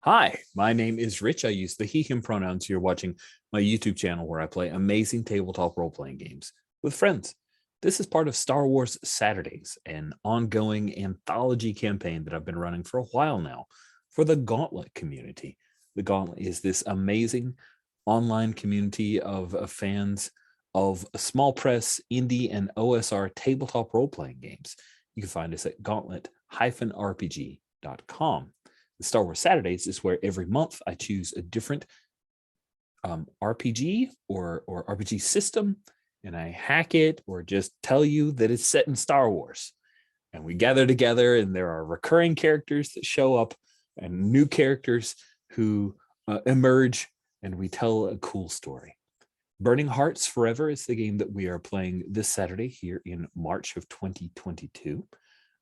Hi, my name is Rich. I use the he, him pronouns. You're watching my YouTube channel where I play amazing tabletop role playing games with friends. This is part of Star Wars Saturdays, an ongoing anthology campaign that I've been running for a while now for the Gauntlet community. The Gauntlet is this amazing online community of fans of small press, indie, and OSR tabletop role playing games. You can find us at gauntlet-rpg.com. The Star Wars Saturdays is where every month I choose a different RPG or RPG system, and I hack it or just tell you that it's set in Star Wars. And we gather together, and there are recurring characters that show up and new characters who emerge, and we tell a cool story. Burning Hearts Forever is the game that we are playing this Saturday here in March of 2022.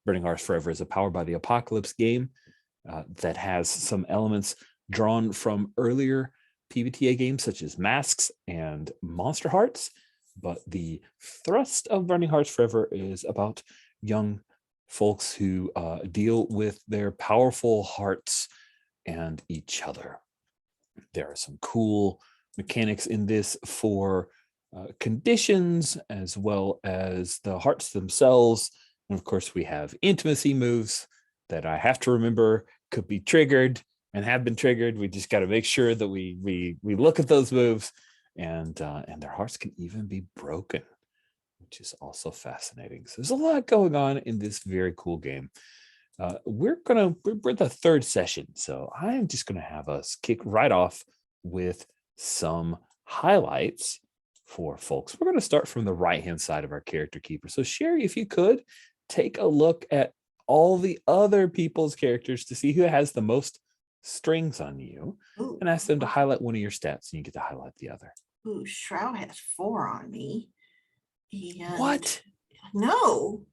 Burning Hearts Forever is a Powered by the Apocalypse game that has some elements drawn from earlier PBTA games such as Masks and Monster Hearts. But the thrust of Burning Hearts Forever is about young folks who deal with their powerful hearts and each other. There are some cool mechanics in this for conditions as well as the hearts themselves. And of course, we have intimacy moves that I have to remember could be triggered and have been triggered. We just got to make sure that we look at those moves, and their hearts can even be broken, which is also fascinating. So there's a lot going on in this very cool game. We're the third session, so I'm just gonna have us kick right off with some highlights for folks. We're gonna start from the right-hand side of our character keeper. So Sherry, if you could take a look at all the other people's characters to see who has the most strings on you. Ooh. And ask them to highlight one of your stats, and you get to highlight the other. Ooh, Shroud has 4 on me. And what? No.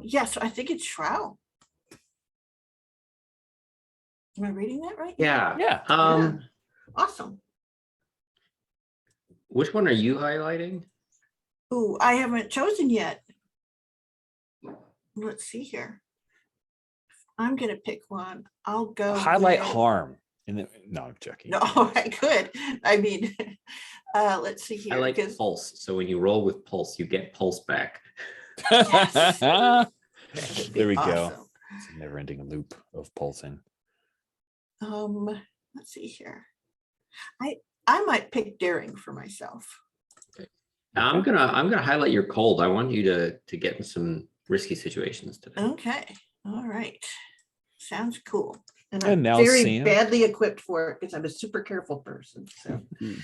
Yes, I think it's Shroud. Am I reading that right? Yeah. Yeah. Awesome. Which one are you highlighting? Ooh, I haven't chosen yet. Let's see here. I'm gonna pick one. I'll go highlight with... harm. No, I'm joking. No, I could. I mean, let's see here. I like pulse. So when you roll with pulse, you get pulse back. Yes. There we go. It's a never-ending loop of pulsing. Let's see here. I might pick daring for myself. Okay. I'm gonna highlight your cold. I want you to get in some risky situations today. Okay. All right. Sounds cool. And I'm now very badly equipped for it because I'm a super careful person. So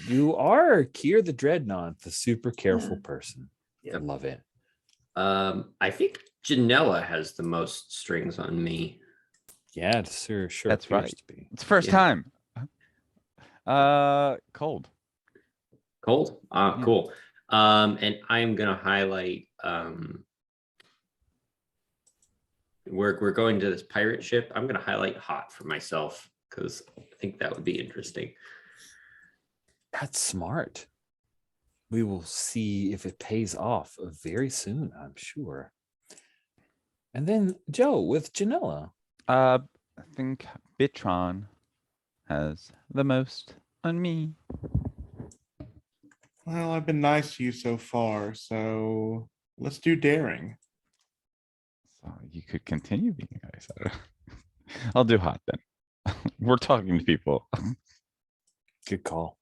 you are Cere the Dreadnought, the super careful person. Yep. I love it. I think Janella has the most strings on me. Yeah, sure. That's right. It's first time. Cold. Cool. And I'm gonna highlight we're going to this pirate ship. I'm gonna highlight hot for myself because I think that would be interesting. That's smart. We will see if it pays off very soon, I'm sure. And then Joe with Janella. I think Bitron has the most on me. Well, I've been nice to you so far, so let's do daring. So you could continue being nice. I'll do hot then. We're talking to people. Good call.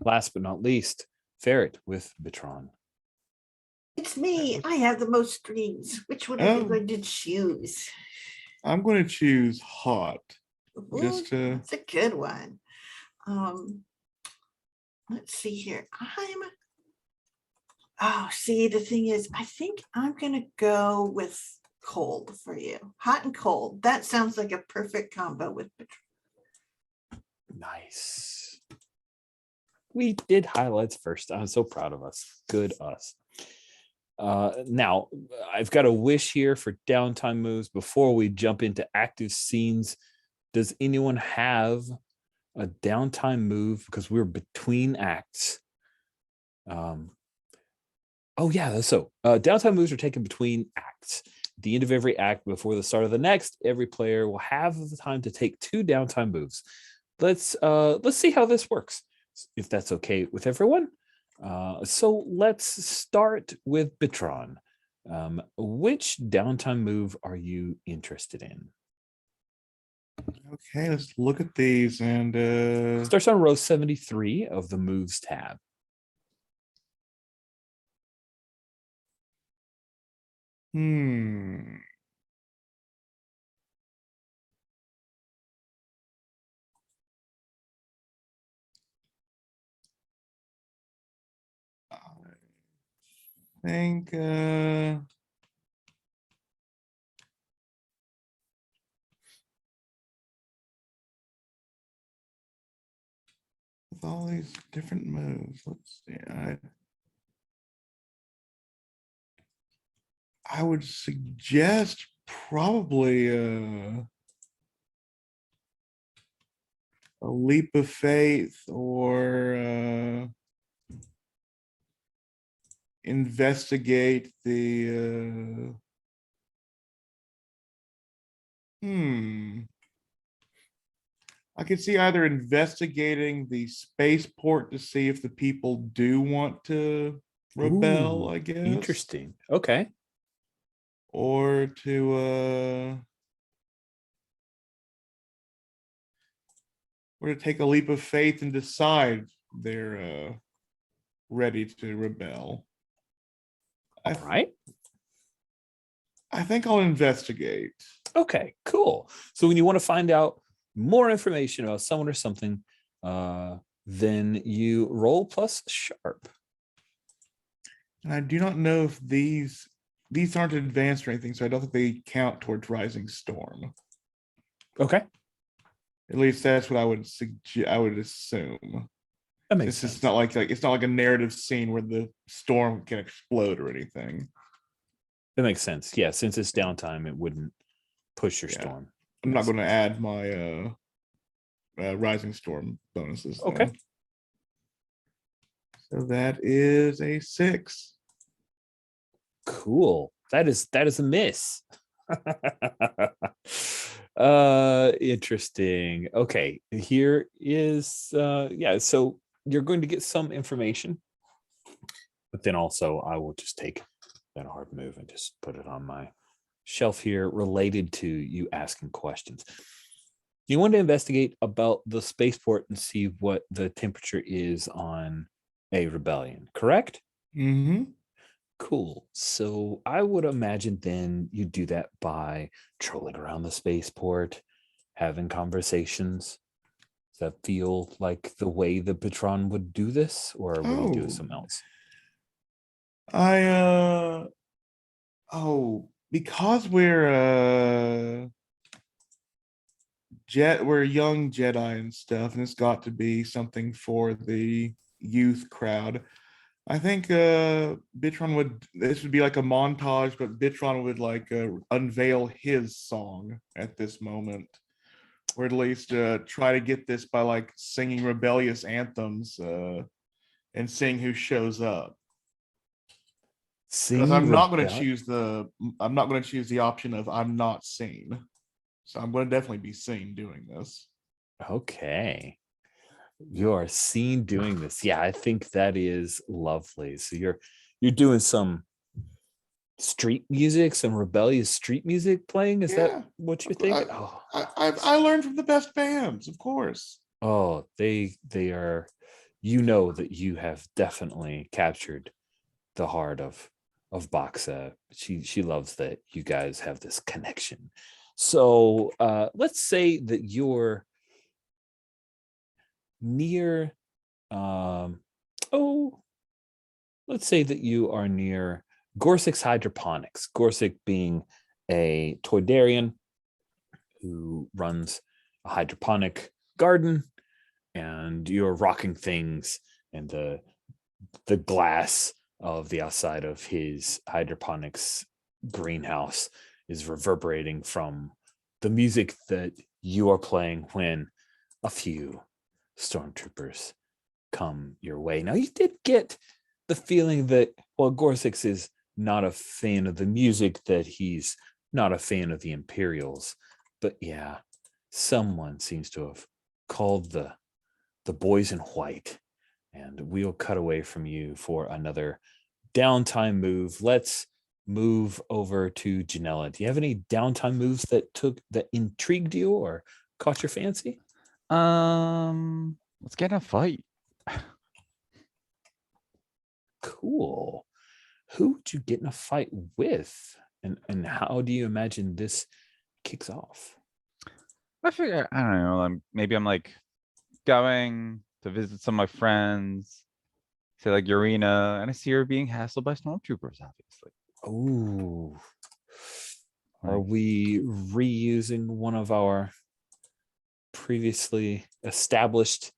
Last but not least, Ferret with Bitron. It's me. I have the most strings. Which one are you going to choose? I'm going to choose hot. That's a good one. Let's see here. See, the thing is, I think I'm going to go with cold for you. Hot and cold. That sounds like a perfect combo with Bitron. Nice. We did highlights first. I'm so proud of us. Good us. Now, I've got a wish here for downtime moves before we jump into active scenes. Does anyone have a downtime move? Because we're between acts. Oh, yeah. So downtime moves are taken between acts. the end of every act before the start of the next, every player will have the time to take 2 downtime moves. Let's see how this works, if that's okay with everyone. So let's start with Bitron. Which downtime move are you interested in? Okay, let's look at these and Starts on row 73 of the moves tab. hmm. I think with all these different moves, let's see. I would suggest probably a leap of faith or investigate the I could see either investigating the spaceport to see if the people do want to rebel, Ooh, I guess. interesting. Okay. Or to take a leap of faith and decide they're ready to rebel. All right. I think I'll investigate. Okay, cool. So when you want to find out more information about someone or something, then you roll plus sharp. And I do not know if these aren't advanced or anything, so I don't think they count towards Rising Storm. Okay, At least that's what I would suggest. I would assume. that makes It's sense. just not like it's not like a narrative scene where the storm can explode or anything. That makes sense. Yeah, since it's downtime, it wouldn't push your Yeah. storm. I'm not Makes going to add my Rising Storm bonuses. Though. Okay. So that is a 6. Cool. That is a miss. Interesting. Okay, here is yeah, so you're going to get some information, but then also I will just take that hard move and just put it on my shelf here related to you asking questions. You want to investigate about the spaceport and see what the temperature is on a rebellion, correct? Mm-hmm. Cool. So I would imagine then you do that by trolling around the spaceport, having conversations. Does that feel like the way the Patron would do this, or would he do Oh. something else? Because we're we're young Jedi and stuff, and it's got to be something for the youth crowd. I think Bitron this would be like a montage, but Bitron would like unveil his song at this moment, or at least try to get this by like singing rebellious anthems and seeing who shows up. Because I'm not going to choose the option of I'm not seen. So I'm going to definitely be seen doing this. Okay. You are seen doing this. Yeah, I think that is lovely. So you're doing some street music, some rebellious street music playing. Is that what you think? I learned from the best bands, of course. Oh, they are. You know that you have definitely captured the heart of Boxa. She loves that you guys have this connection. So let's say that you're near let's say that you are near Gorsik's hydroponics. Gorsik being a Toydarian who runs a hydroponic garden, and you're rocking things, and the glass of the outside of his hydroponics greenhouse is reverberating from the music that you are playing when a few stormtroopers come your way. Now, you did get the feeling that while Gorsik's is not a fan of the music, that he's not a fan of the Imperials, but yeah, someone seems to have called the boys in white, and we'll cut away from you for another downtime move. Let's move over to Janella. Do you have any downtime moves that intrigued you or caught your fancy? Let's get in a fight. Cool. Who would you get in a fight with? And how do you imagine this kicks off? I figure, I don't know, maybe I'm like going to visit some of my friends, say like Urena, and I see her being hassled by stormtroopers, obviously. Oh, are Like, we reusing one of our previously established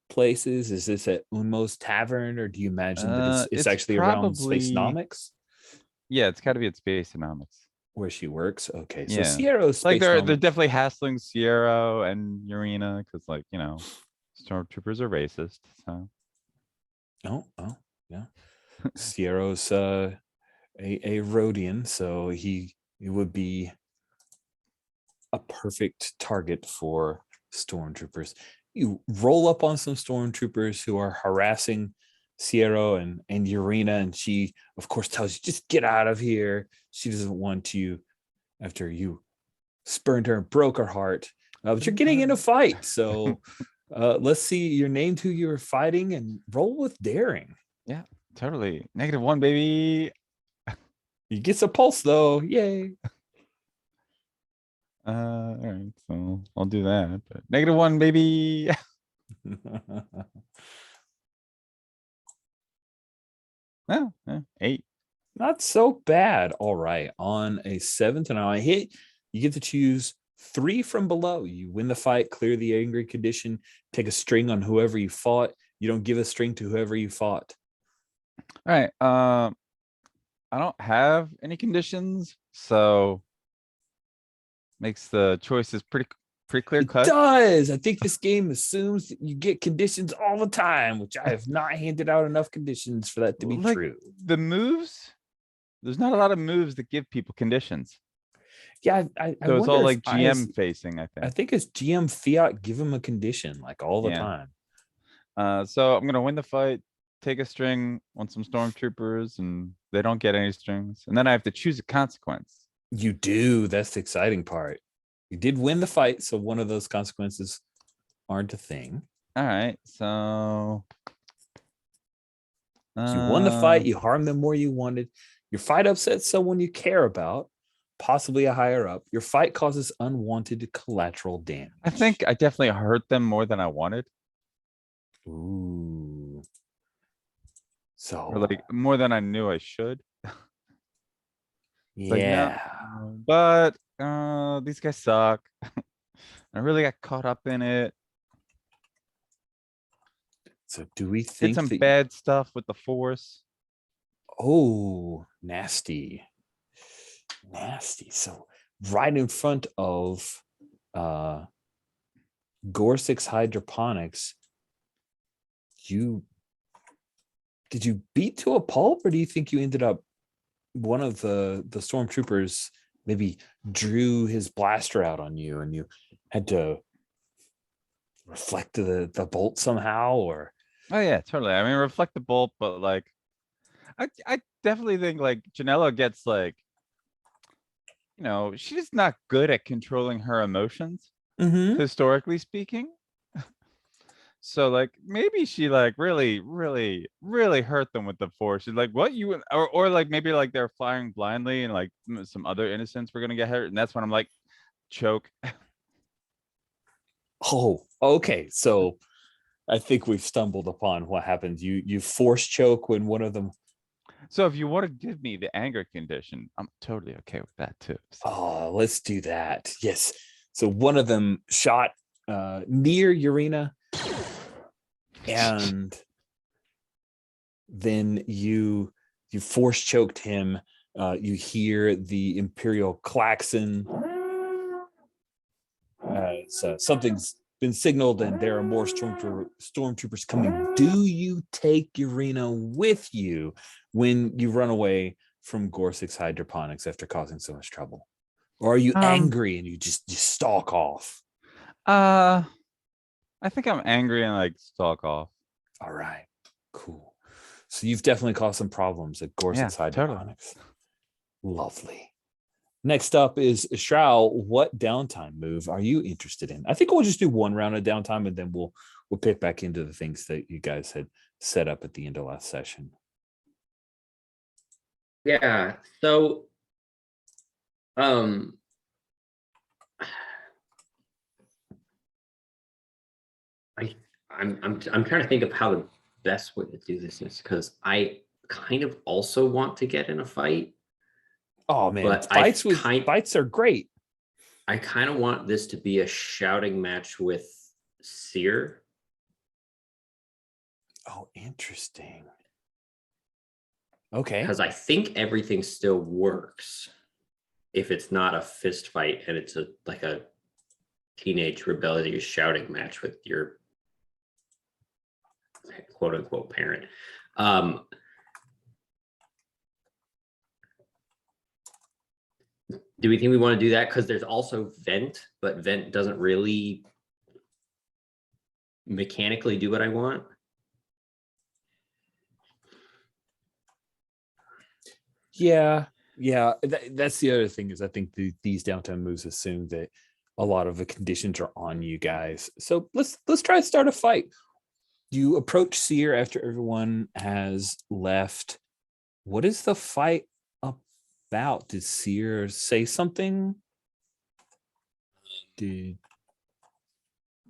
places? Is this at Unmo's Tavern, or do you imagine that it's it's actually around probably- Spacenomics yeah, it's gotta be at Space Economics. where she works? Okay, so Yeah. Sierra's Like they're Spacenomics. definitely hassling Cere and Urena, because like, you know, stormtroopers are racist, so. Oh, yeah. Sierra's a Rhodian, so he would be a perfect target for stormtroopers. You roll up on some stormtroopers who are harassing Cere and Urena, and she, of course, tells you, just get out of here. She doesn't want you after you spurned her and broke her heart. But you're getting in a fight. So let's see your name, who you're fighting, and roll with daring. Totally. -1, baby. You get some pulse, though. Yay. All right, so I'll do that, but -1, baby. Oh, yeah, 8. Not so bad. All right. On a 7 to 9 hit, you get to choose 3 from below. You win the fight, clear the angry condition, take a string on whoever you fought. You don't give a string to whoever you fought. All right, I don't have any conditions, so makes the choices pretty clear It cut. does. I think this game assumes that you get conditions all the time, which I have not handed out enough conditions for that to be Like, true. The moves, there's not a lot of moves that give people conditions. Yeah, I So it's all wonder if like GM facing, I I think. think as GM fiat, give him a condition like all the Yeah. time. So I'm gonna win the fight, take a string on some stormtroopers, and they don't get any strings. And then I have to choose a consequence. You do. That's the exciting part. You did win the fight, so one of those consequences aren't a thing. All right, so. You won the fight, you harmed them more you wanted. Your fight upsets someone you care about, possibly a higher up. Your fight causes unwanted collateral damage. I think I definitely hurt them more than I wanted, Ooh. So or like more than I knew I should. Like, no, yeah. but these guys suck. I really got caught up in it. So do we Did think some that bad stuff with the force. oh, nasty. Nasty. So right in front of Gorsix Hydroponics, did you beat to a pulp, or do you think you ended up one of the stormtroopers maybe drew his blaster out on you and you had to reflect the bolt somehow? Or Oh yeah, totally. I mean, reflect the bolt, but like, I definitely think like Janella gets like, you know, she's not good at controlling her emotions, historically speaking. So like maybe she like really hurt them with the force. She's like, what you or like maybe like they're flying blindly and like some other innocents were gonna get hurt, and that's when I'm like, choke. oh, okay. So I think we've stumbled upon what happens. You force choke when one of them. So if you want to give me the anger condition, I'm totally okay with that too. So. Oh, let's do that. Yes. So one of them shot near Urena, and then you force choked him. You hear the Imperial klaxon. So something's been signaled, and there are more stormtroopers coming. Do you take Urena with you when you run away from Gorsix Hydroponics after causing so much trouble? Or are you Um, angry and you stalk off? I think I'm angry and like stalk off. All right, cool. So you've definitely caused some problems at Gorset's totally. Hydroponics. Lovely. Next up is Shroud. What downtime move are you interested in? I think we'll just do one round of downtime and then we'll pick back into the things that you guys had set up at the end of last session. Yeah. So, I'm trying to think of how the best way to do this is, because I kind of also want to get in a fight. Oh man, But fights are great. I kind of want this to be a shouting match with Cere. Oh, interesting. Okay. Because I think everything still works if it's not a fist fight and it's like a teenage rebellious shouting match with your quote unquote parent. Do we think we want to do that? Because there's also Vent, but Vent doesn't really mechanically do what I want. Yeah. That's the other thing is I think these downtime moves assume that a lot of the conditions are on you guys. So let's try to start a fight. You approach Cere after everyone has left. What is the fight about? Did Cere say something? Did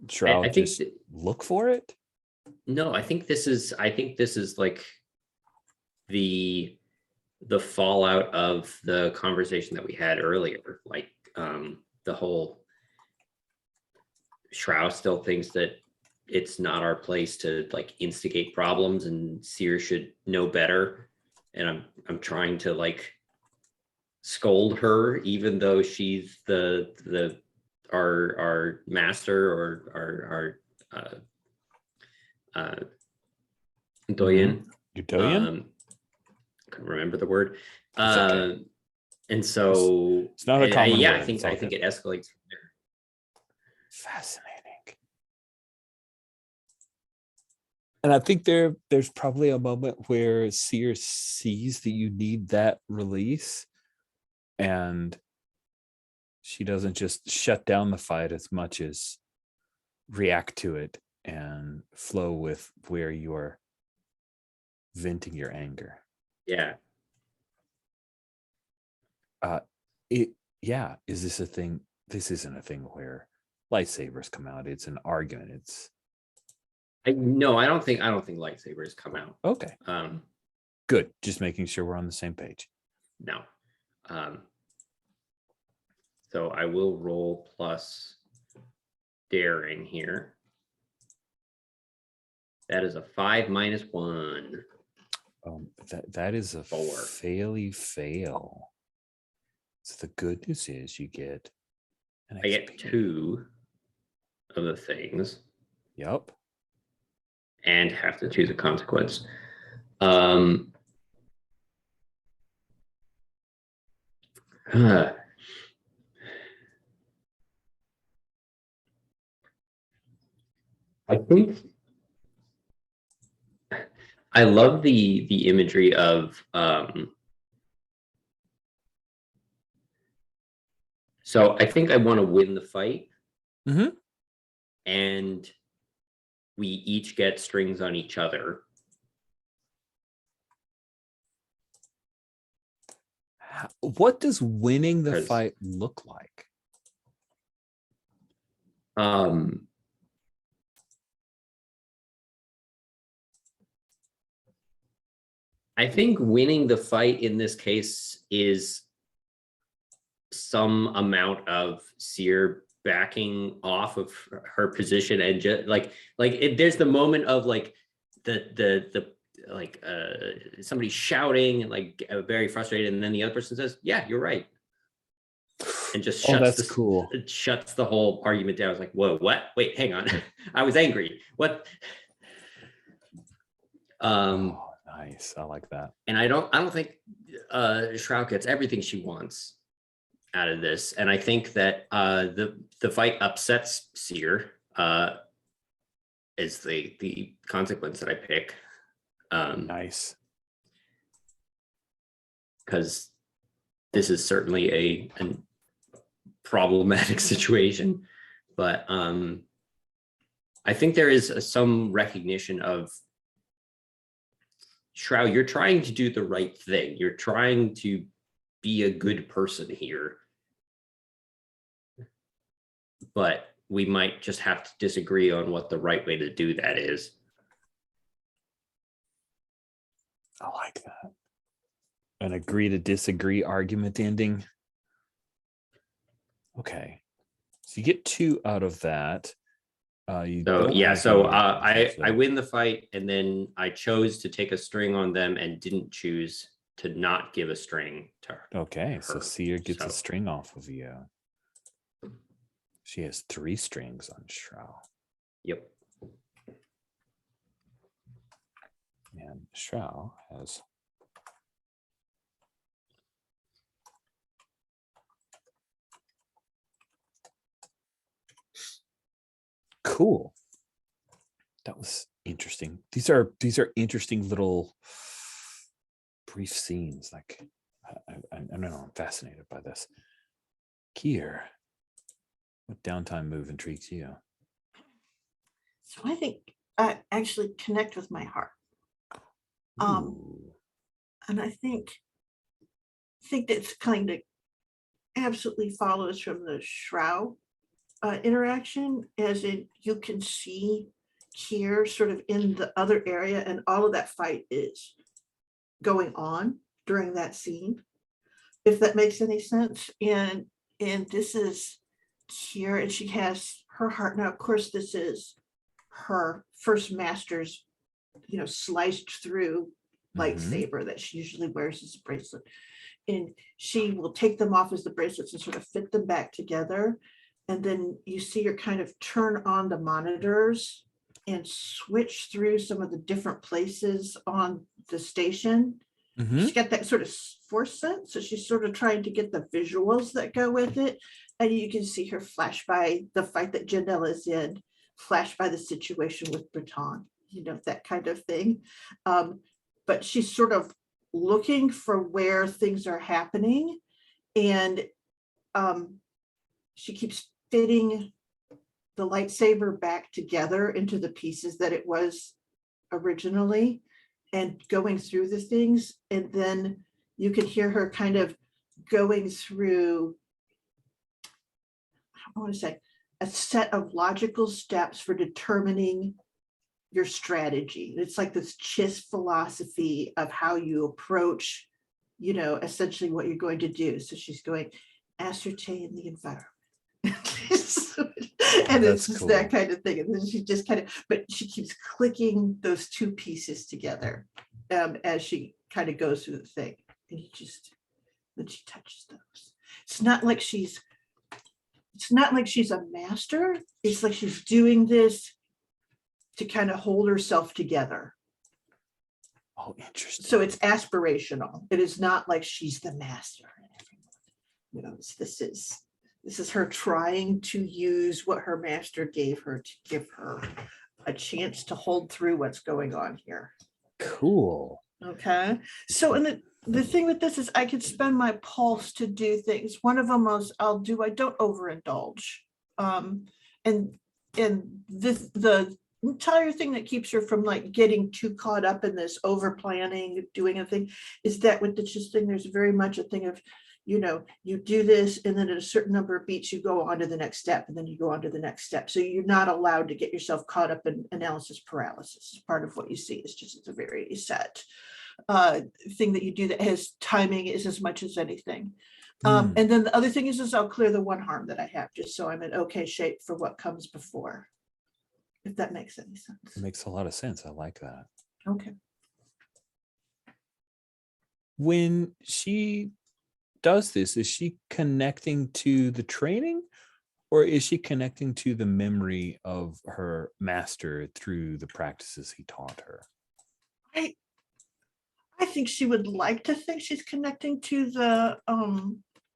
Shroud I think just look for it? No, I think this is like the fallout of the conversation that we had earlier. Like the whole Shroud still thinks that it's not our place to like instigate problems and Cere should know better. And I'm trying to like scold her, even though she's our master or our Doyen. Your Doyen? Couldn't remember the word. It's okay. And so It's not a common yeah, word. I think it escalates from there. Fascinating. And I think there's probably a moment where Cere sees that you need that release and she doesn't just shut down the fight as much as react to it and flow with where you are venting your anger. Yeah. Is this a thing? This isn't a thing where lightsabers come out. It's an argument. No, I don't think lightsabers come out. Okay. Good. Just making sure we're on the same page. No. So I will roll plus daring here. That is a 5 minus 1. That is a 4. fail. So the good news is you get an I get 2 of the things. Yep. And have to choose a consequence. I think I love the imagery of so I think I want to win the fight. Mm-hmm. And we each get strings on each other. What does winning the fight look like? I think winning the fight in this case is some amount of Cere backing off of her position and just there's the moment of like the somebody shouting and like very frustrated, and then the other person says, "Yeah, you're right," and just shuts the whole argument down. It's like, whoa, what? Wait, hang on, I was angry. What? Nice, I like that. And I don't think Shroud gets everything she wants out of this, and I think that the fight upsets Cere is the consequence that I pick. Nice. Because this is certainly a problematic situation, but I think there is some recognition of, Shroud, you're trying to do the right thing. You're trying to be a good person here, but we might just have to disagree on what the right way to do that is. I like that. An agree to disagree argument ending. Okay. So you get 2 out of that. You So don't yeah, have so any, I win the fight, and then I chose to take a string on them and didn't choose to not give a string to her. Okay, so Cere gets a So- string off of you. She has 3 strings on Shroud. Yep. And Shroud has cool. That was interesting. These are interesting little brief scenes. Like I don't know, I'm fascinated by this. Kier, what downtime move intrigues you? So I think I actually connect with my heart. Um, Ooh. And I think that's kind of absolutely follows from the Shroud interaction, as in you can see here sort of in the other area, and all of that fight is going on during that scene, if that makes any sense. And this is here, and she has her heart. Now, of course, this is her first master's, sliced through lightsaber that she usually wears as a bracelet. And she will take them off as the bracelets and sort of fit them back together. And then you see her kind of turn on the monitors and switch through some of the different places on the station. Mhm. She's got that sort of force sense. So she's sort of trying to get the visuals that go with it. And you can see her flash by the fight that JUNDA is in, flash by the situation with Breton, that kind of thing. But she's sort of looking for where things are happening. And she keeps fitting the lightsaber back together into the pieces that it was originally, and going through the things. And then you could hear her kind of going through, I want to say, a set of logical steps for determining your strategy. It's like this CHIS philosophy of how you approach, essentially what you're going to do. So she's going, ascertain the environment. And it's That's just cool. that kind of thing. And then she just kind of, but she keeps clicking those 2 pieces together as she kind of goes through the thing. And then she touches those. It's not like she's a master. It's like she's doing this to kind of hold herself together. Oh, interesting. So it's aspirational. It is not like she's the master. This is her trying to use what her master gave her to give her a chance to hold through what's going on here. Cool. Okay. So, and the thing with this is I could spend my pulse to do things. One of them is I don't overindulge. And this, the entire thing that keeps her from getting too caught up in this over planning, doing a thing, is that with the CHIS thing, there's very much a thing of, you do this, and then at a certain number of beats, you go on to the next step, and then you go on to the next step. So you're not allowed to get yourself caught up in analysis paralysis. Part of what you see is just, it's a very set thing that you do that has timing is as much as anything. And then the other thing is I'll clear the 1 harm that I have, just so I'm in okay shape for what comes before, if that makes any sense. It makes a lot of sense. I like that. Okay. When she does this, is she connecting to the training, or is she connecting to the memory of her master through the practices he taught her? I think she would like to think she's connecting to the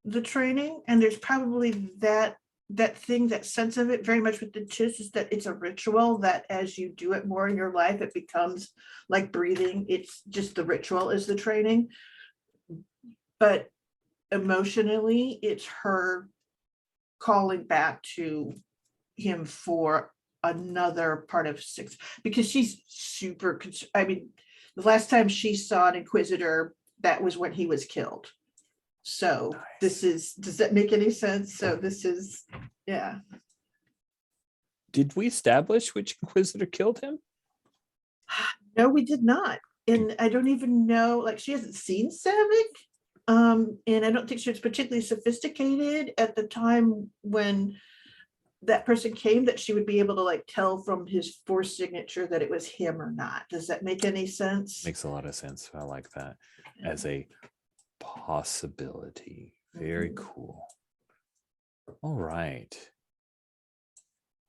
the training, and there's probably that thing, that sense of it very much with the chiss, is that it's a ritual that as you do it more in your life, it becomes like breathing. It's just the ritual is the training. But emotionally, it's her calling back to him for another part of 6, because she's super, I mean, the last time she saw an Inquisitor, that was when he was killed. So this is, does that make any sense? So this is, yeah. Did we establish which Inquisitor killed him? No, we did not. And I don't even know, like, she hasn't seen Savick. And I don't think she was particularly sophisticated at the time when that person came, that she would be able to like tell from his force signature that it was him or not. Does that make any sense? Makes a lot of sense. I like that as a possibility. Very cool. All right.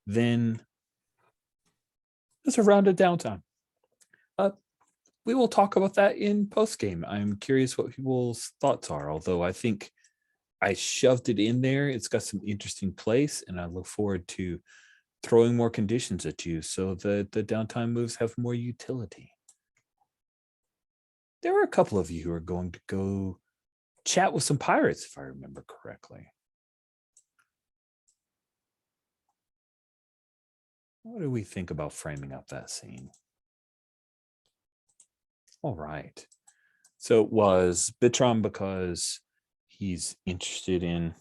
Then it's a round of downtime. We will talk about that in post game. I'm curious what people's thoughts are, although I think I shoved it in there. It's got some interesting place, and I look forward to throwing more conditions at you so that the downtime moves have more utility. There are a couple of you who are going to go chat with some pirates, if I remember correctly. What do we think about framing up that scene? All right. So it was Bitron because he's interested in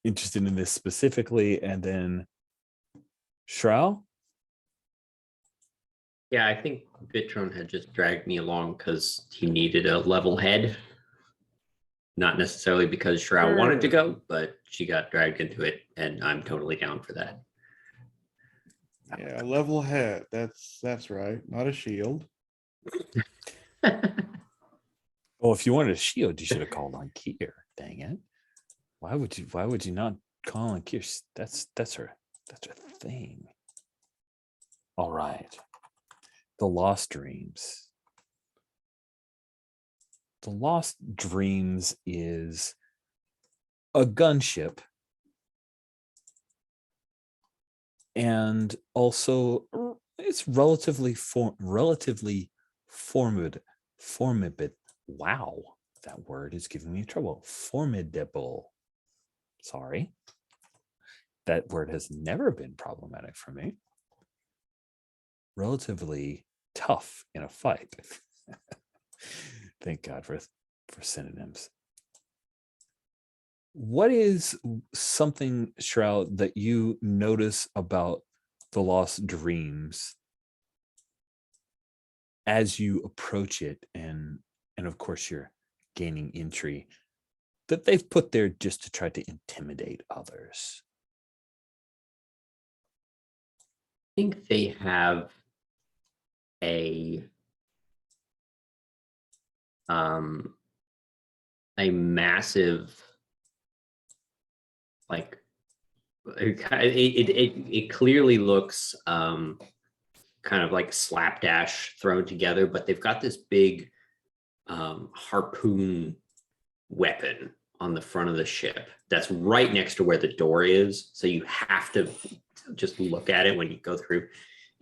this specifically, and then Shroud. Yeah, I think Bitron had just dragged me along because he needed a level head. Not necessarily because Shroud wanted to go, but she got dragged into it, and I'm totally down for that. Yeah, level head. That's right. Not a shield. Well, if you wanted a shield, you should have called on Cere. Dang it! Why would you not call on Cere? That's her thing. All right. The Lost Dreams. The Lost Dreams is a gunship, and also it's relatively formidable. Wow, that word is giving me trouble. Formidable. Sorry. That word has never been problematic for me. Relatively tough in a fight. Thank God for synonyms. What is something, Shroud, that you notice about the Lost Dreams as you approach it, and of course you're gaining entry, that they've put there just to try to intimidate others? I think they have a massive, like, it clearly looks kind of like slapdash thrown together, but they've got this big harpoon weapon on the front of the ship that's right next to where the door is, so you have to just look at it when you go through.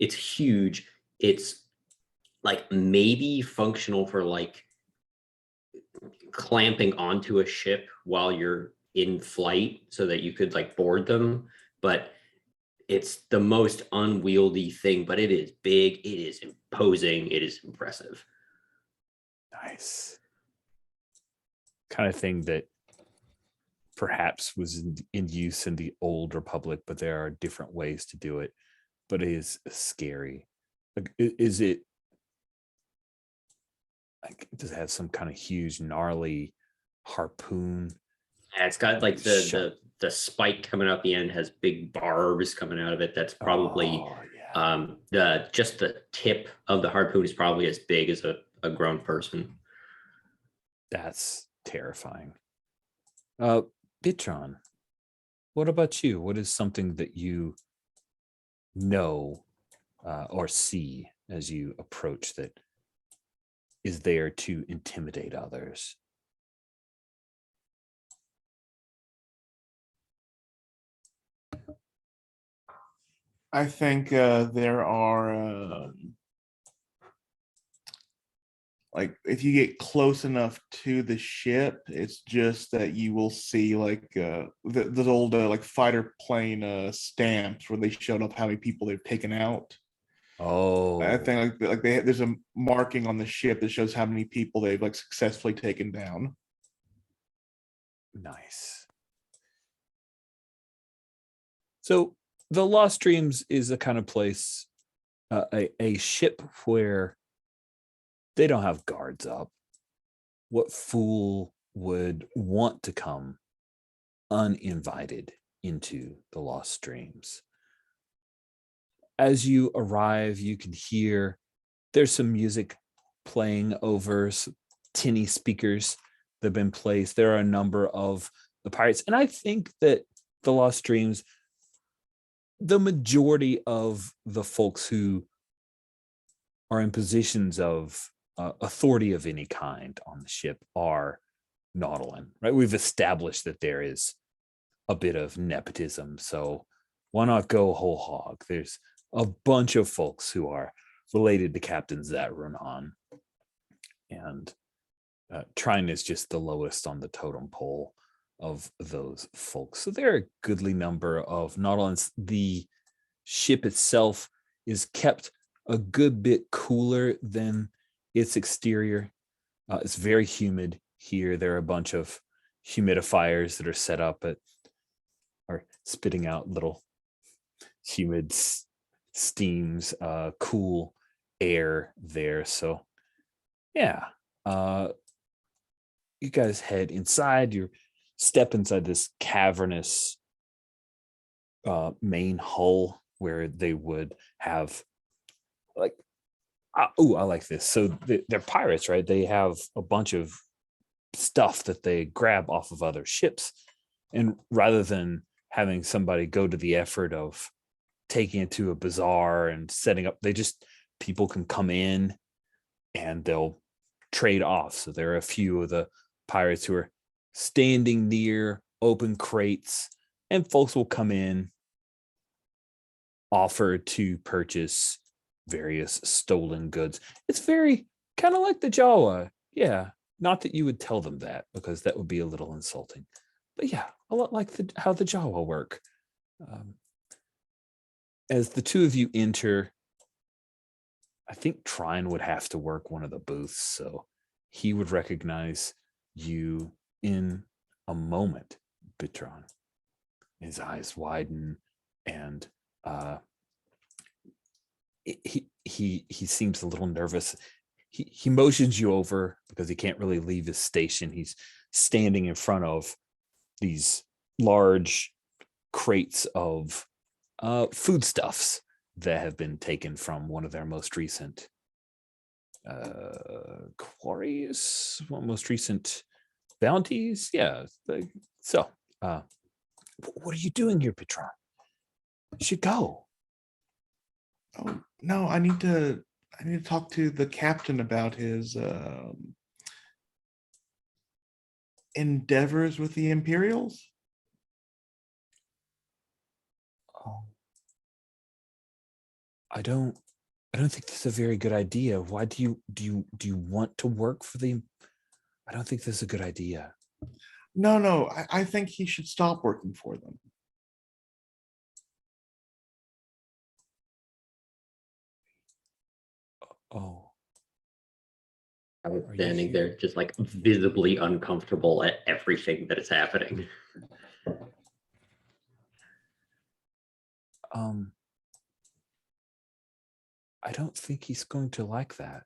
It's huge. It's like maybe functional for like clamping onto a ship while you're in flight so that you could like board them, but it's the most unwieldy thing. But it is big, it is imposing, it is impressive. Nice. Kind of thing that perhaps was in use in the old Republic, but there are different ways to do it. But it is scary. Like, is it like, does it have some kind of huge gnarly harpoon? Yeah, it's got like the spike coming out the end, has big barbs coming out of it. That's probably just the tip of the harpoon is probably as big as a grown person. That's terrifying. Bitron, what about you? What is something that you know or see as you approach that is there to intimidate others. I think there are like if you get close enough to the ship, it's just that you will see like those old like fighter plane stamps where they showed up how many people they've taken out. Oh, I think like there's a marking on the ship that shows how many people they've like successfully taken down. nice. So the Lost Dreams is a kind of place, a ship where they don't have guards up. What fool would want to come uninvited into the Lost Dreams? As you arrive, you can hear there's some music playing over some tinny speakers that have been placed. There are a number of the pirates. And I think that the Lost Dreams, the majority of the folks who are in positions of authority of any kind on the ship are Nautilin, right? We've established that there is a bit of nepotism. So why not go whole hog? There's a bunch of folks who are related to Captain Zatrunan. And Trine is just the lowest on the totem pole of those folks. So there are a goodly number of Nautilians. The ship itself is kept a good bit cooler than its exterior. It's very humid here. There are a bunch of humidifiers that are set up at are spitting out little humid steams, cool air there. So yeah, you guys head inside. You step inside this cavernous main hull where they would have like, I like this. So they're pirates, right? They have a bunch of stuff that they grab off of other ships, and rather than having somebody go to the effort of taking it to a bazaar and setting up, people can come in and they'll trade off. So there are a few of the pirates who are standing near open crates, and folks will come in, offer to purchase various stolen goods. It's very kind of like the Jawa. Yeah. Not that you would tell them that, because that would be a little insulting. But yeah, a lot like how the Jawa work. As the two of you enter, I think Trine would have to work one of the booths, so he would recognize you in a moment, Bitron. His eyes widen, and he seems a little nervous. He motions you over because he can't really leave his station. He's standing in front of these large crates of foodstuffs that have been taken from one of their most recent quarries, most recent bounties. Yeah. So, what are you doing here, Petron? You should go. Oh no, I need to talk to the captain about his endeavors with the Imperials. Oh. I don't think that's a very good idea. Why do you want to work for the? I don't think this is a good idea. No, I think he should stop working for them. Oh, I was Are you standing here? there just like visibly uncomfortable at everything that is happening. I don't think he's going to like that.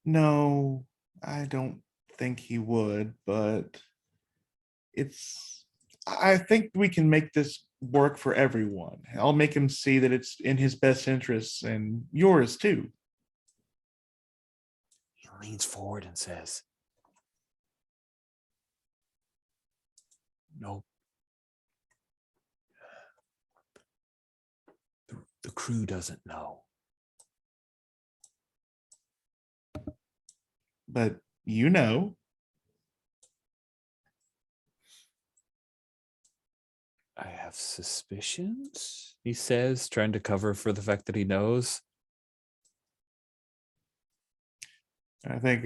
No, I don't think he would, but I think we can make this work for everyone. I'll make him see that it's in his best interests and yours too. He leans forward and says, "No, the crew doesn't know. but you know. I have suspicions, he says, trying to cover for the fact that he knows. I think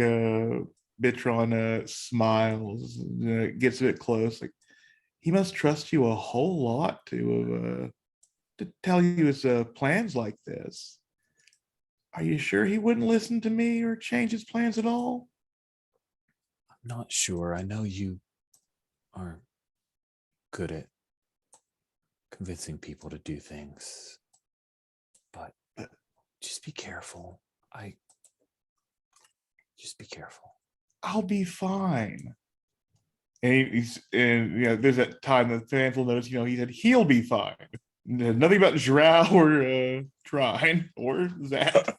Bitron smiles, gets a bit close. Like, he must trust you a whole lot to tell you his plans like this. Are you sure he wouldn't listen to me or change his plans at all? I'm not sure. I know you are good at convincing people to do things, but just be careful. Just be careful. I'll be fine. And there's that time that fans will notice, he said he'll be fine. Nothing about Drow or Trine or that.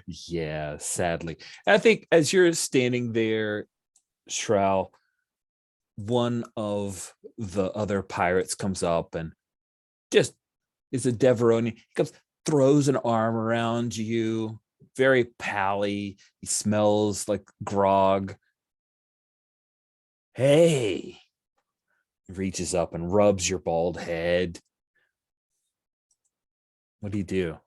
Yeah, sadly. I think as you're standing there, Shroud, one of the other pirates comes up and just is a Deveroni. He comes, throws an arm around you, very pally. He smells like grog. Hey, he reaches up and rubs your bald head. What do you do?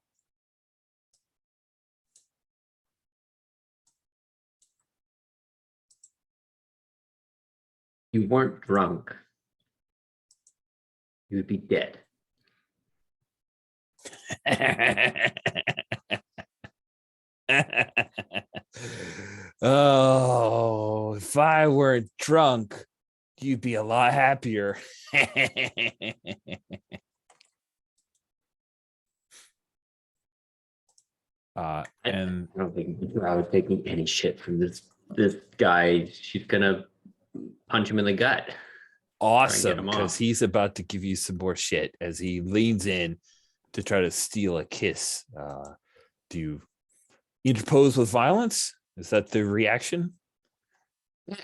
You weren't drunk. You would be dead. Oh, if I weren't drunk, you'd be a lot happier. And I don't think I was taking any shit from this guy. She's gonna punch him in the gut. awesome, him because off. he's about to give you some more shit as he leans in to try to steal a kiss. Do you interpose with violence? Is that the reaction? Of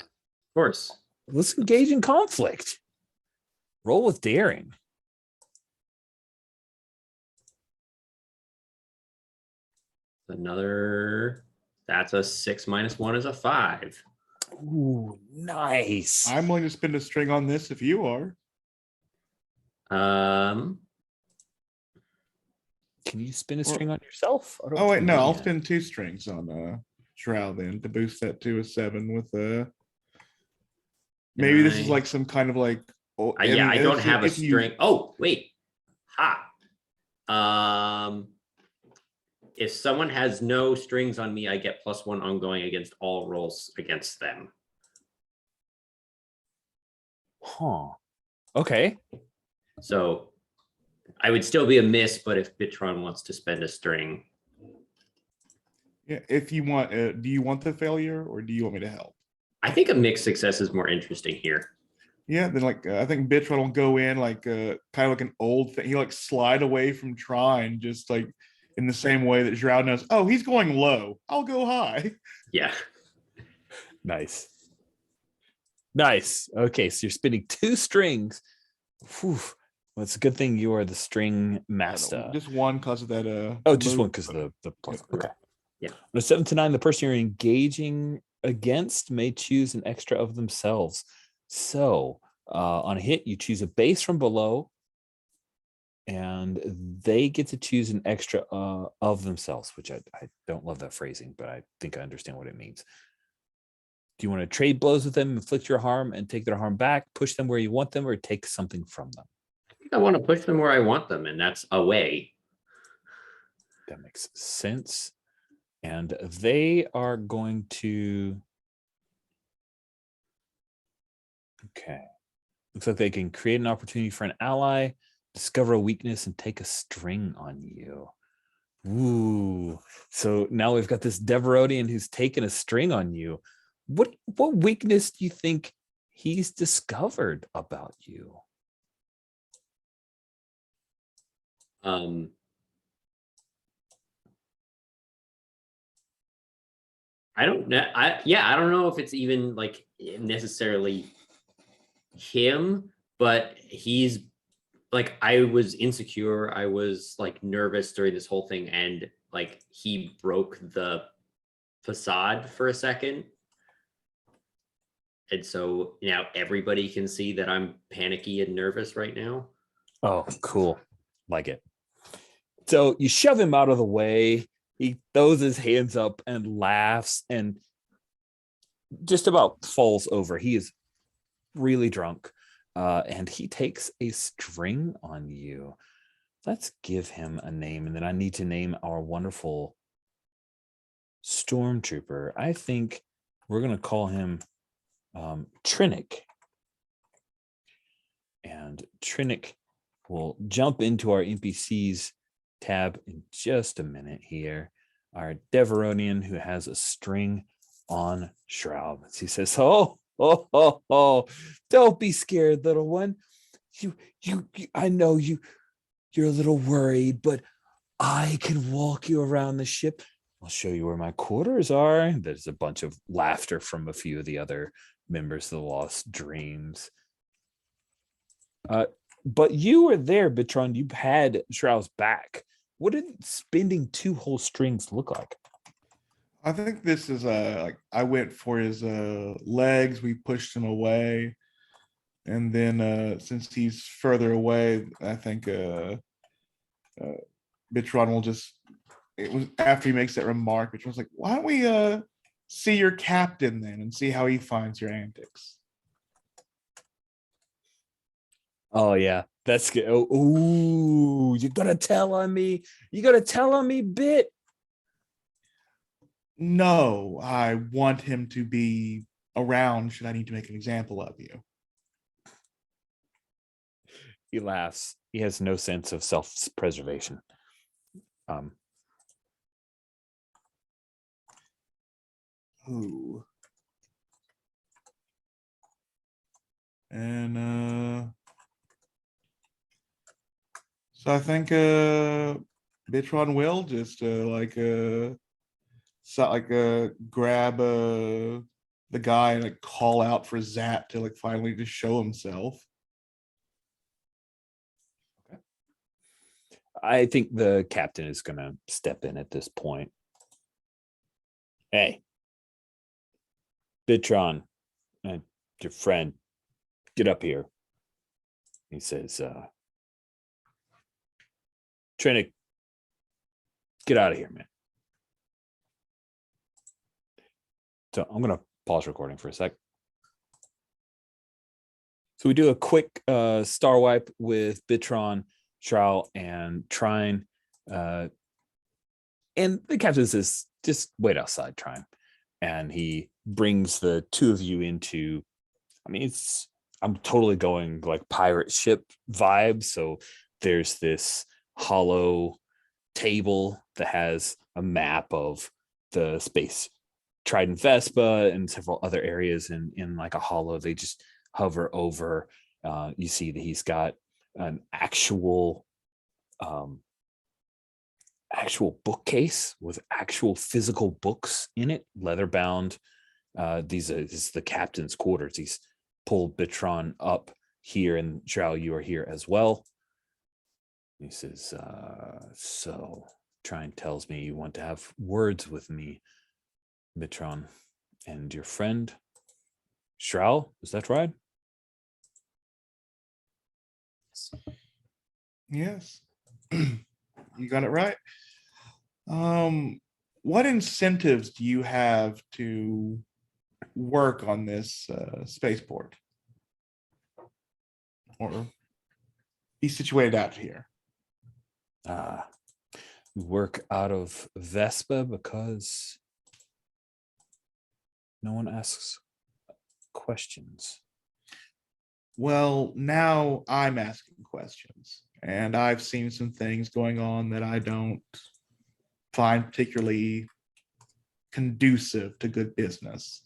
course. Let's engage in conflict. Roll with daring. That's a 6 minus 1 is a 5. Ooh, nice. I'm willing to spend a string on this if you are. Can you spin a string on yourself? I don't Oh wait, think no, you I'll can. spend 2 strings on Shroud then to boost that to a 7 with maybe this is like some kind of like yeah, I don't have a if you- string. Oh, wait. Ha. If someone has no strings on me, I get +1 ongoing against all rolls against them. Huh. Okay. So I would still be a miss, but if Bitron wants to spend a string. Yeah, if you want, do you want the failure or do you want me to help? I think a mixed success is more interesting here. Yeah, then like I think Bitron will go in like kind of like an old thing. He like slide away from Trine, just like in the same way that Drow knows. Oh, he's going low. I'll go high. Yeah. Nice. Nice. Okay, so you're spinning 2 strings. Whew. Well, it's a good thing you are the string master. Just one because of that. Oh, just move. one because of the plus. Yeah. Okay. Yeah. On a 7 to 9, the person you're engaging against may choose an extra of themselves. So on a hit, you choose a base from below, and they get to choose an extra of themselves, which I don't love that phrasing, but I think I understand what it means. Do you want to trade blows with them, inflict your harm, and take their harm back, push them where you want them, or take something from them? I think I want to push them where I want them, and that's away. That makes sense. And they are going to... Okay. Looks like they can create an opportunity for an ally, discover a weakness, and take a string on you. Ooh. So now we've got this Deverodian who's taken a string on you. What weakness do you think he's discovered about you? I don't know. I don't know if it's even like necessarily him, but he's like, I was insecure. I was like nervous during this whole thing, and like he broke the facade for a second, And so now everybody can see that I'm panicky and nervous right now. Oh, cool. Like it. So you shove him out of the way. He throws his hands up and laughs and just about falls over. He is really drunk. And he takes a string on you. Let's give him a name. And then I need to name our wonderful stormtrooper. I think we're going to call him Trinick. And Trinick will jump into our NPCs tab in just a minute here. Our Deveronian who has a string on Shroud. He says, oh, don't be scared, little one. You I know you're a little worried, but I can walk you around the ship. I'll show you where my quarters are. There's a bunch of laughter from a few of the other members of the Lost Dreams. But you were there, Bitron. You had Shroud's back. What did spending 2 whole strings look like? I think this is like I went for his legs. We pushed him away, and then since he's further away, I think Bitron will just. It was after he makes that remark, Bitron was like, "Why don't we see your captain then and see how he finds your antics?" Oh yeah, that's good. Oh, you gotta tell on me. You gotta tell on me, Bit. No, I want him to be around should I need to make an example of you. He laughs. He has no sense of self-preservation. Ooh. And so I think Bitron will just grab the guy and like call out for Zat to like finally just show himself. I think the captain is gonna step in at this point. Hey, Bitron, your friend, get up here. He says, Trinick, get out of here, man. So I'm gonna pause recording for a sec. So we do a quick star wipe with Bitron, Shroud, and Trine. And the captain says, just wait outside, Trine. And he brings the 2 of you into, I mean, I'm totally going like pirate ship vibes. So there's this hollow table that has a map of the space Trident Vespa and several other areas in like a hollow. They just hover over. You see that he's got an actual bookcase with actual physical books in it, leather bound. This is the captain's quarters. He's pulled Bitron up here, and Shroud, you are here as well. He says, so Trine tells me you want to have words with me, Bitron, and your friend Shroud, is that right? Yes. You got it right. What incentives do you have to work on this spaceport? Or be situated out here? Work out of Vespa because no one asks questions. Well, now I'm asking questions, and I've seen some things going on that I don't find particularly conducive to good business.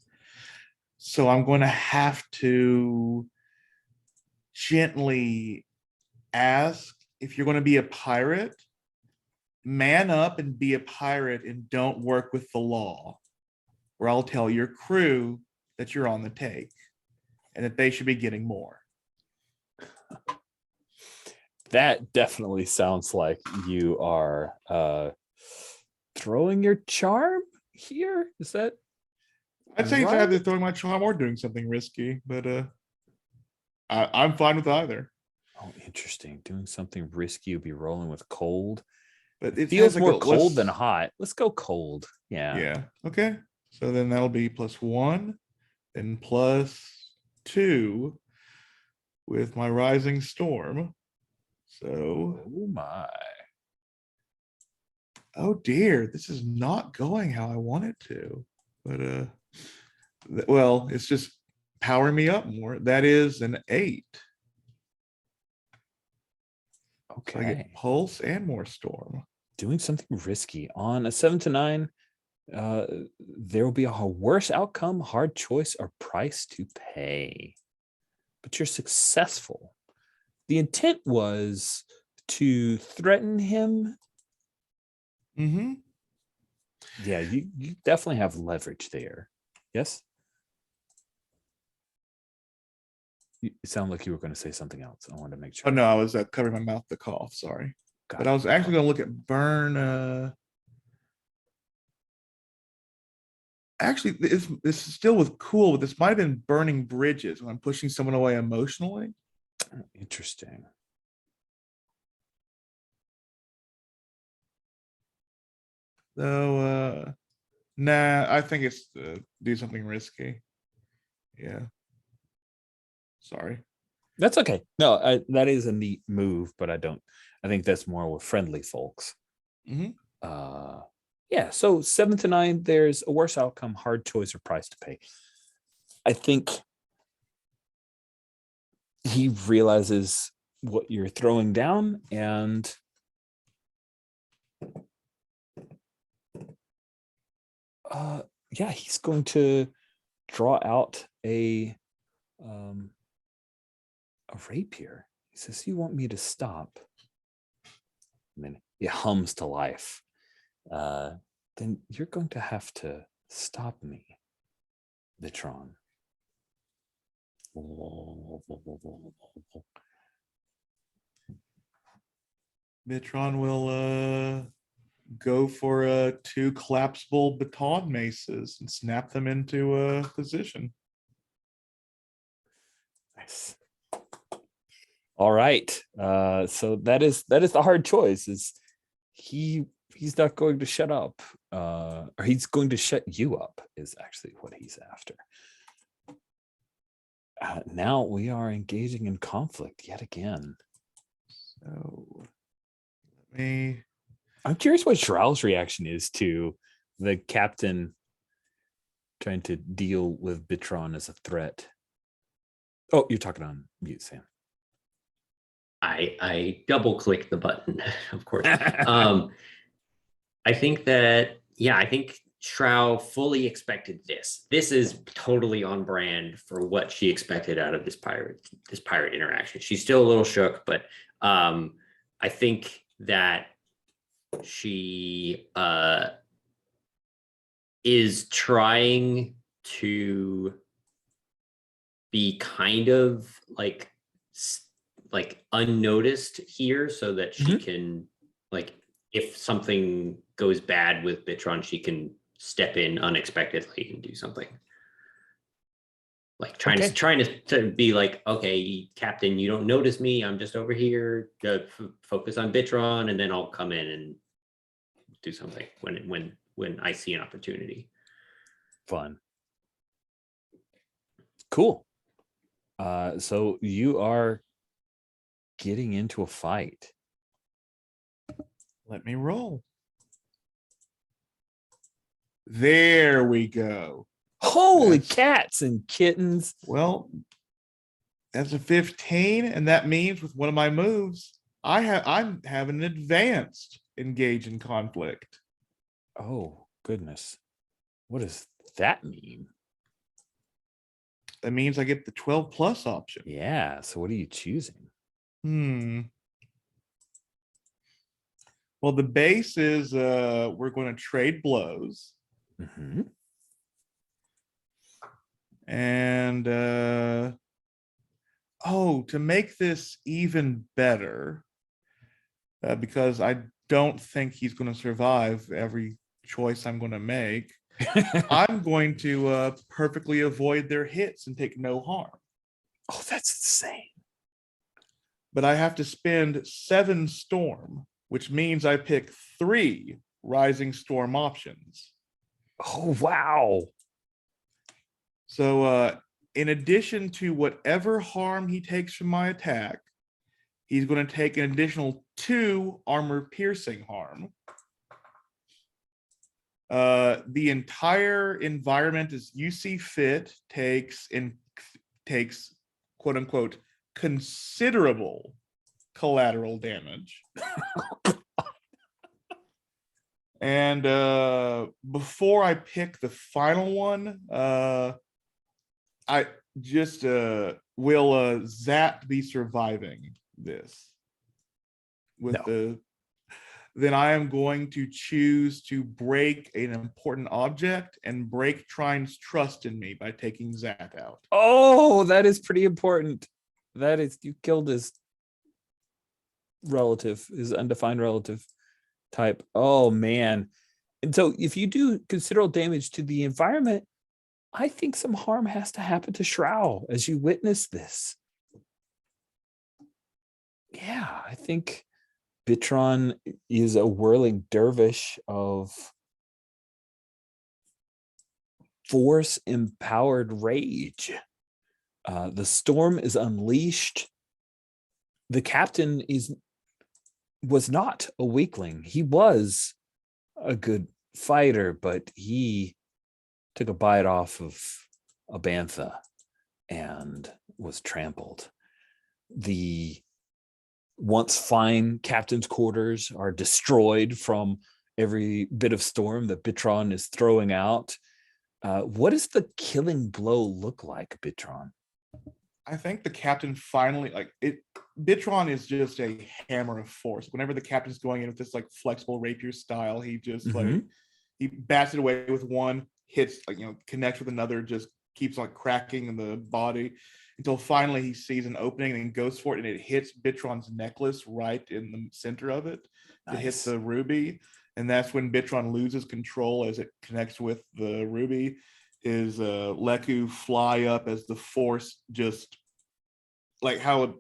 So I'm going to have to gently ask, if you're going to be a pirate, man up and be a pirate and don't work with the law, or I'll tell your crew that you're on the take and that they should be getting more. That definitely sounds like you are throwing your charm here. Is that? I'd say it's Right? either throwing my charm or doing something risky, but I'm fine with either. Oh, interesting. Doing something risky would be rolling with cold. But It it feels has like more a cold than let's- hot. Let's go cold. Yeah. Yeah. Okay. So then that'll be +1, then +2 with my rising storm. So, Oh my. oh dear, this is not going how I want it to. But well, it's just powering me up more. That is an 8. So I Okay. get pulse and more storm. Doing something risky on a 7 to 9. There will be a worse outcome, hard choice, or price to pay. But you're successful. The intent was to threaten him. Mm-hmm. Yeah, you definitely have leverage there. Yes? It sounded like you were going to say something else. I wanted to make sure. Oh no, I was covering my mouth to cough. Sorry, Got but it. I was actually going to look at burn. Actually, this is still with cool, but this might have been burning bridges when I'm pushing someone away emotionally. Interesting. So nah, I think it's do something risky. Yeah. Sorry. That's okay. No, that is a neat move, but I think that's more with friendly folks. Mhm. Yeah, so 7 to 9, there's a worse outcome, hard choice, or price to pay. I think he realizes what you're throwing down, and yeah, he's going to draw out a rapier. He says, "You want me to stop?" And then it hums to life. Then you're going to have to stop me, Vitron. Mitron will go for 2 collapsible baton maces and snap them into a position. Nice. All right. So that is the hard choice. Is he's not going to shut up, or he's going to shut you up, is actually what he's after. Now we are engaging in conflict yet again. So let me. I'm curious what Shrow's reaction is to the captain trying to deal with Bitron as a threat. Oh, you're talking on mute, Sam. I double click the button, of course. I think that, yeah, I think Shroud fully expected this. This is totally on brand for what she expected out of this pirate interaction. She's still a little shook, but I think that she is trying to be kind of like unnoticed here so that she can, like, if something goes bad with Bitron, she can step in unexpectedly and do something. Like trying to be like, okay, Captain, you don't notice me. I'm just over here to focus on Bitron, and then I'll come in and do something when I see an opportunity. Fun. Cool. So you are getting into a fight. Let me roll. There we go. Holy That's- cats and kittens. Well, that's a 15, and that means with one of my moves, I'm having an advanced engage in conflict. Oh, goodness. What does that mean? That means I get the 12+ option. Yeah. So what are you choosing? Well, the base is we're going to trade blows. Mm-hmm. And to make this even better, because I don't think he's going to survive every choice I'm going to make, I'm going to perfectly avoid their hits and take no harm. Oh, that's insane. But I have to spend 7 storm, which means I pick 3 rising storm options. Oh, wow. So in addition to whatever harm he takes from my attack, he's going to take an additional 2 armor piercing harm. The entire environment, as you see fit, takes quote unquote considerable collateral damage. And before I pick the final one, I just will Zap be surviving this with No. then I am going to choose to break an important object and break Trine's trust in me by taking Zap out. Oh, that is pretty important. That is, you killed his relative, his undefined relative type. Oh, man. And so if you do considerable damage to the environment, I think some harm has to happen to Shroud as you witness this. Yeah, I think Bitron is a whirling dervish of force empowered rage. The storm is unleashed. The captain was not a weakling. He was a good fighter, but he took a bite off of a bantha and was trampled. The once fine captain's quarters are destroyed from every bit of storm that Bitron is throwing out. What does the killing blow look like, Bitron? I think the captain finally Bitron is just a hammer of force. Whenever the captain's going in with this like flexible rapier style, he just he bats it away with one, hits connects with another, just keeps like cracking in the body until finally he sees an opening and goes for it, and it hits Bitron's necklace right in the center of it to hit the ruby. And that's when Bitron loses control as it connects with the ruby. His Leku fly up as the force just like how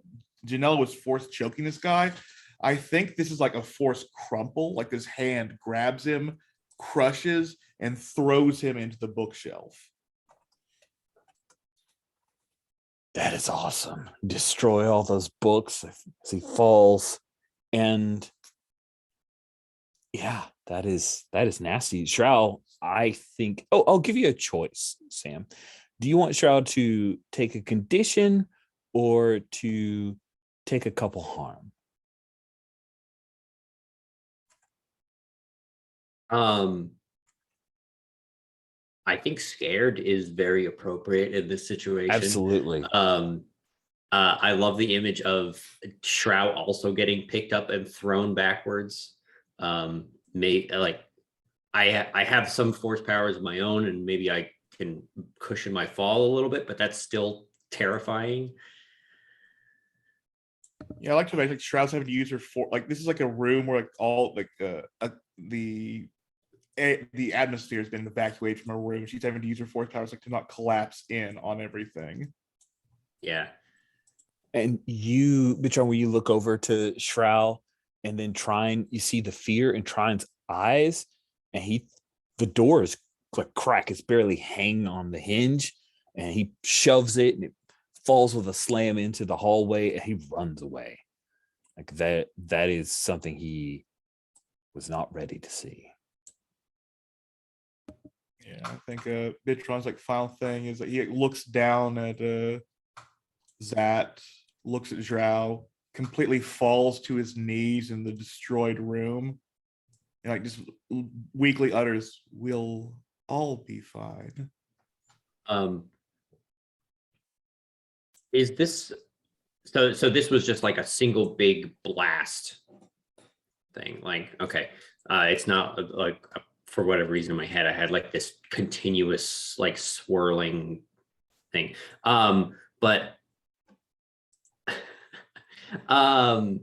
Janela was force choking this guy. I think this is like a force crumple, like his hand grabs him, crushes, and throws him into the bookshelf. That is awesome. Destroy all those books as he falls. And yeah, that is nasty. Shroud, I think, I'll give you a choice, Sam. Do you want Shroud to take a condition or to take a couple harm? I think scared is very appropriate in this situation. Absolutely. I love the image of Shroud also getting picked up and thrown backwards. I have some force powers of my own, and maybe I can cushion my fall a little bit, but that's still terrifying. Yeah, I like to make like Shroud's having to use her for like this is like a room where like all like the atmosphere has been evacuated from her room. She's having to use her force powers like to not collapse in on everything. Yeah. And you, Bitron, when you look over to Shroud and then Trine, you see the fear in Trine's eyes, and the door is like crack, it's barely hanging on the hinge, and he shoves it and it falls with a slam into the hallway, and he runs away. Like that is something he was not ready to see. Yeah, I think Bitron's like final thing is that he looks down at Zat, looks at Zhao, completely falls to his knees in the destroyed room, and like just weakly utters, "We'll all be fine." Is this so this was just like a single big blast thing? Like, okay, it's not like for whatever reason in my head I had like this continuous like swirling thing. But I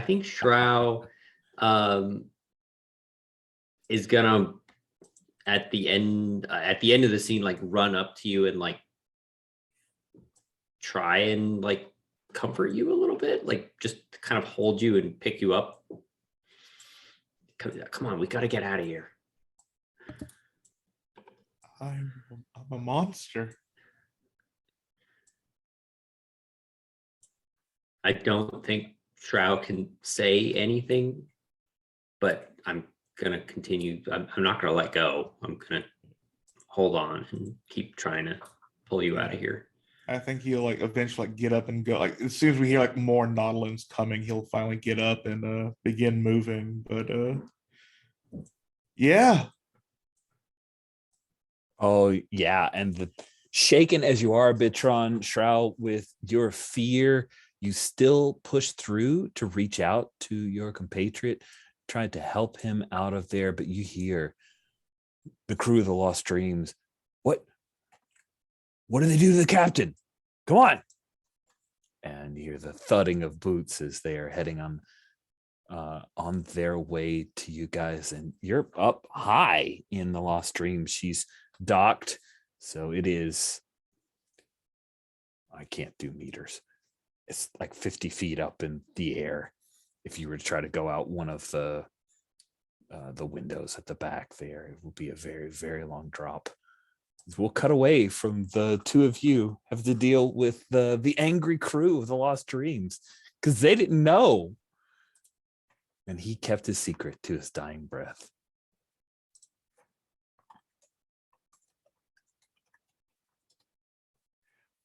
think Shroud is gonna at the end of the scene, like run up to you and like try and like comfort you a little bit, like just kind of hold you and pick you up. Come on, we got to get out of here. I'm a monster. I don't think Shroud can say anything, but I'm gonna continue. I'm not gonna let go. I'm gonna hold on and keep trying to pull you out of here. I think he'll like eventually like get up and go. Like as soon as we hear like more Nautilins coming, he'll finally get up and begin moving. But yeah. Oh yeah, and the shaken as you are, Bitron, Shroud, with your fear, you still push through to reach out to your compatriot, trying to help him out of there, but you hear the crew of the Lost Dreams. What do they do to the captain? Come on. And you hear the thudding of boots as they are heading on their way to you guys, and you're up high in the Lost Dream. She's docked, so it is, I can't do meters, it's like 50 feet up in the air if you were to try to go out one of the windows at the back there. It will be a very, very long drop. We'll cut away from the two of you have to deal with the angry crew of the Lost Dreams because they didn't know. And he kept his secret to his dying breath.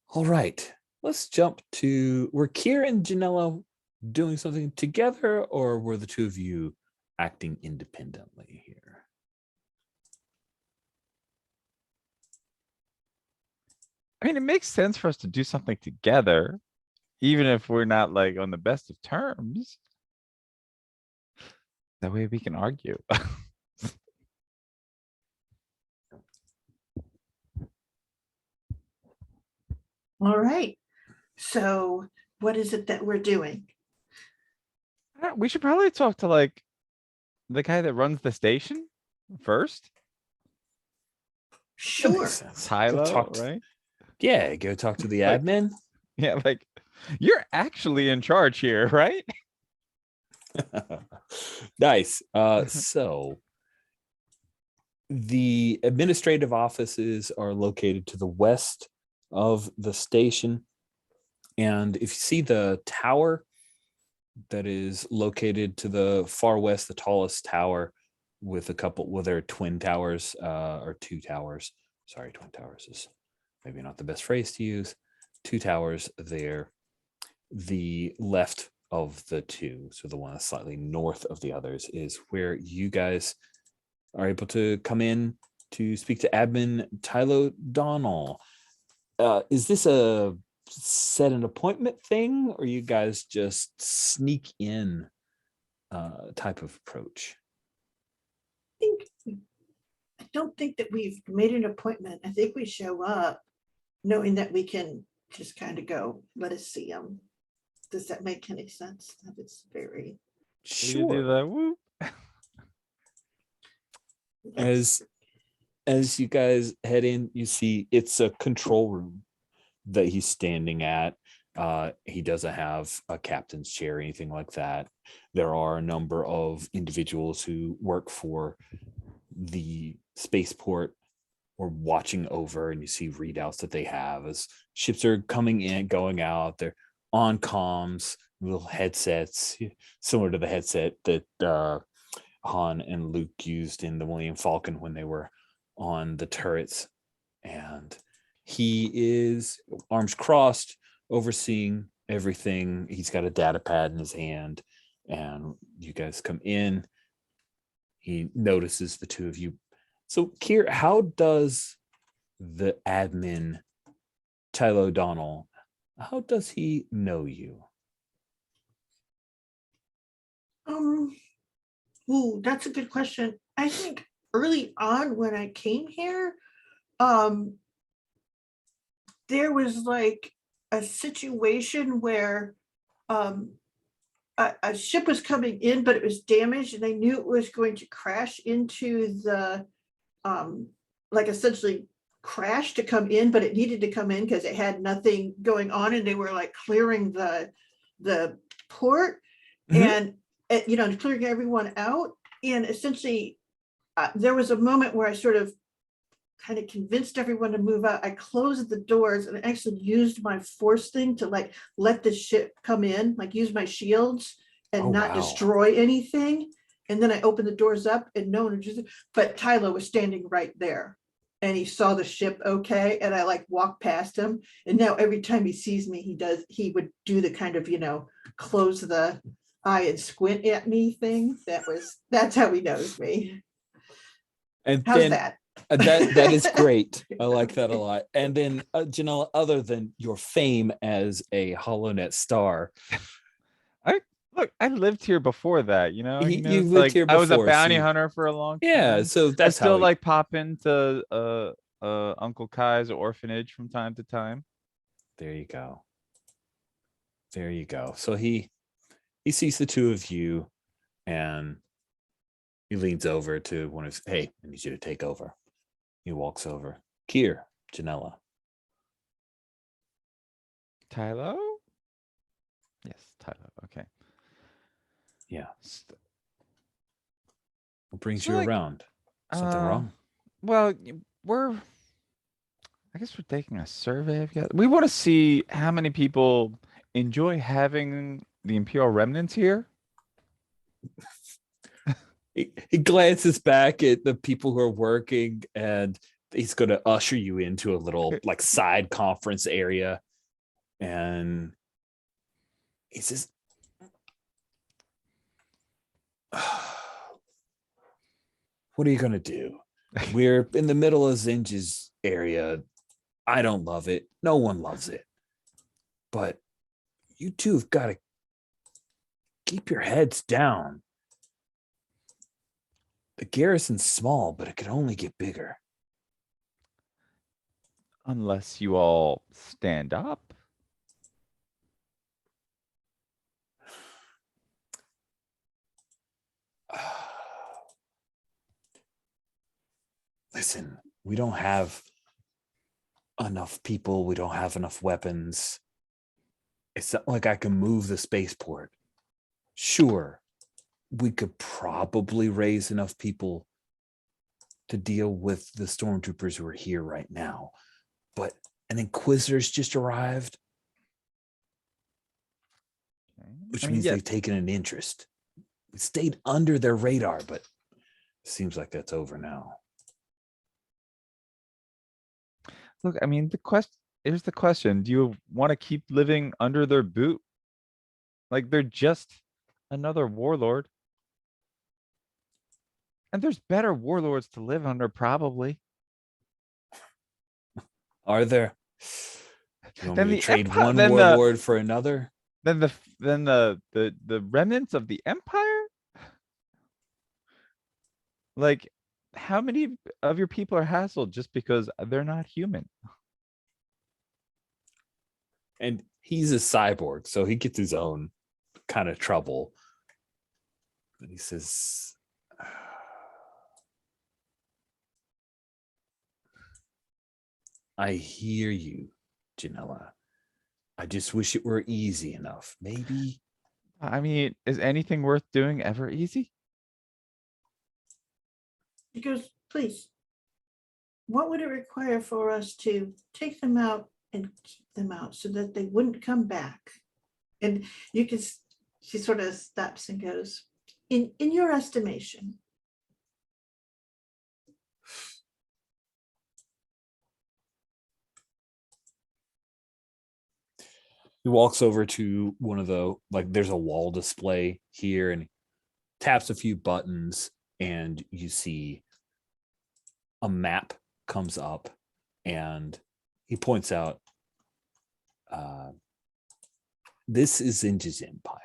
All right, let's jump to, were Cere and Janella doing something together, or were the two of you acting independently here? I mean, it makes sense for us to do something together, even if we're not like on the best of terms. That way we can argue. All right. So what is it that we're doing? We should probably talk to like the guy that runs the station first. That Sure. makes sense. Go Tylo, talk to- right? Yeah, go talk to the Like- admin. Yeah, like you're actually in charge here, right? Nice. So the administrative offices are located to the west of the station. And if you see the tower that is located to the far west, the tallest tower with a couple, well, there are twin towers, or two towers. Sorry, twin towers is maybe not the best phrase to use. Two towers there. The left of the two, so the one that's slightly north of the others, is where you guys are able to come in to speak to admin Tylo Donnell. Is this a set an appointment thing, or you guys just sneak in type of approach? I don't think that we've made an appointment. I think we show up knowing that we can just kind of go, let us see them. Does that make any sense? That is very. You do the whoop. As you guys head in, you see it's a control room that he's standing at. He doesn't have a captain's chair or anything like that. There are a number of individuals who work for the spaceport or watching over, and you see readouts that they have as ships are coming in, going out. They're on comms, little headsets, similar to the headset that Han and Luke used in the Millennium Falcon when they were on the turrets. And he is arms crossed, overseeing everything. He's got a data pad in his hand, and you guys come in. He notices the two of you. So, Cere, how does the admin, Tylo Donnell, how does he know you? Ooh, that's a good question. I think early on when I came here, there was like a situation where a ship was coming in, but it was damaged, and they knew it was going to crash into the, like essentially crash to come in, but it needed to come in because it had nothing going on, and they were like clearing the port Mhm. and clearing everyone out. And essentially, there was a moment where I sort of kind of convinced everyone to move out. I closed the doors and actually used my force thing to like let the ship come in, like use my shields and Oh, not wow. destroy anything. And then I opened the doors up and no one was, but Tylo was standing right there and he saw the ship okay. And I like walked past him. And now every time he sees me, he would do the kind of, close the eye and squint at me thing. That's how he knows me. And How's then that? that is great. I like that a lot. And then Janella, other than your fame as a HoloNet star, Look, I lived here before that, you know. you It's lived like here I was a before, bounty so hunter for a long yeah, time. so I that's still how like pop into Uncle Kai's orphanage from time to time. there you go. There you go. So he sees the two of you and he leans over to one of his, hey, I need you to take over. He walks over. Cere, Janella. Tylo? Yes, Tylo. Okay. Yeah. St- What brings So you like, around? Something wrong? Well, I guess we're taking a survey of guys. We want to see how many people enjoy having the Imperial remnants here. He glances back at the people who are working and he's going to usher you into a little like side conference area. And he says, what are you going to do? We're in the middle of Zinj's area. I don't love it. No one loves it. But you two have got to keep your heads down. The garrison's small, but it could only get bigger. Unless you all stand up. Listen, we don't have enough people. We don't have enough weapons. It's not like I can move the spaceport. Sure, we could probably raise enough people to deal with the stormtroopers who are here right now. But an Inquisitor's just arrived, which means they've taken an interest. We stayed under their radar, but it seems like that's over now. Look, I mean, here's the question. Do you want to keep living under their boot? Like they're just another warlord. And there's better warlords to live under, probably. Are there? You want Then me to the trade Empire, one then warlord for another? the remnants of the Empire? Like, how many of your people are hassled just because they're not human? And he's a cyborg, so he gets his own kind of trouble. But he says, I hear you, Janella. I just wish it were easy enough. Maybe. I mean, is anything worth doing ever easy? He goes, please, what would it require for us to take them out and keep them out so that they wouldn't come back? And she sort of stops and goes, in your estimation. He walks over to one of the, like, there's a wall display here and taps a few buttons and you see a map comes up and he points out, this is Zinj's empire.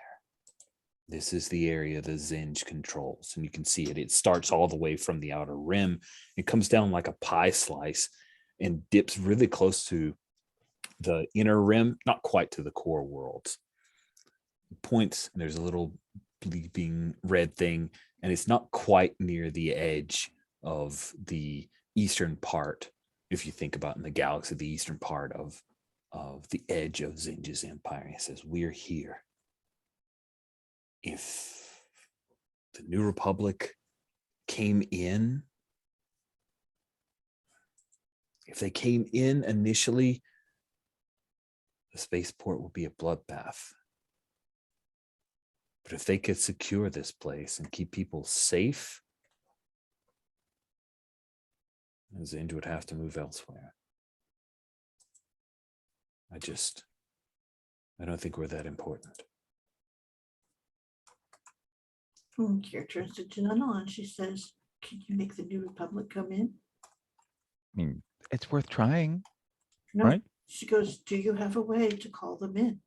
This is the area that Zinj controls. And you can see it. It starts all the way from the outer rim. It comes down like a pie slice and dips really close to the inner rim, not quite to the core worlds. points, and there's a little bleeping red thing, and it's not quite near the edge of the eastern part. If you think about in the galaxy, the eastern part of the edge of Zinja's empire, it says, "We're here. If the New Republic came in, if they came in initially, the spaceport would be a bloodbath. But if they could secure this place and keep people safe, Zinj would have to move elsewhere. I don't think we're that important." Cere turns to Janelle and she says, "Can you make the New Republic come in?" I mean, it's worth trying. No. Right. She goes, "Do you have a way to call them in?"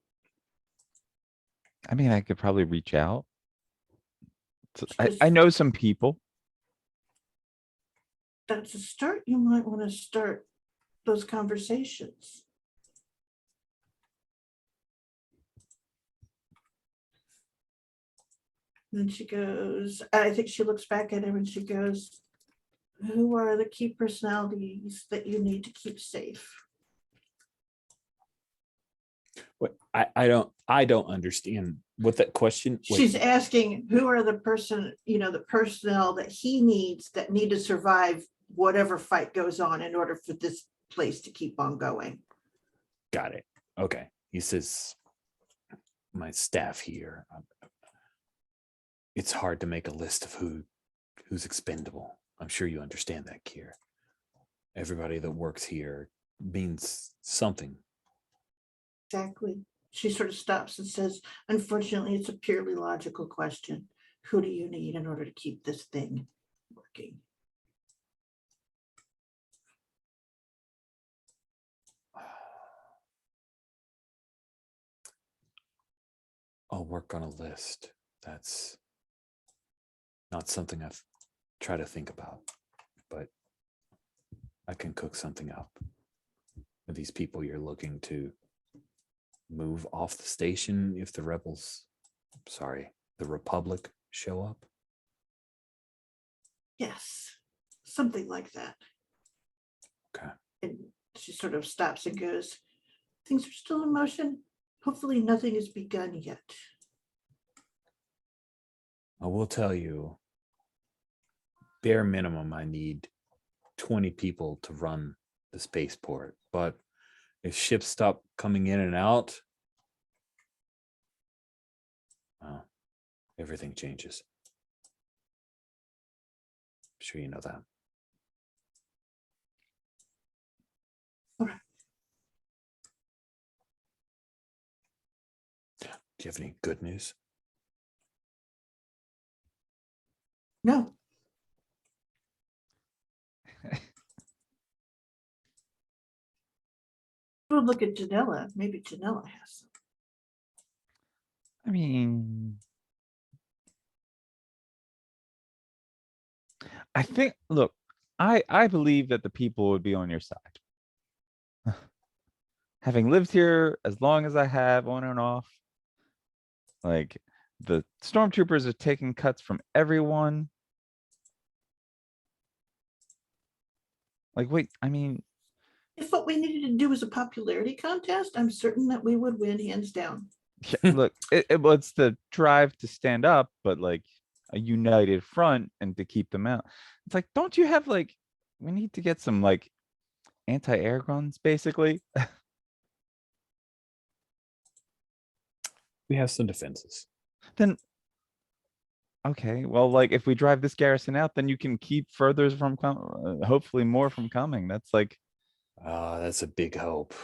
I mean, I could probably reach out. I Because- know some people. That's a start. You might want to start those conversations. Then she goes, I think she looks back at him and she goes, "Who are the key personalities that you need to keep safe?" What I don't understand what that question. She's asking who are the personnel that he needs that need to survive whatever fight goes on in order for this place to keep on going. Got it. Okay. He says, "My staff here. It's hard to make a list of who's expendable. I'm sure you understand that, Cere. Everybody that works here means something." Exactly. She sort of stops and says, "Unfortunately, it's a purely logical question. Who do you need in order to keep this thing working?" I'll work on a list. That's not something I've tried to think about, but I can cook something up. Are these people you're looking to move off the station if the the Republic show up? Yes, something like that. Okay. And she sort of stops and goes, "Things are still in motion. Hopefully nothing has begun yet." I will tell you, bare minimum, I need 20 people to run the spaceport. But if ships stop coming in and out, everything changes. I'm sure you know that. All right. Do you have any good news? No. We'll look at Janella. Maybe Janella has some. I mean, I think, look, I believe that the people would be on your side. Having lived here as long as I have, on and off, like the stormtroopers are taking cuts from everyone. Like, wait, I mean, If what we needed to do was a popularity contest, I'm certain that we would win hands down. yeah, look, it's the drive to stand up, but like a united front and to keep them out. It's like, don't you have like, we need to get some like anti-air guns, basically. We have some defenses. Then, okay, well, like if we drive this garrison out, then you can keep furthers from hopefully more from coming. That's like, That's a big hope.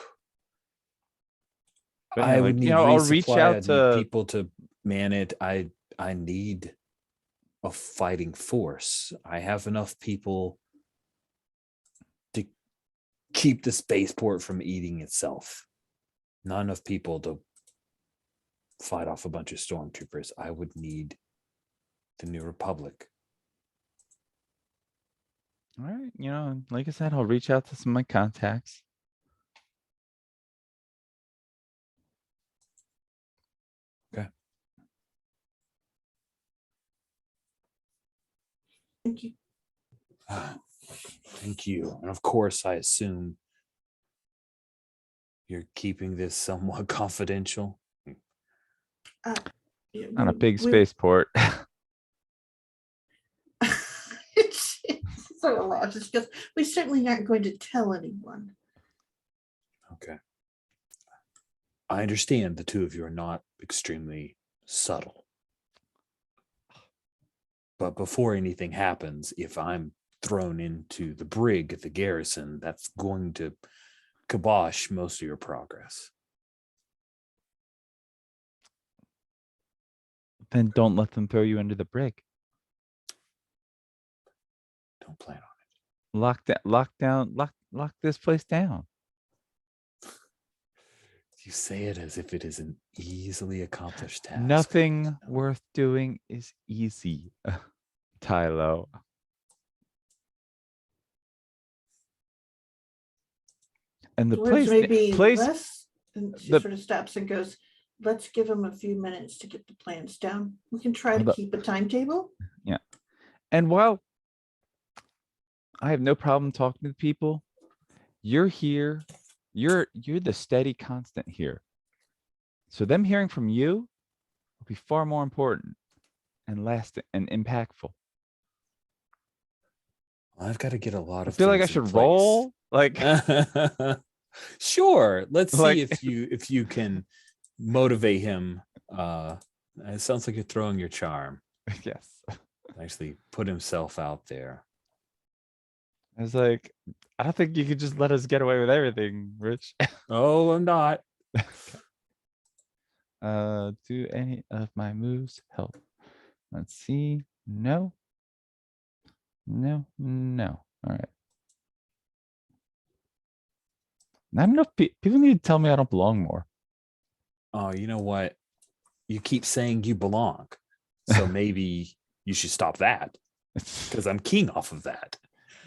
but yeah, I like, would need you know, I'll reach resupply. out I'd to need people to man it. I need a fighting force. I have enough people to keep the spaceport from eating itself. Not enough people to fight off a bunch of stormtroopers. I would need the New Republic. all right, you know, like I said, I'll reach out to some of my contacts. Okay. Thank you. Thank you. And of course, I assume you're keeping this somewhat confidential. Yeah, On a big we- spaceport. it's so large. It's just, we certainly aren't going to tell anyone. Okay. I understand the two of you are not extremely subtle. But before anything happens, if I'm thrown into the brig at the garrison, that's going to kibosh most of your progress. Then don't let them throw you into the brig. Don't plan on Lock this place down. it. You say it as if it is an easily accomplished task. Nothing worth doing is easy, Tylo. And the Words may be place less, and she the- sort of stops and goes, let's give them a few minutes to get the plans down. We can try to The- keep a timetable. And while I have no problem talking to people, you're here, you're the steady constant here. So them hearing from you will be far more important and lasting and impactful. I've got to get a lot I of feel like I things in should place. roll. Like, Sure. Let's Like- see if you can motivate him. It sounds like you're throwing your charm. yes. Actually put himself out there. I was like, I don't think you could just let us get away with everything, Rich. Oh, I'm not. Do any of my moves help? Let's see. No. No. All right. Not enough people need to tell me I don't belong more. Oh, you know what? You keep saying you belong. So maybe you should stop that because I'm keying off of that.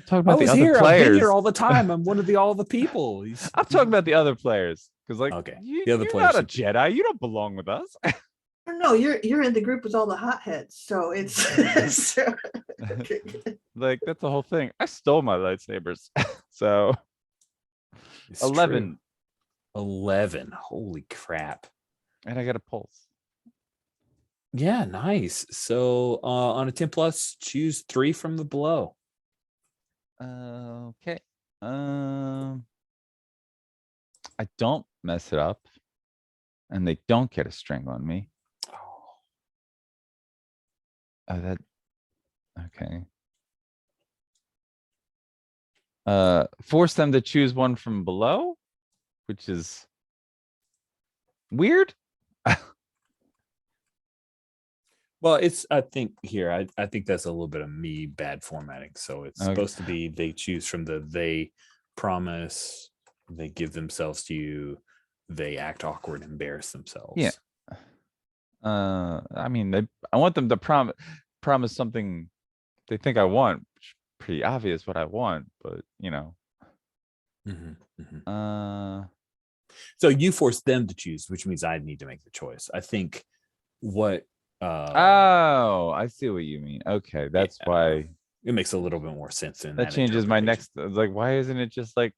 Talking I about the was other here. I've been players. here all the time. I'm one of all the people. I'm talking about the other players because, like, Okay, you, the other you're players not a should- Jedi. You don't belong with us. No, you're in the group with all the hotheads, so it's so, okay. Like, that's the whole thing. I stole my lightsabers. So It's 11, true. 11. Holy crap. and I got a pulse. Yeah, nice. So on a 10 plus, choose 3 from the below. Okay. I don't mess it up, and they don't get a string on me. Oh, that. Okay. Force them to choose one from below, which is weird. Well, it's I think here, I think that's a little bit of me bad formatting. So it's Okay. supposed to be they choose from the they promise, they give themselves to you, they act awkward, embarrass themselves. Yeah. I mean, I want them to promise something they think I want. Which is pretty obvious what I want, but you know. Mhm, mhm. Uh, So you force them to choose, which means I need to make the choice. I think what oh, I see what you mean. Okay, that's Yeah. why it makes a little bit more sense in that changes my interpretation. next. Like, why isn't it just like,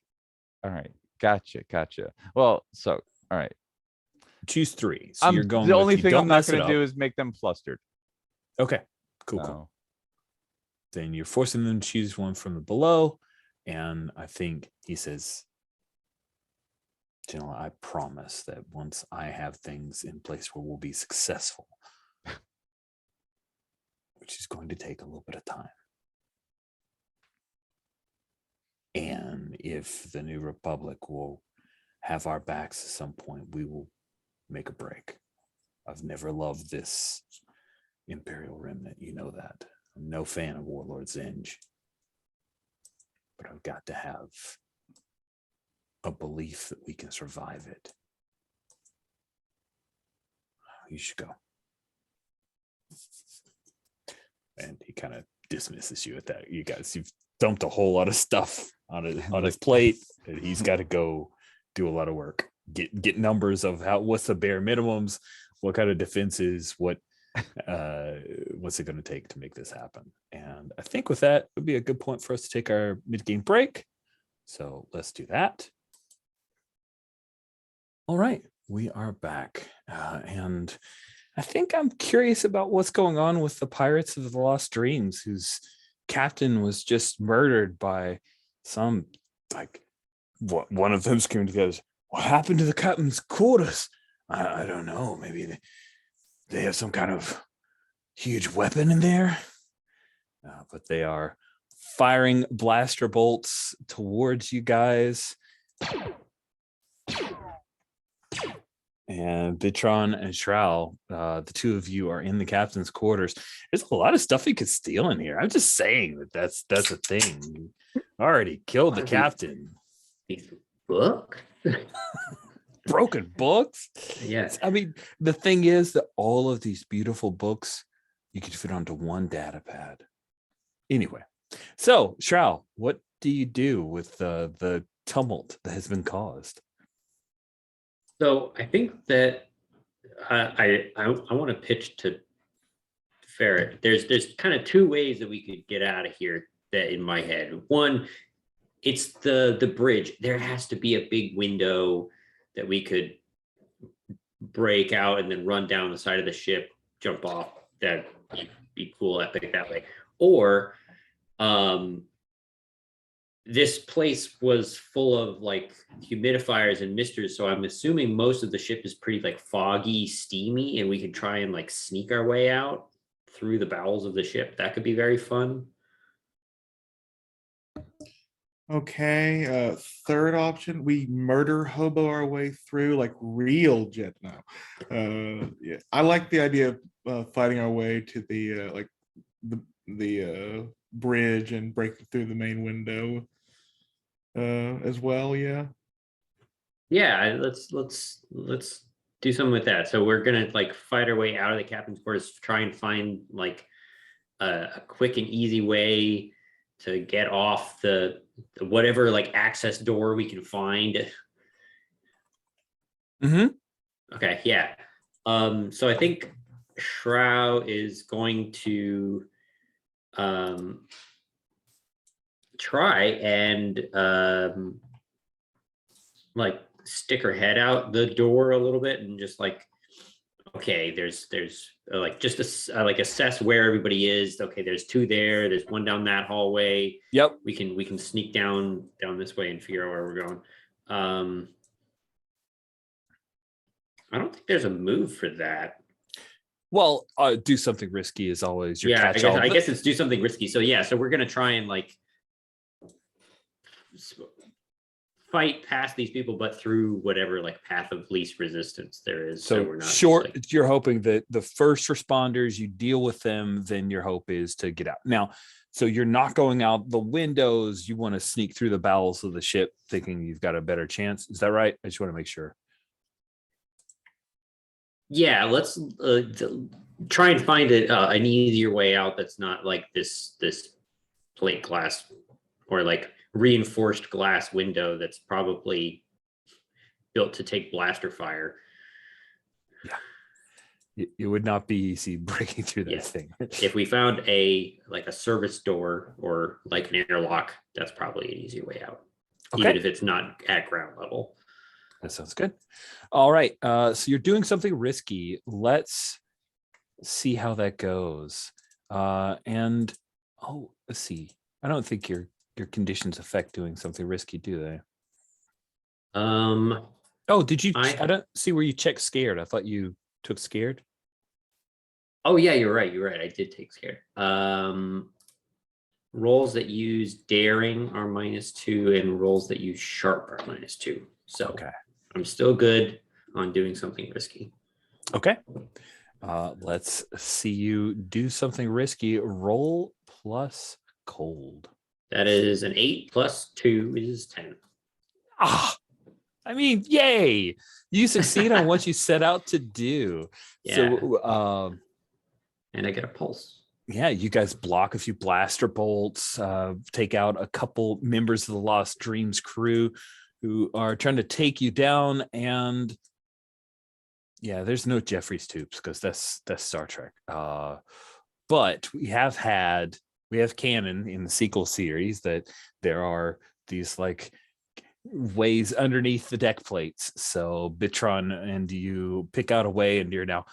all right, gotcha. Well, so all right. Choose 3. So you're going The with only you thing don't I'm not mess it going to do up. is make them flustered. Okay, cool. So, Then you're forcing them to choose one from the below. And I think he says, Janela, I promise that once I have things in place where we'll be successful, which is going to take a little bit of time. And if the New Republic will have our backs at some point, we will make a break. I've never loved this Imperial Remnant. You know that. I'm no fan of Warlord Zinj. But I've got to have a belief that we can survive it. You should go. And he kind of dismisses you at that. You guys, you've dumped a whole lot of stuff on his plate, and he's got to go do a lot of work. Get numbers of what's the bare minimums, what kind of defenses, what what's it going to take to make this happen? And I think with that would be a good point for us to take our mid-game break. So let's do that. All right, we are back. And I think I'm curious about what's going on with the Pirates of the Lost Dreams, whose captain was just murdered by some, like, one of them screamed together, "What happened to the captain's quarters?" I don't know. Maybe they have some kind of huge weapon in there. But they are firing blaster bolts towards you guys. And Bitron and Shroud, the two of you are in the captain's quarters. There's a lot of stuff you could steal in here. I'm just saying that's a thing. You already killed the captain. These book? Broken books? Yes. I mean, the thing is that all of these beautiful books you could fit onto one data pad. Anyway, so Shroud, what do you do with the tumult that has been caused? So I think that I want to pitch to Ferret. There's kind of two ways that we could get out of here that in my head. One, it's the bridge. There has to be a big window that we could break out and then run down the side of the ship, jump off. That'd be cool, epic that way. Or this place was full of like humidifiers and misters, so I'm assuming most of the ship is pretty like foggy, steamy, and we could try and like sneak our way out through the bowels of the ship. That could be very fun. Okay, third option, we murder hobo our way through like real jet now. Yeah, I like the idea of fighting our way to the like the bridge and breaking through the main window as well. Yeah. Yeah, let's do something with that. So we're gonna like fight our way out of the captain's quarters, try and find like a quick and easy way to get off the whatever like access door we can find. Mm-hmm. Okay, yeah. So I think Shroud is going to try and like stick her head out the door a little bit and just like, okay, there's like just like assess where everybody is. Okay, there's two there. There's one down that hallway. Yep. We can sneak down this way and figure out where we're going. I don't think there's a move for that. Well, do something risky is always your Yeah, catch-all. I guess it's do something risky. So yeah, so we're gonna try and like fight past these people, but through whatever like path of least resistance there is. So we're not short, like, you're hoping that the first responders, you deal with them, then your hope is to get out. Now, so you're not going out the windows. You want to sneak through the bowels of the ship thinking you've got a better chance. Is that right? I just want to make sure. yeah, let's try and find an easier way out that's not like this plate glass or like reinforced glass window that's probably built to take blaster fire. Yeah, it would not be easy breaking through that thing. If we found a service door or like an airlock, that's probably an easier way out, even if it's not at ground level. That sounds good. All right. So you're doing something risky. Let's see how that goes. And let's see. I don't think your conditions affect doing something risky, do they? Did you? I don't see where you checked scared. I thought you took scared. Oh yeah, you're right. I did take scared. Rolls that use daring are -2, and rolls that use sharp are -2. So okay. I'm still good on doing something risky. Okay. Let's see you do something risky. Roll plus cold. That is an 8 + 2 is 10. I mean, yay! You succeed on what you set out to do. Yeah. So, and I get a pulse. Yeah, you guys block a few blaster bolts, take out a couple members of the Lost Dreams crew who are trying to take you down, and Yeah, there's no Jeffrey's tubes because that's Star Trek. But we have canon in the sequel series that there are these like ways underneath the deck plates. So Bitron and you pick out a way, and you're now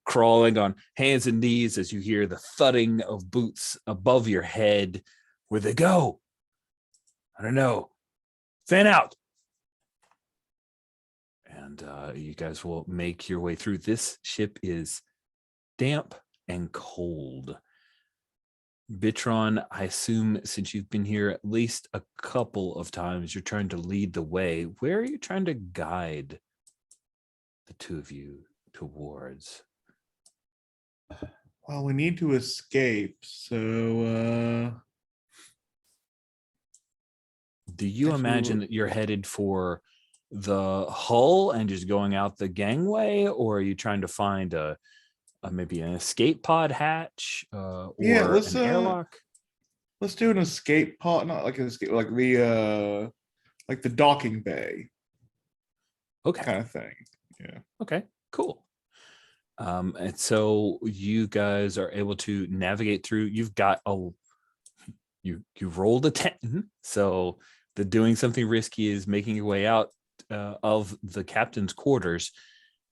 crawling on hands and knees as you hear the thudding of boots above your head. Where'd they go? I don't know. Fan out. And you guys will make your way through. This ship is damp and cold. Bitron, I assume since you've been here at least a couple of times, you're trying to lead the way. Where are you trying to guide the two of you towards? Well, we need to escape, so Do you Actually, imagine that you're headed for the hull and just going out the gangway, or are you trying to find a maybe an escape pod hatch or let's an airlock? let's do an escape pod, not like an escape, like the docking bay Okay. kind of thing. Yeah. Okay, cool. And so you guys are able to navigate through. You've got you rolled a 10, so the doing something risky is making your way out of the captain's quarters,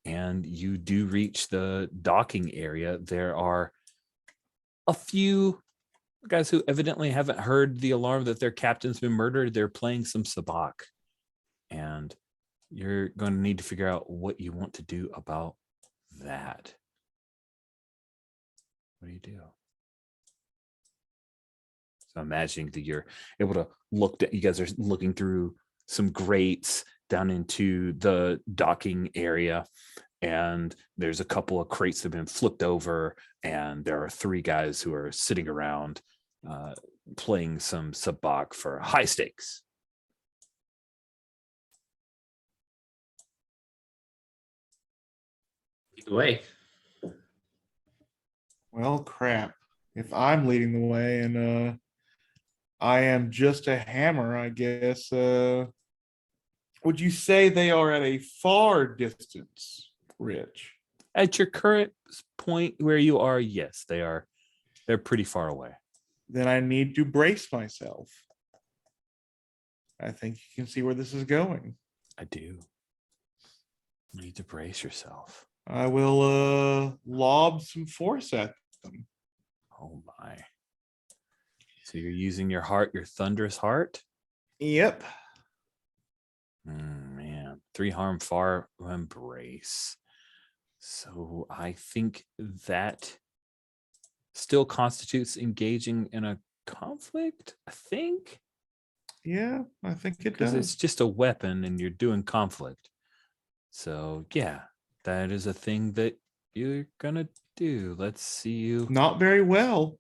and you do reach the docking area. There are a few guys who evidently haven't heard the alarm that their captain's been murdered. They're playing some sabacc, and you're going to need to figure out what you want to do about that. What do you do? So imagining that you're able to look at, you guys are looking through some grates down into the docking area, and there's a couple of crates that have been flipped over, and there are 3 guys who are sitting around playing some sabacc for high stakes. Either way. Well, crap. If I'm leading the way and I am just a hammer, I guess. Would you say they are at a far distance, Rich? At your current point where you are, yes, they're pretty far away. Then I need to brace myself. I think you can see where this is going. I do. You need to brace yourself. I will lob some force at them. Oh my. So you're using your heart, your thunderous heart? Yep. Man, 3 harm, far embrace. So I think that still constitutes engaging in a conflict, I think. Yeah, I think it Because does. it's just a weapon and you're doing conflict. So yeah, that is a thing that you're gonna do. Let's see you Not very well.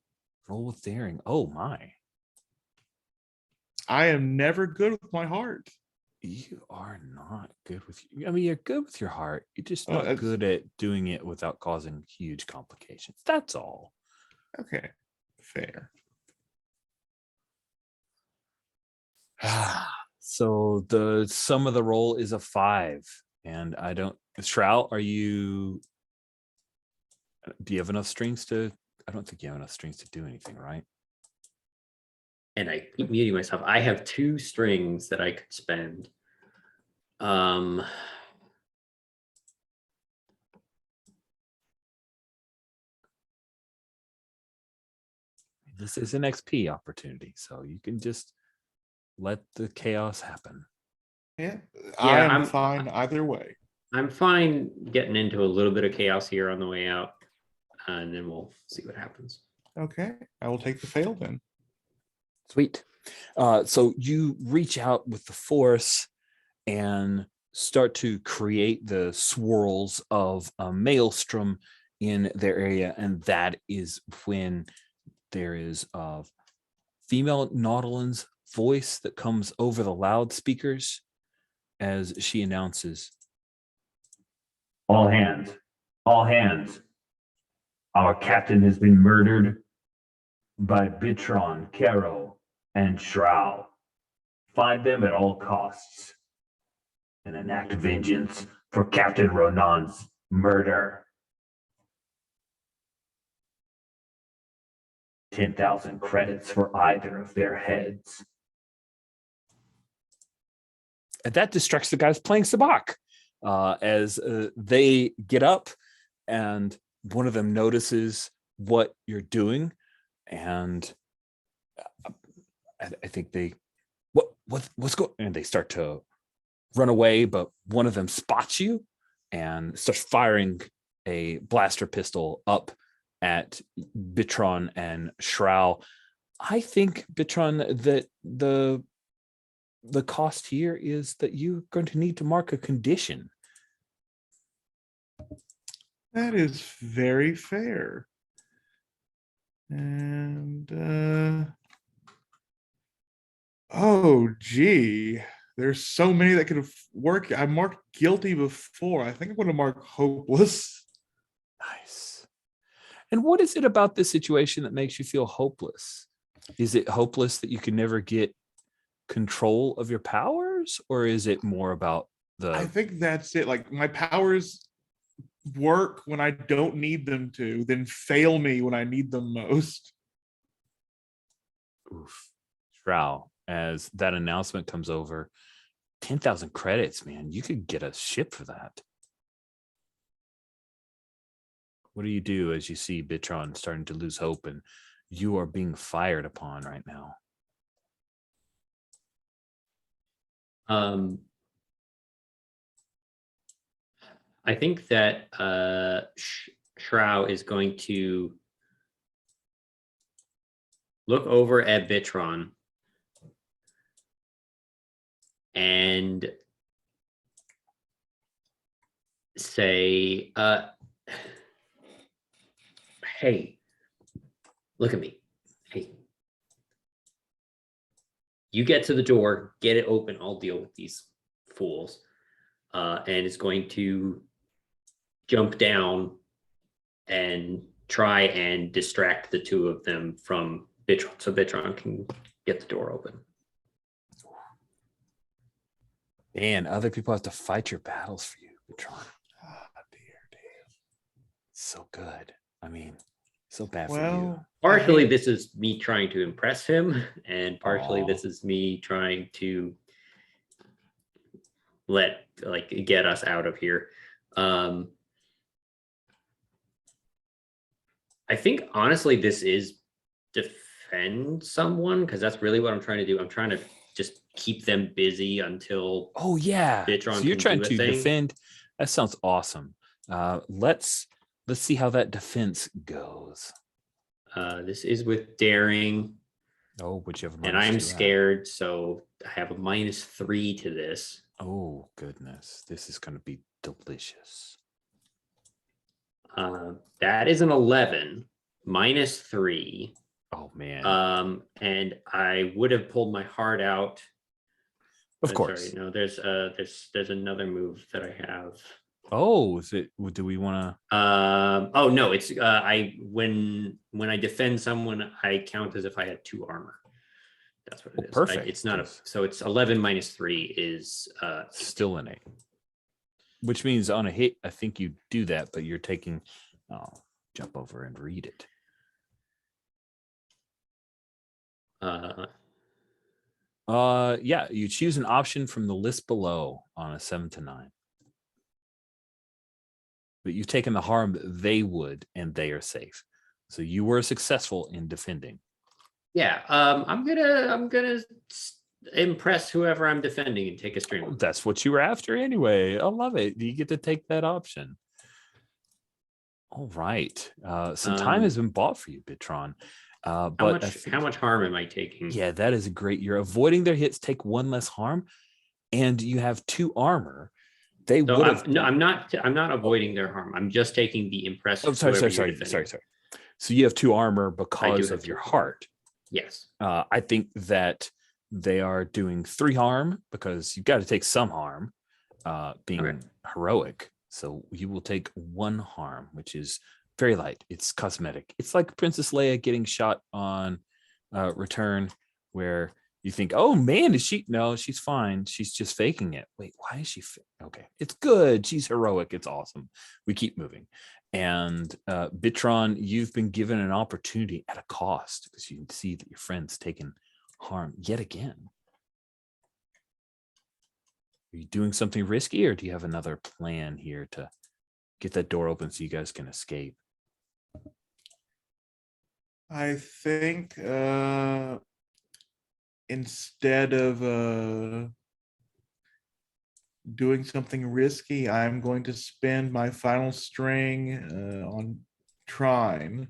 roll with daring. Oh my. I am never good with my heart. You are not good with, I mean, you're good with your heart. You're just Oh, not that's- good at doing it without causing huge complications. That's all. Okay, fair. So the sum of the roll is a 5. And I don't, Shroud, do you have enough strings to, I don't think you have enough strings to do anything, right? And I keep muting myself. I have 2 strings that I could spend. This is an XP opportunity, so you can just let the chaos happen. Yeah, Yeah, I'm I'm fine either way. I'm fine getting into a little bit of chaos here on the way out, and then we'll see what happens. Okay, I will take the fail then. Sweet. So you reach out with the force and start to create the swirls of a maelstrom in their area, and that is when there is a female Nautilin's voice that comes over the loudspeakers as she announces, all hands, our captain has been murdered by Bitron, Caro, and Shroud. Find them at all costs and enact vengeance for Captain Ronan's Murder. 10,000 credits for either of their heads. And that distracts the guys playing sabacc as they get up, and one of them notices what you're doing, and I think they what's going, and they start to run away, but one of them spots you and starts firing a blaster pistol up at Bitron and Shroud. I think, Bitron, that the cost here is that you're going to need to mark a condition. That is very fair. And oh gee, there's so many that could have worked. I marked guilty before. I think I'm going to mark hopeless. Nice. And what is it about this situation that makes you feel hopeless? Is it hopeless that you can never get control of your powers, or is it more about I think that's it. Like, my powers work when I don't need them to, then fail me when I need them most. Oof. Shroud, as that announcement comes over, 10,000 credits, man. You could get a ship for that. What do you do as you see Bitron starting to lose hope and you are being fired upon right now? I think that Shroud is going to look over at Bitron and say, hey, look at me. Hey, you get to the door, get it open, I'll deal with these fools. And it's going to jump down and try and distract the two of them from Bitron, so Bitron can get the door open. And other people have to fight your battles for you, Bitron. Ah, dear. So good. I mean, so bad for you. Well, Partially, this is me trying to impress him, and partially, Aw. this is me trying to get us out of here. I think honestly, this is defend someone, because that's really what I'm trying to do. I'm trying to just keep them busy until Oh yeah. Bitron So you're can trying do a to thing. defend. That sounds awesome. Let's see how that defense goes. This is with daring, Oh, whichever. and I'm scared, so I have a -3 to this. Oh goodness, this is going to be delicious. That is an 11, -3. Oh man. And I would have pulled my heart out. Of But course. sorry, no, there's another move that I have. Oh, is it? Do we want to? Oh no, it's when I defend someone, I count as if I had 2 armor. That's what it is. Perfect. It's not so it's 11 -3 is still an 8. Which means on a hit, I think you do that, but you're taking. Oh, jump over and read it. Yeah, you choose an option from the list below on a 7 to 9. But you've taken the harm that they would, and they are safe. So you were successful in defending. Yeah, I'm gonna impress whoever I'm defending and take a stream. Oh, that's what you were after anyway. I love it. You get to take that option. All right. Some time has been bought for you, Bitron. But how much harm am I taking? Yeah, that is great. You're avoiding their hits, take 1 less harm, and you have 2 armor. They So would have. no, I'm not avoiding their harm. I'm just taking the impress. Oh, sorry. So you have 2 armor because of your heart. Yes. I think that they are doing 3 harm because you've got to take some harm, being heroic. So you will take 1 harm, which is very light. It's cosmetic. It's like Princess Leia getting shot on Return, where You think, oh man, is she? No, she's fine. She's just faking it. Wait, why is she? Okay, it's good. She's heroic. It's awesome. We keep moving. And Bitron, you've been given an opportunity at a cost because you can see that your friend's taken harm yet again. Are you doing something risky, or do you have another plan here to get that door open so you guys can escape? I think instead of doing something risky, I'm going to spend my final string on Trine.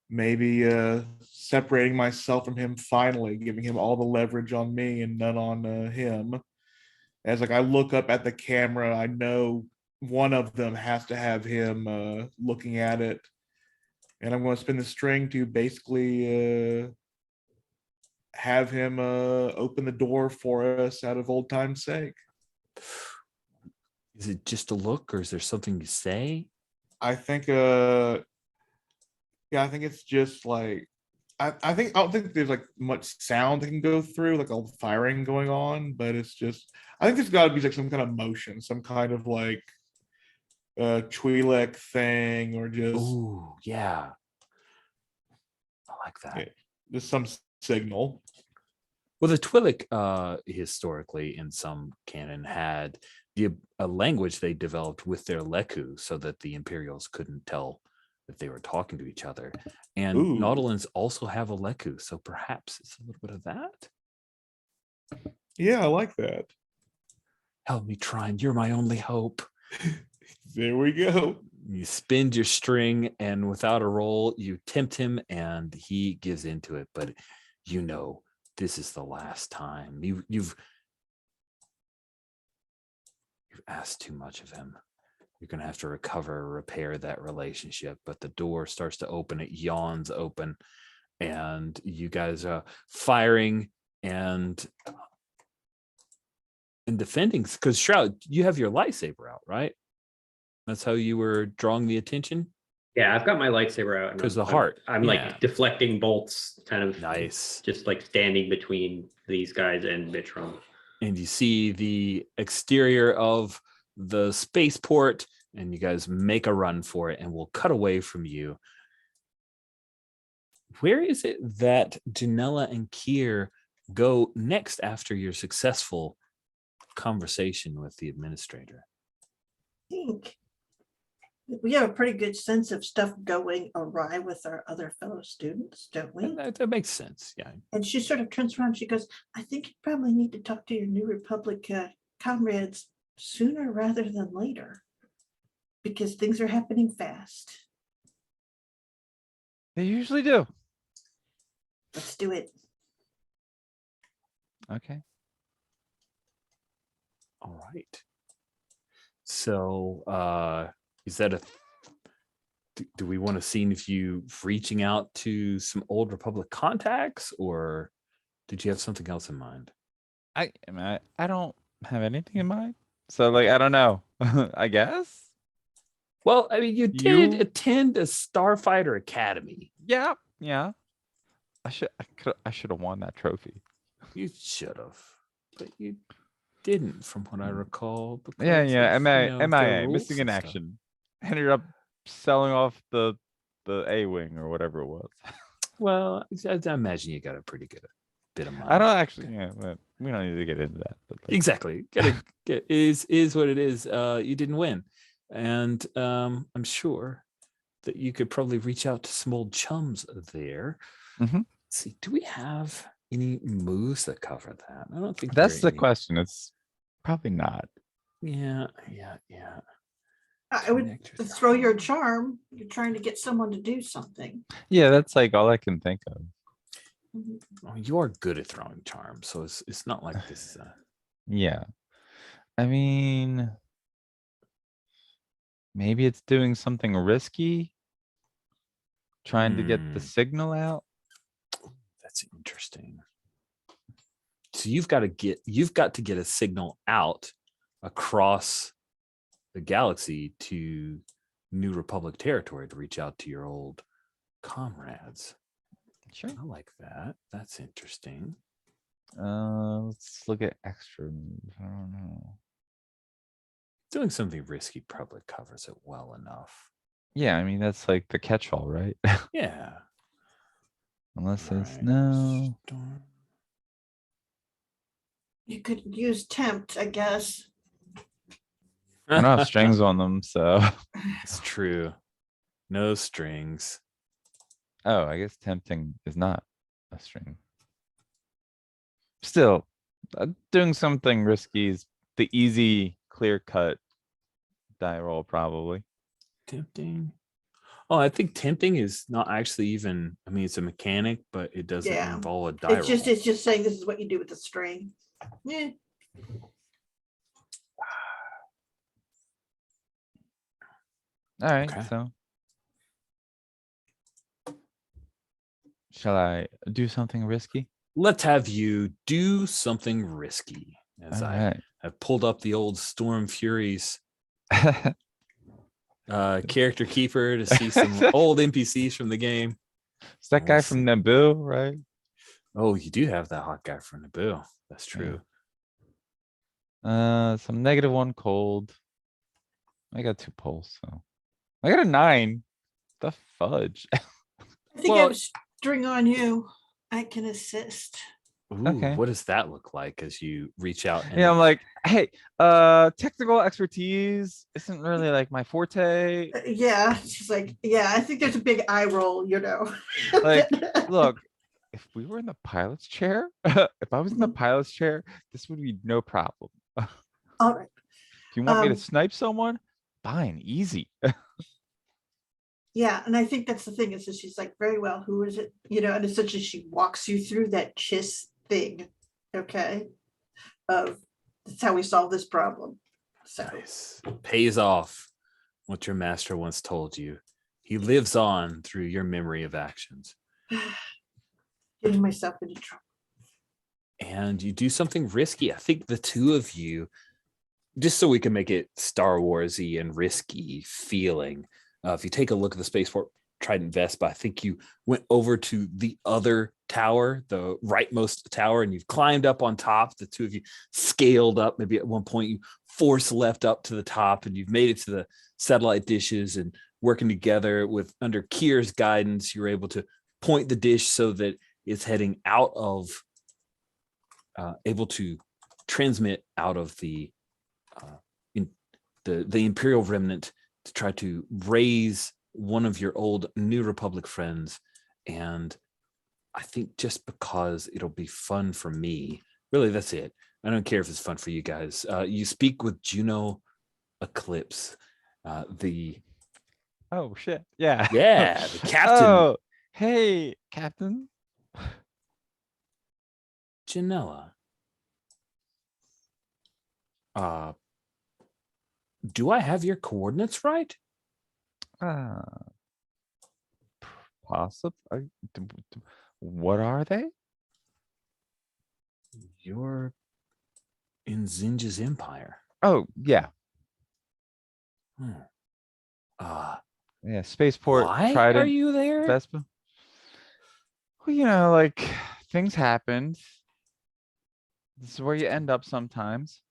Maybe separating myself from him finally, giving him all the leverage on me and none on him. As like I look up at the camera, I know one of them has to have him looking at it. And I'm going to spin the string to basically have him open the door for us out of old time's sake. Is it just a look, or is there something you say? I think yeah, I think it's just like I don't think there's like much sound that can go through, like all the firing going on, but it's just I think there's gotta be like some kind of motion, some kind of like Twi'lek thing, or just Oh, yeah. I like that. yeah, just some signal. Well, the Twi'lek historically in some canon had a language they developed with their Leku so that the Imperials couldn't tell that they were talking to each other. And Ooh. Nautiloans also have a Leku, so perhaps it's a little bit of that. Yeah, I like that. Help me, Trine. You're my only hope. There we go. You spin your string, and without a roll, you tempt him, and he gives into it. But you know, this is the last time. You've asked too much of him. You're going to have to recover, repair that relationship. But the door starts to open. It yawns open, and you guys are firing and defending. Because Shroud, you have your lightsaber out, right? That's how you were drawing the attention. Yeah, I've got my lightsaber out. and 'Cause the I'm- heart, I'm yeah. like deflecting bolts, kind of Nice. just like standing between these guys and Vitron. And you see the exterior of the spaceport, and you guys make a run for it, and we'll cut away from you. Where is it that Janella and Cere go next after your successful conversation with the administrator? I think we have a pretty good sense of stuff going awry with our other fellow students, don't we? That makes sense. Yeah. And she sort of turns around, she goes, I think you probably need to talk to your New Republic comrades sooner rather than later, because things are happening fast. They usually do. Let's do it. Okay. All right. So is that do we want to see if you reaching out to some old Republic contacts, or did you have something else in mind? I mean, I don't have anything in mind. So like I don't know. I guess. Well, I mean, you did You- attend a Starfighter Academy. Yeah. Yeah. I should have won that trophy. You should have, but you didn't, from what I recall. Yeah, because yeah. of, their MIA, rules missing in and stuff. action. Ended up selling off the A-wing or whatever it was. Well, I imagine you got a pretty good bit of money. I don't actually. Yeah, but we don't need to get into that. But like, Exactly. Gotta get is what it is. You didn't win, and I'm sure that you could probably reach out to some old chums there. Mhm. Let's see, do we have any moves that cover that? I don't think that's there the are any. question. It's probably not. Yeah. I would Connectors. throw your charm. You're trying to get someone to do something. Yeah, that's like all I can think of. Oh, you are good at throwing charms, so it's not like this. Yeah. I mean, maybe it's doing something risky. Trying to get the Hmm. signal out. That's interesting. So you've got to get a signal out across the galaxy to New Republic territory to reach out to your old comrades. Sure. I like that. That's interesting. Let's look at extra moves. I don't know. Doing something risky probably covers it well enough. Yeah, I mean that's like the catch-all, right? Yeah. Unless it's Right. no. Storm. You could use tempt, I guess. I don't have strings on them, so. It's true. No strings. Oh, I guess tempting is not a string. Still, doing something risky is the easy, clear-cut die roll, probably. Tempting. Oh, I think tempting is not actually even, I mean, it's a mechanic, but it doesn't Yeah. involve a die roll. It's just saying this is what you do with the string. Yeah. All right, Okay. so. Shall I do something risky? Let's have you do something risky. As All I right. have pulled up the old Storm Furies character keeper to see some old NPCs from the game. It's that guy from Naboo, right? Oh, you do have that hot guy from Naboo. That's true. Some -1 cold. I got 2 pulls, so I got a 9. The fudge. I think I Well- have a string on you. I can assist. Ooh, Okay. what does that look like as you reach out? And Yeah, I'm like, hey, technical expertise isn't really like my forte. Yeah, she's like, yeah, I think there's a big eye roll, you know. Like, look, if we were in the pilot's chair, if I was in the pilot's chair, this would be no problem. All right. If you want me to Um, snipe someone, fine, easy. Yeah, and I think that's the thing is that she's like, very well, who is it? You know, and essentially she walks you through that chiss thing, okay? Of that's how we solve this problem. So nice. Pays off what your master once told you. He lives on through your memory of actions. getting myself into trouble. And you do something risky. I think the two of you, just so we can make it Star Warsy and risky feeling, if you take a look at the spaceport Trident Vespa, I think you went over to the other tower, the rightmost tower, and you've climbed up on top. The two of you scaled up. Maybe at one point you force left up to the top, and you've made it to the satellite dishes. And working together with under Cere's guidance, you're able to point the dish so that it's heading out of, able to transmit out of the Imperial Remnant to try to raise one of your old New Republic friends. And I think just because it'll be fun for me, really, that's it. I don't care if it's fun for you guys. You speak with Juno Eclipse, the Oh shit. Yeah. the captain. Oh, hey, Captain. Janella. Do I have your coordinates right? Possibly. What are they? You're in Zinja's empire. Oh, yeah. Yeah, spaceport. Why Trident, are you there? Vespa. Well, you know, like things happened. This is where you end up sometimes.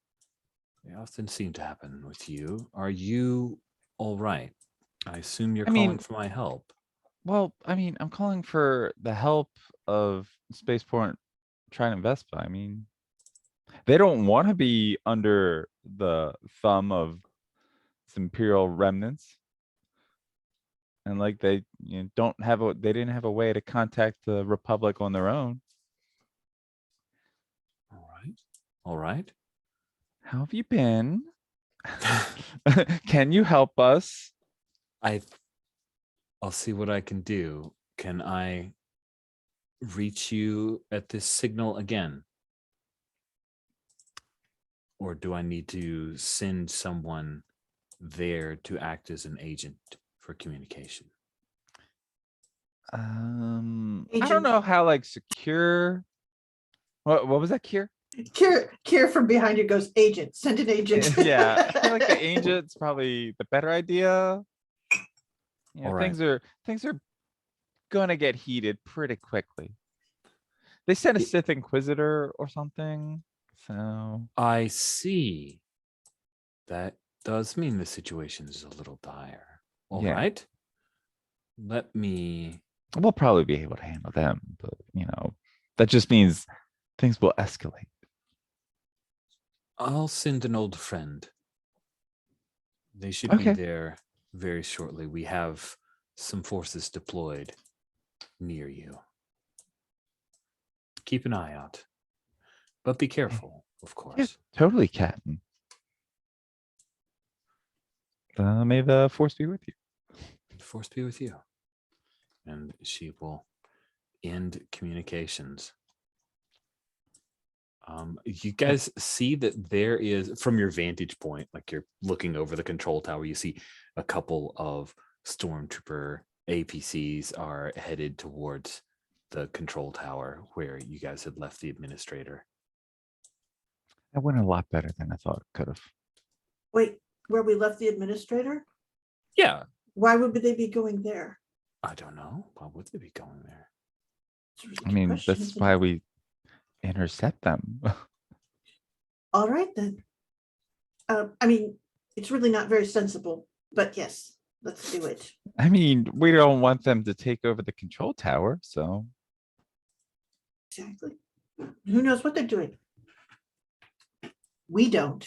They often seem to happen with you. Are you all right? I assume you're I calling mean- for my help. Well, I mean, I'm calling for the help of spaceport Trident Vespa. I mean, they don't want to be under the thumb of some Imperial remnants. And like they don't have they didn't have a way to contact the Republic on their own. All right. All right. How have you been? Can you help us? I'll see what I can do. Can I reach you at this signal again? Or do I need to send someone there to act as an agent for communication? I don't Agent. know how like secure. What was that, Cere? Cere from behind you goes, agent, send an agent. Yeah, I feel like the agent's probably the better idea. You know, All right. things are gonna get heated pretty quickly. They sent a Sith Inquisitor or something. So I see. That does mean the situation is a little dire. All Yeah. right. Let me. we'll probably be able to handle them, but that just means things will escalate. I'll send an old friend. They should Okay. be there very shortly. We have some forces deployed near you. Keep an eye out, but be careful, of Yeah, course. totally, Captain. May the force be with you. Force be with you. And she will end communications. You guys see that there is, from your vantage point, like you're looking over the control tower, you see a couple of stormtrooper APCs are headed towards the control tower where you guys had left the administrator. That went a lot better than I thought it could have. Wait, where we left the administrator? Yeah, Why would they be going there? I don't know. Why would they be going there? It's a really I good mean, question, that's isn't why it? we intercept them. All right then. I mean, it's really not very sensible, but yes, let's do it. I mean, we don't want them to take over the control tower, so Exactly. Who knows what they're doing? We don't.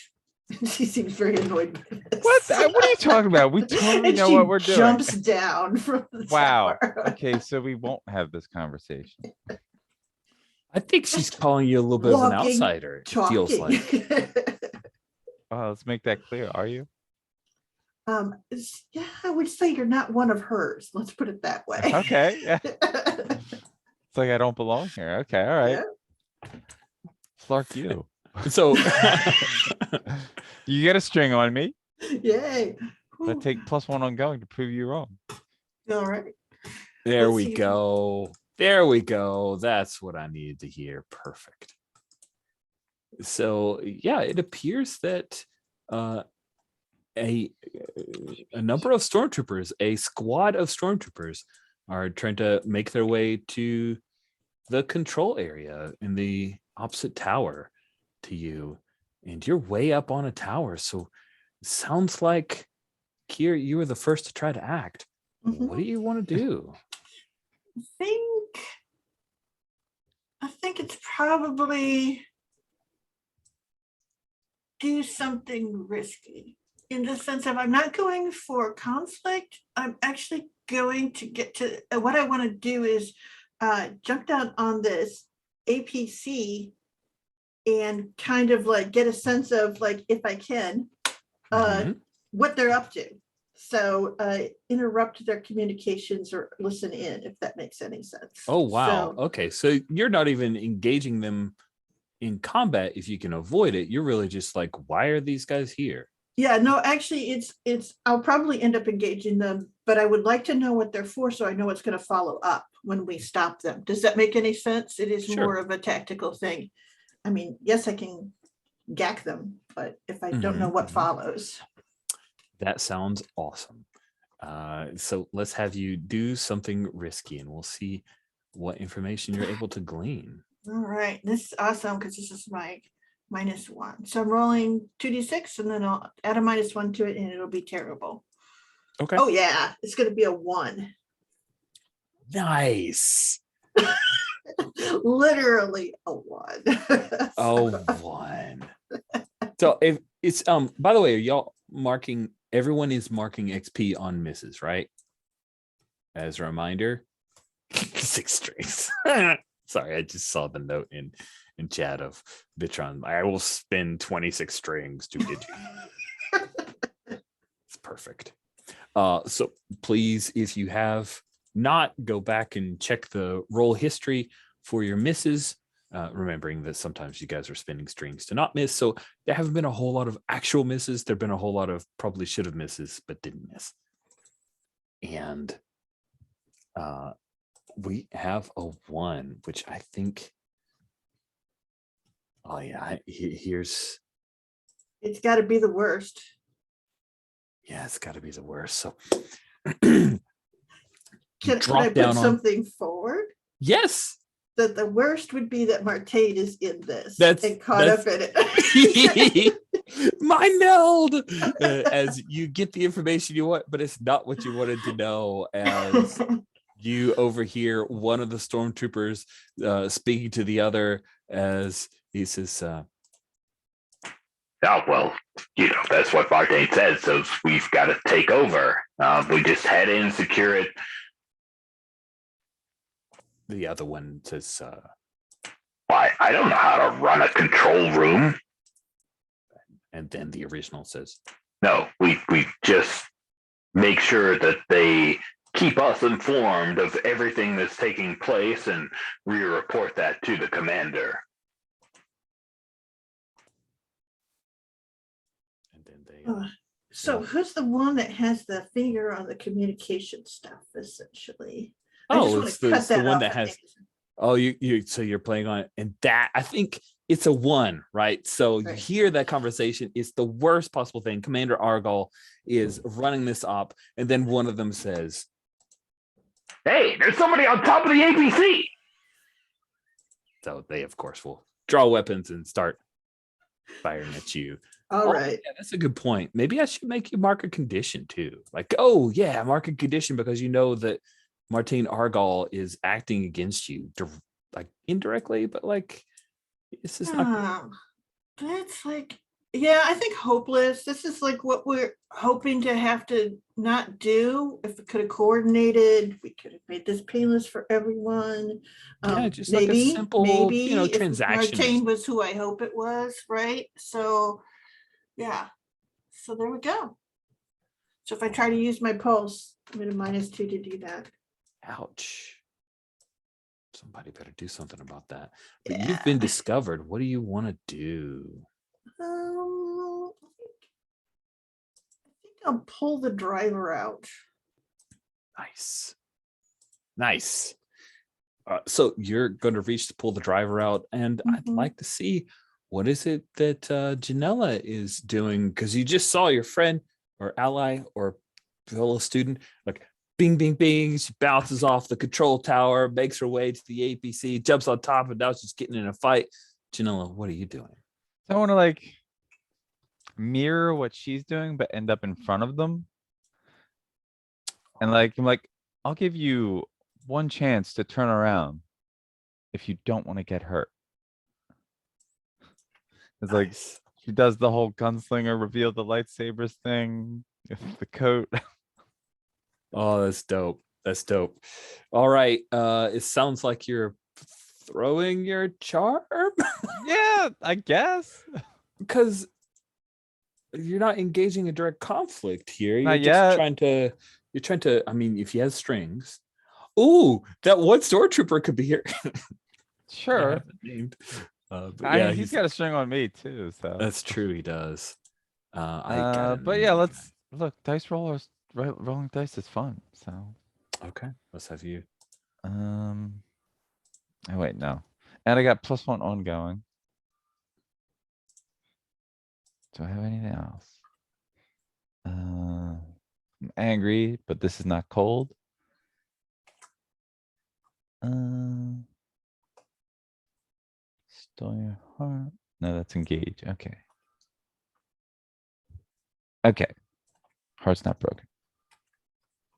She seems very annoyed by this. what are you talking about? We totally And know she what we're doing. jumps down from the Wow. tower. Okay, so we won't have this conversation. I think she's calling you a little bit of an Walking, outsider. It feels Talking. like. Oh, let's make that clear. Are you? Yeah, I would say you're not one of hers. Let's put it that way. Okay. Yeah. It's like I don't belong here. Okay, all right. Yeah. Flark you. So You get a string on me. Yay. I Whew. take +1 ongoing to prove you wrong. All right. there Let's we see if- go. There we go. That's what I needed to hear. Perfect. So yeah, it appears that a number of stormtroopers, a squad of stormtroopers, are trying to make their way to the control area in the opposite tower to you, and you're way up on a tower. So it sounds like, Cere, you were the first to try to act. Mhm. What do you want to do? I think it's probably do something risky in the sense of I'm not going for conflict. I'm actually going to get to what I want to do is jump down on this APC and kind of like get a sense of, like, if I can, Mhm. what they're up to. So interrupt their communications or listen in, if that makes any sense. Oh wow. So, Okay, so you're not even engaging them in combat if you can avoid it. You're really just like, why are these guys here? yeah, no, actually it's I'll probably end up engaging them, but I would like to know what they're for so I know what's going to follow up when we stop them. Does that make any sense? It is Sure. more of a tactical thing. I mean, yes, I can gack them, but if I don't know Mhm, what mhm. follows. That sounds awesome. So let's have you do something risky and we'll see what information you're able to glean. All right, this is awesome because this is my -1. So I'm rolling 2d6 and then I'll add a -1 to it and it'll be terrible. Okay. Oh yeah, it's going to be a 1. Nice. Literally a 1. Oh, one. So if it's by the way, are y'all marking, everyone is marking XP on misses, right? As a reminder, 6 strings. Sorry, I just saw the note in chat of Bitron. I will spend 26 strings to hit you. It's perfect. So please, if you have not, go back and check the roll history for your misses. Remembering that sometimes you guys are spending strings to not miss. So there haven't been a whole lot of actual misses. There've been a whole lot of probably should have misses, but didn't miss. And we have a 1, which I think, oh yeah, here's, It's got to be the worst. yeah, it's got to be the worst. So Can I drop put down on, something forward? yes, that the worst would be that Martain is in this and caught That's- up in it. Mind meld as you get the information you want, but it's not what you wanted to know. As you overhear one of the stormtroopers speaking to the other, as he says, Oh, well, that's what Martin said, so we've got to take over. We just head in, secure it. the other one says, Why, I don't know how to run a control room. and then the original says, No, we just make sure that they keep us informed of everything that's taking place, and we report that to the commander. and then they, So who's the one that has the finger on the communication stuff, essentially? it's the one that has. Oh, so you're playing on it, and that I think it's a one, right? So you Right. hear that conversation. It's the worst possible thing. Commander Argall is running this op, and then one of them says, Hey, there's somebody on top of the ABC. so they of course will draw weapons and start firing at you. All right. Yeah, that's a good point. Maybe I should make you mark a condition too. Like, oh yeah, mark a condition because you know that Martain Argall is acting against you, like indirectly, but like this is not. That's like, yeah, I think hopeless. This is like what we're hoping to have to not do. If we could have coordinated, we could have made this painless for everyone. Yeah, just like a simple, if transaction. Martain was who I hope it was, right? So, yeah. So there we go. So if I try to use my pulse, I'm at a -2 to do that. Ouch. Somebody better do something about that. But Yeah. you've been discovered. What do you want to do? I think I'll pull the driver out. Nice. So you're going to reach to pull the driver out, and I'd Mhm. like to see what is it that Janella is doing, because you just saw your friend or ally or fellow student like bing, bing, bing. She bounces off the control tower, makes her way to the APC, jumps on top, and now she's getting in a fight. Janella, what are you doing? I want to like mirror what she's doing, but end up in front of them. And like, I'm like, I'll give you one chance to turn around if you don't want to get hurt. It's like Nice. she does the whole gunslinger reveal the lightsabers thing with the coat. Oh, that's dope. That's dope. All right. It sounds like you're throwing your charm Yeah, I guess. because you're not engaging in direct conflict here. You're Not just yet. trying to, I mean, if he has strings. Ooh, that one stormtrooper could be here. I Sure. haven't named. But I yeah, mean, he's got a string on me too, so. that's true. He does. I got it. But yeah, let's look. Dice rollers, rolling dice is fun. So, Okay, let's have you. oh wait, no, and I got +1 ongoing. Do I have anything else? I'm angry, but this is not cold. Stole your heart. No, that's engage. Okay. Okay. Heart's not broken.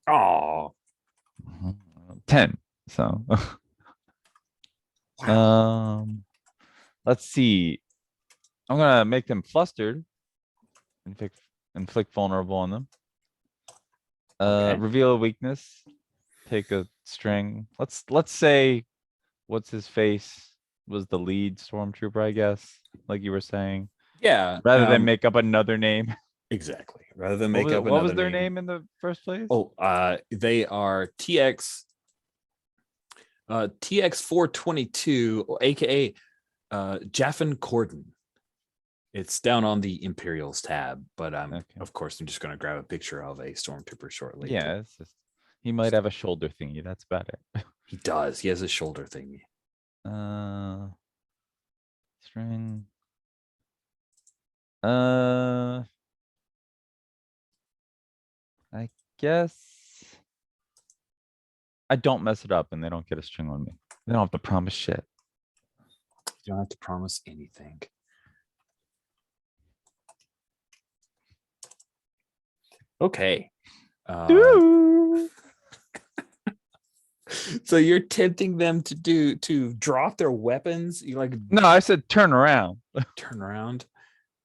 Oh, 10. So let's see. I'm gonna make them flustered. Inflict vulnerable on them. Okay. Reveal a weakness. Take a string. Let's say what's his face was the lead stormtrooper, I guess, like you were saying. yeah. Rather than make up another name. exactly. Rather than What make was, up what another was their name in the first place? Oh, they are TX 422, aka Jaffin Corden. It's down on the Imperials tab, but Okay. of course I'm just going to grab a picture of a stormtrooper shortly. Yeah, it's just he might have a shoulder thingy. That's about it. He does. He has a shoulder thingy. String. I guess I don't mess it up and they don't get a string on me. They don't have to promise shit. You don't have to promise anything. Okay. Ooh. So you're tempting them to drop their weapons. You like No, I said turn around. turn around.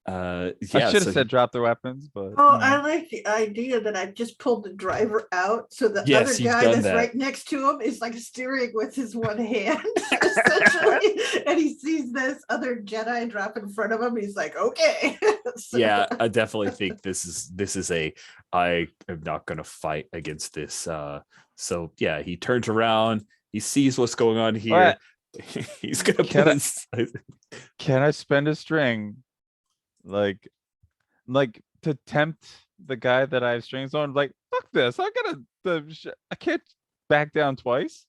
I Yeah. should So have said drop their weapons, but Oh, you know. I like the idea that I just pulled the driver out, so the Yes, other you've guy done that's that. right next to him is like steering with his one hand, essentially. And he sees this other Jedi drop in front of him. He's like, okay. So- yeah, I definitely think this is a I am not gonna fight against this. So yeah, he turns around, he sees what's going on here. He's gonna Can put I- his Can I spend a string? Like to tempt the guy that I have strings on, like, fuck this. I can't back down twice.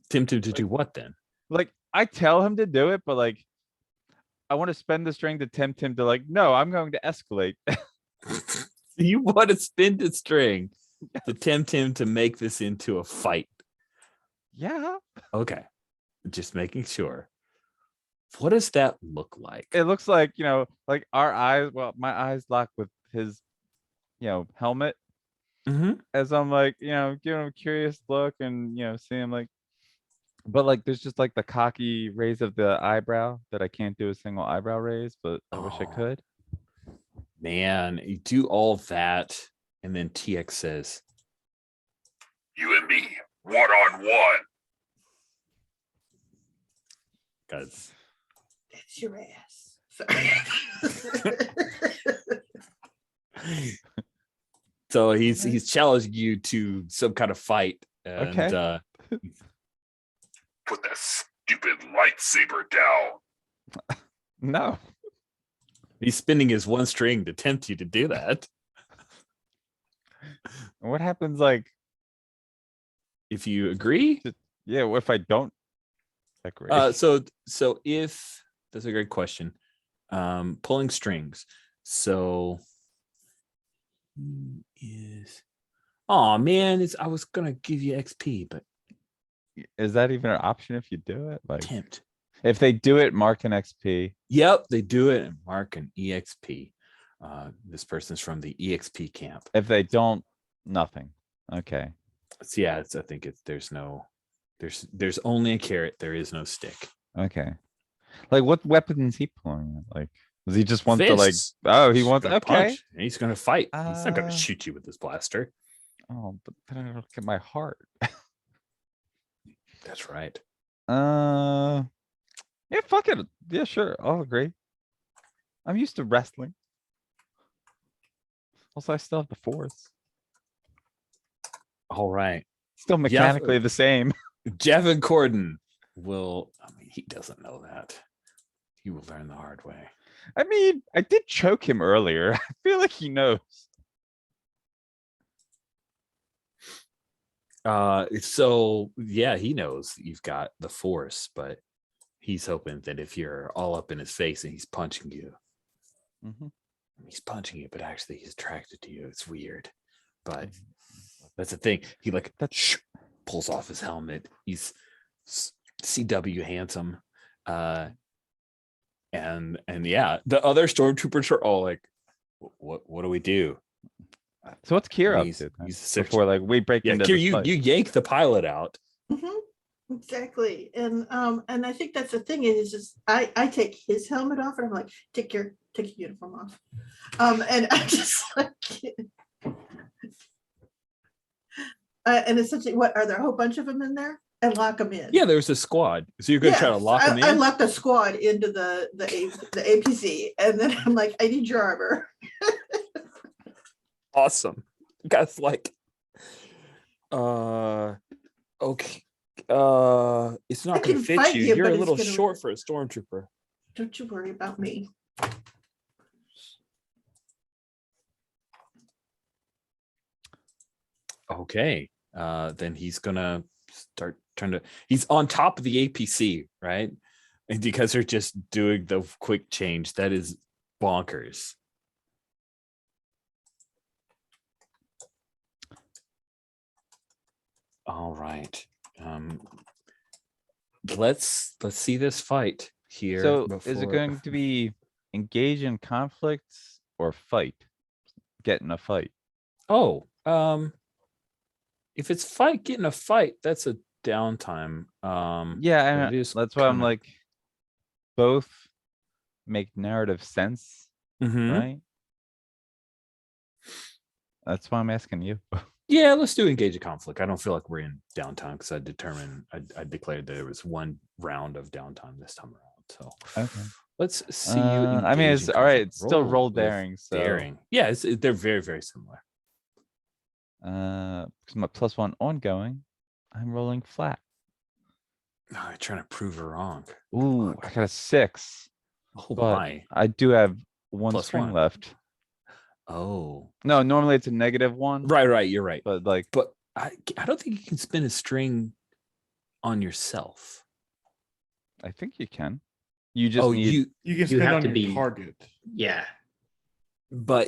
tempt him to do what then? Like, I tell him to do it, but like, I want to spend the string to tempt him to like, no, I'm going to escalate. You want to spin the string to tempt him to make this into a fight. Yeah. Okay. Just making sure. What does that look like? It looks like, like our eyes, well, my eyes lock with his, helmet Mhm. as I'm like, giving him a curious look and, seeing him like, but like, there's just like the cocky raise of the eyebrow that I can't do a single eyebrow raise, but I wish I Oh. could. Man, you do all that, and then TX says, You and me, one-on-one. guys. That's your ass. Sorry. So he's challenging you to some kind of fight. And Okay. Put that stupid lightsaber down. No. he's spinning his one string to tempt you to do that. What happens like, If you agree. yeah, what if I don't agree? So if that's a great question. Pulling strings. So is oh man, I was gonna give you XP, but Is that even an option if you do it? Like, tempt. if they do it, mark an XP. Yep, they do it and mark an EXP. This person's from the EXP camp. If they don't, nothing. Okay. So yeah, I think there's only a carrot. There is no stick. Okay. Like, what weapon is he pulling? Like, does he just want to like? Fists. Oh, he He's wants. gonna Okay. punch, and he's gonna fight. He's not gonna Uh, shoot you with this blaster. Oh, but then I don't get my heart. That's right. Yeah, fuck it. Yeah, sure. I'll agree. I'm used to wrestling. Also, I still have the force. All right. Still mechanically the same. Jevin Corden will. I mean, he doesn't know that. He will learn the hard way. I mean, I did choke him earlier. I feel like he knows. So yeah, he knows that you've got the force, but he's hoping that if you're all up in his face and he's punching you, but actually he's attracted to you. It's weird, but that's the thing. He like pulls off his helmet. He's CW handsome, and yeah, the other stormtroopers are all like, "What do we do?" So what's Cere up He's to then? essentially- Before like we break Yeah, into Cere, the you fight? yank the pilot out. Mhm, exactly. And I think that's the thing is I take his helmet off and I'm like, take your uniform off. And I'm just like, and essentially, what are there a whole bunch of them in there? And lock them in. Yeah, there's a squad. So you're gonna try to Yes, lock them in. I locked the squad into the APC, and then I'm like, I need your armor. Awesome. Guys, like, okay. It's not I gonna can fit fight you. you, You're but a it's little gonna- short for a stormtrooper. Don't you worry about me. Okay. Then he's gonna start trying to. He's on top of the APC, right? And because they're just doing the quick change, that is bonkers. All right. let's see this fight here. So is it before- going to be engage in conflicts or fight? Get in a fight. Oh, if it's fight, get in a fight, that's a downtime. Yeah, but it is that's why I'm kinda- like, both make narrative sense, Mhm. right? That's why I'm asking you. Yeah, let's do engage a conflict. I don't feel like we're in downtime because I declared that there was one round of downtime this time around. So Okay. let's see you. I mean, engage it's in all right. conflict. It's still roll with daring. So daring. Yeah, they're very, very similar. because my +1 ongoing, I'm rolling flat. Oh, you're trying to prove her wrong. Ooh, I got a 6, Oh but my. I do have one Plus string one. left. Oh. No, normally it's a -1. Right. You're right. But like, But I don't think you can spin a string on yourself. I think you can. You just Oh, need You can You spend have on to your be- target. Yeah. but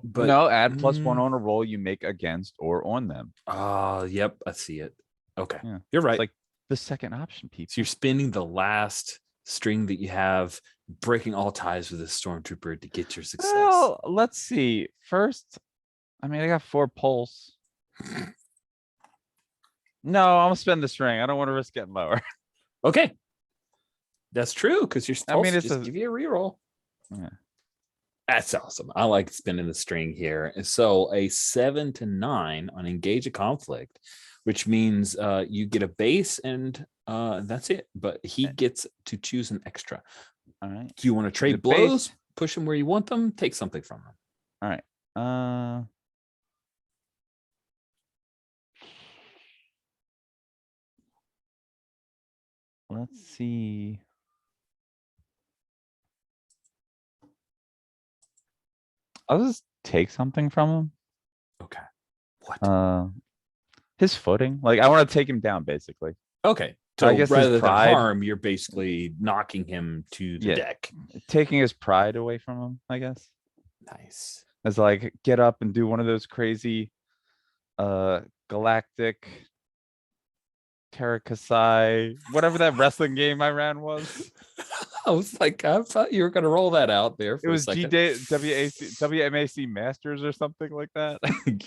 no add +1 Mm. on a roll you make against or on them. Yep, I see it. Okay. Yeah. You're right. It's like the second option, people. So you're spinning the last string that you have, breaking all ties with a stormtrooper to get your success. Well, let's see. First, I mean, I got 4 pulse. No, I'm gonna spend the string. I don't want to risk getting lower. Okay. That's true, because you're I mean, supposed to it's just a- give you a reroll. Yeah. That's awesome. I like spinning the string here. And so a 7 to 9 on engage a conflict, which means you get a base and that's it. But he gets to choose an extra. All right. Do you want to The trade base- blows? Push them where you want them, take something from them. All right. Let's see. I'll just take something from him. Okay. What? His footing. Like I want to take him down, basically. Okay. I So guess his rather than pride- harm, you're basically knocking him to the Yeah. deck. Taking his pride away from him, I guess. Nice. As like get up and do one of those crazy galactic Karakasai, whatever that wrestling game I ran was. I was like, I thought you were going to roll that out there. It For was a second. WMAC Masters or something like that.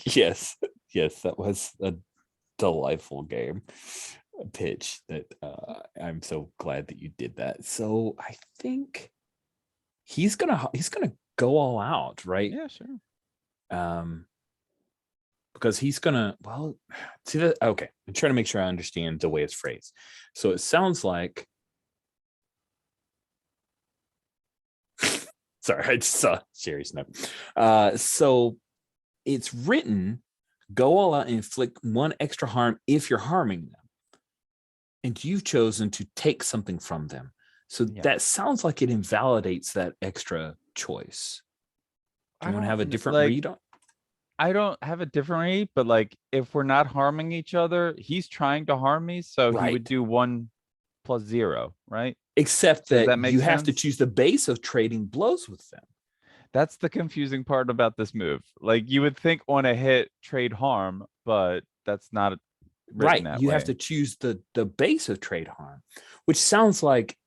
Yes, that was a delightful game pitch. That I'm so glad that you did that. So I think he's gonna go all out, right? Yeah, sure. Because he's gonna see that. Okay, I'm trying to make sure I understand the way it's phrased. So it sounds like. Sorry, I just saw Sherry's note. So it's written, go all out and inflict 1 extra harm if you're harming them. And you've chosen to take something from them. So Yeah. that sounds like it invalidates that extra choice. Do you want to have a different read on? I don't have a different read, but like if we're not harming each other, he's trying to harm me, so he Right. would do 1 + 0, right? Except Does that, that make you have to sense? choose the base of trading blows with them. That's the confusing part about this move. Like you would think on a hit trade harm, but that's not written Right. that You way. have to choose the base of trade harm, which sounds like,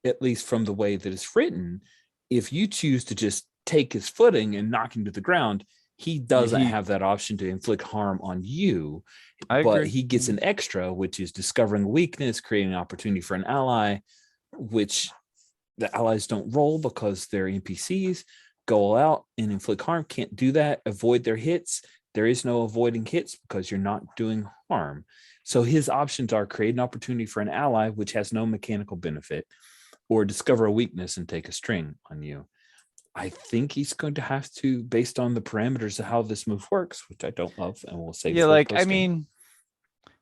at least from the way that it's written, if you choose to just take his footing and knock him to the ground, he doesn't he- have that option to inflict harm on you. I But agree. he gets an extra, which is discovering a weakness, creating an opportunity for an ally, which the allies don't roll because they're NPCs. Go all out and inflict harm. Can't do that. Avoid their hits. There is no avoiding hits because you're not doing harm. So his options are create an opportunity for an ally, which has no mechanical benefit, or discover a weakness and take a string on you. I think he's going to have to, based on the parameters of how this move works, which I don't love, and we'll save. Yeah, for like I post-game. mean,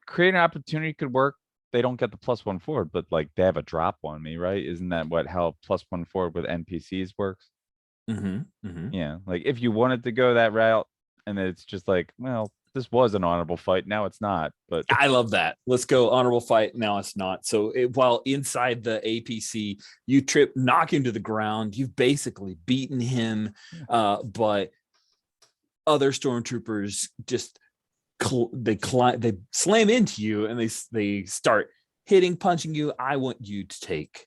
create an opportunity could work. They don't get the +1 forward, but like they have a drop on me, right? Isn't that what how +1 forward with NPCs works? Yeah, like if you wanted to go that route, and it's just like, well, this was an honorable fight, now it's not. But I love that. Let's go honorable fight. Now it's not. So while inside the APC, you trip, knock him to the ground. You've basically beaten him, but other stormtroopers just they slam into you and they start hitting, punching you. I want you to take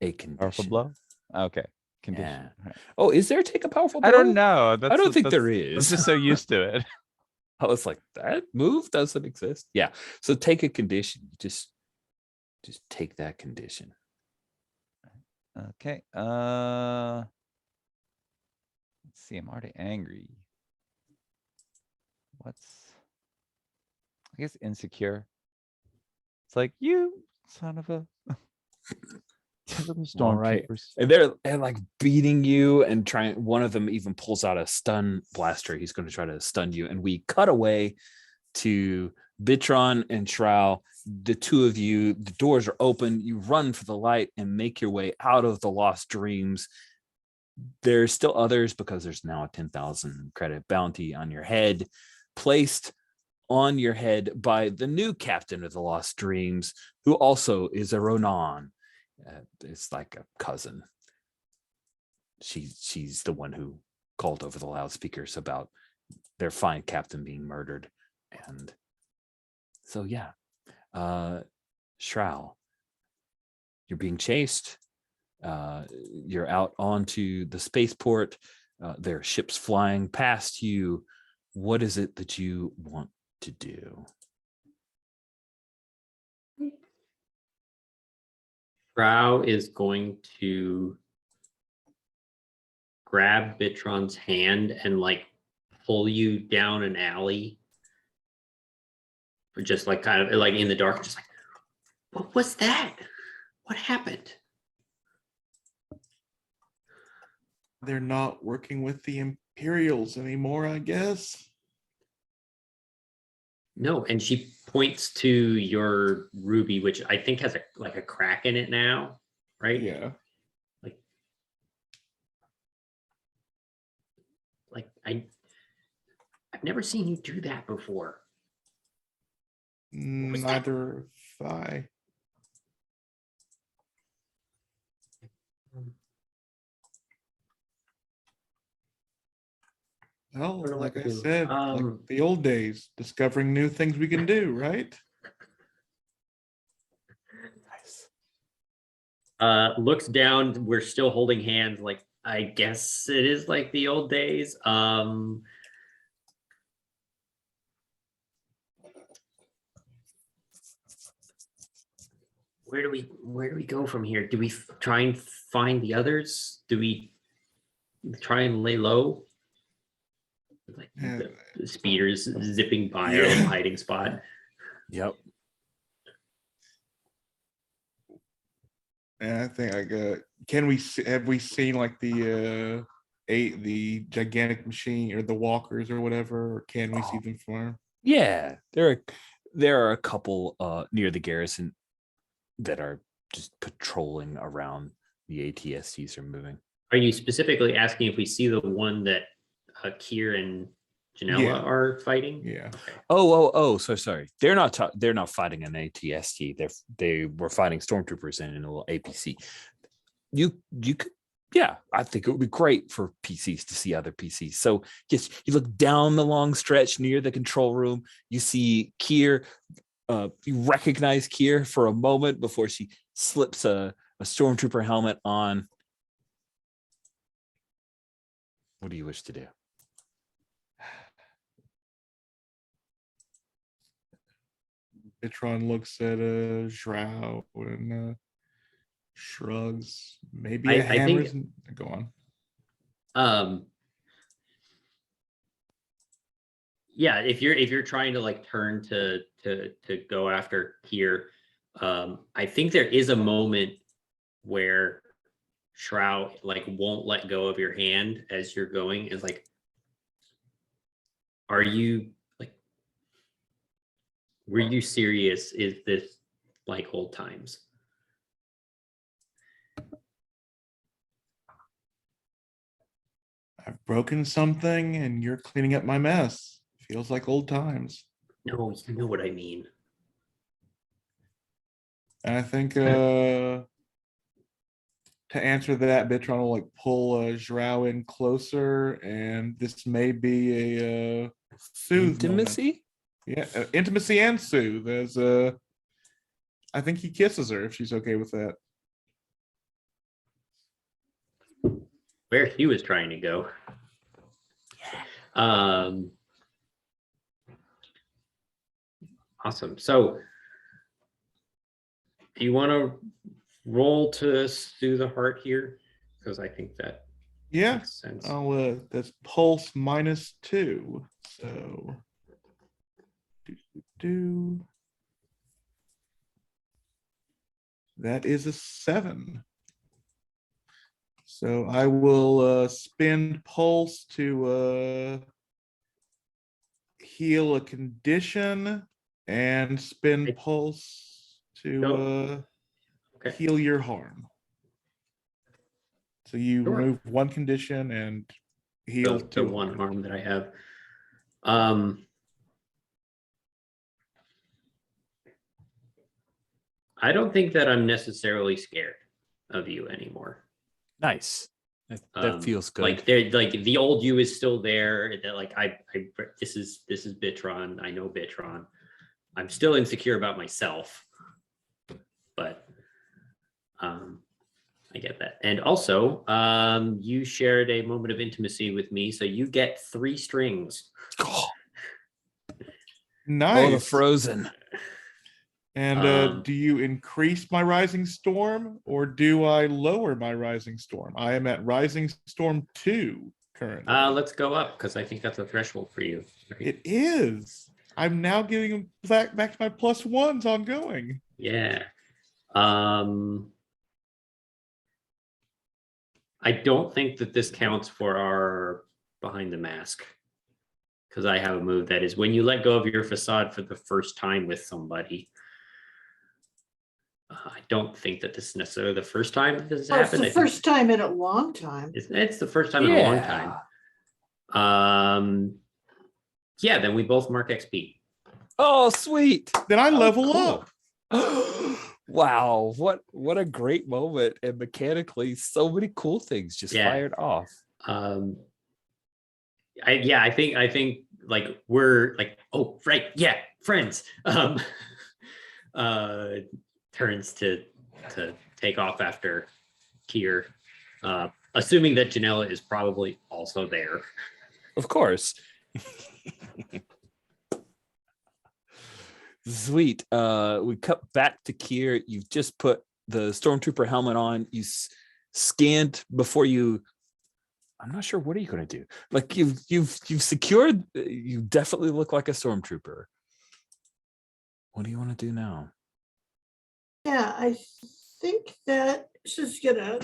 a Powerful condition. blow? Okay. Condition. Yeah. Alright. Oh, is there take a powerful blow? I don't know. I don't think there I'm is. just so used to it. I was like, that move doesn't exist. Yeah. So take a condition. Just take that condition. Okay. Let's see. I'm already angry. What's I guess insecure. It's like you son of a All right. stormtroopers. And they're like beating you and trying. One of them even pulls out a stun blaster. He's going to try to stun you. And we cut away to Bitron and Shroud. The two of you, the doors are open. You run for the light and make your way out of the Lost Dreams. There's still others because there's now a 10,000 credit bounty on your head, placed on your head by the new captain of the Lost Dreams, who also is a Ronan. It's like a cousin. She's the one who called over the loudspeakers about their fine captain being murdered. And so, yeah, Shroud, you're being chased. You're out onto the spaceport. There are ships flying past you. What is it that you want to do? Frau is going to grab Bitron's hand and like pull you down an alley. Or just like kind of like in the dark, just like, what was that? What happened? They're not working with the Imperials anymore, I guess. No, and she points to your ruby, which I think has a crack in it now, right? Yeah. Like I've never seen you do that before. was that? Neither have I. Well, don't know like what I to do. said, like the old days, discovering new things we can do, right? Nice. Looks down, we're still holding hands, like I guess it is like the old days. Where do we go from here? Do we try and find the others? Do we try and lay low? Like Yeah. the speeders zipping by our Yeah. little hiding spot. Yep. And I think can we have we seen like the gigantic machine or the walkers or whatever, or can we see them from? Yeah, there are a couple near the garrison that are just patrolling around. The ATSTs are moving. Are you specifically asking if we see the one that Cere and Janella Yeah. are fighting? Yeah. Okay. Oh, so sorry. They're not fighting an ATST. They were fighting stormtroopers in a little APC. You could, yeah, I think it would be great for PCs to see other PCs. So yes, you look down the long stretch near the control room. You see Cere. You recognize Cere for a moment before she slips a stormtrooper helmet on. What do you wish to do? Bitron looks at Zhao and shrugs. Maybe I a think- hammer. Go on. Yeah, if you're trying to like turn to go after Cere, I think there is a moment where Shroud like won't let go of your hand as you're going. Is like, are you like, were you serious? Is this like old times? I've broken something and you're cleaning up my mess. Feels like old times. No, you know what I mean. And I think to answer that, Bitron will like pull Zhao in closer, and this may be a soothe moment. Intimacy? Yeah, intimacy and soothe. There's I think he kisses her if she's okay with that. Where he was trying to go. Awesome. So do you want to roll to do the heart here? Because I think that Yeah. makes sense. That's pulse -2. So that is a 7. So I will spend pulse to heal a condition and spend pulse to Okay. heal your harm. So you Sure. remove one condition and heal The 2 one harm. harm that I have. I don't think that I'm necessarily scared of you anymore. Nice. That feels good. Like they're like the old you is still there. That like this is Bitron. I know Bitron. I'm still insecure about myself, but I get that. And also, you shared a moment of intimacy with me, so you get 3 strings. Nice. Oh, the frozen. And do you increase my rising storm or do I lower my rising storm? I am at rising storm 2 currently. Let's go up because I think that's a threshold for you. Right? It is. I'm now giving them back to my +1s ongoing. Yeah. I don't think that this counts for our behind the mask because I have a move that is when you let go of your facade for the first time with somebody. I don't think that this is necessarily the first time that this has Well, it's happened. the first time in a long time. It's the first time in a long time. Yeah, then we both mark XP. Oh, sweet. Then I Oh, level cool. up. Wow, what a great moment. And mechanically, so many cool things just fired off. I think like we're like, oh right, yeah, friends. Turns to take off after Cere, assuming that Janella is probably also there. Of course. Sweet. We cut back to Cere. You've just put the stormtrooper helmet on. You scanned before you. I'm not sure. What are you going to do? Like you've secured. You definitely look like a stormtrooper. What do you want to do now? Yeah, I think that this is gonna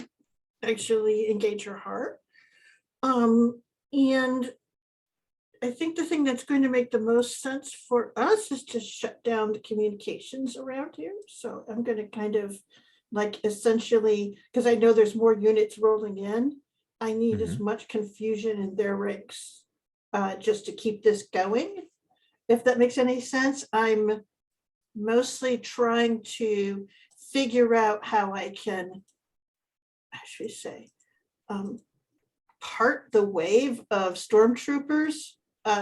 actually engage her heart. And I think the thing that's going to make the most sense for us is to shut down the communications around here. So I'm going to kind of like essentially, because I know there's more units rolling in, I need as much confusion in their ranks just to keep this going. If that makes any sense, I'm mostly trying to figure out how I can, how should we say, part the wave of stormtroopers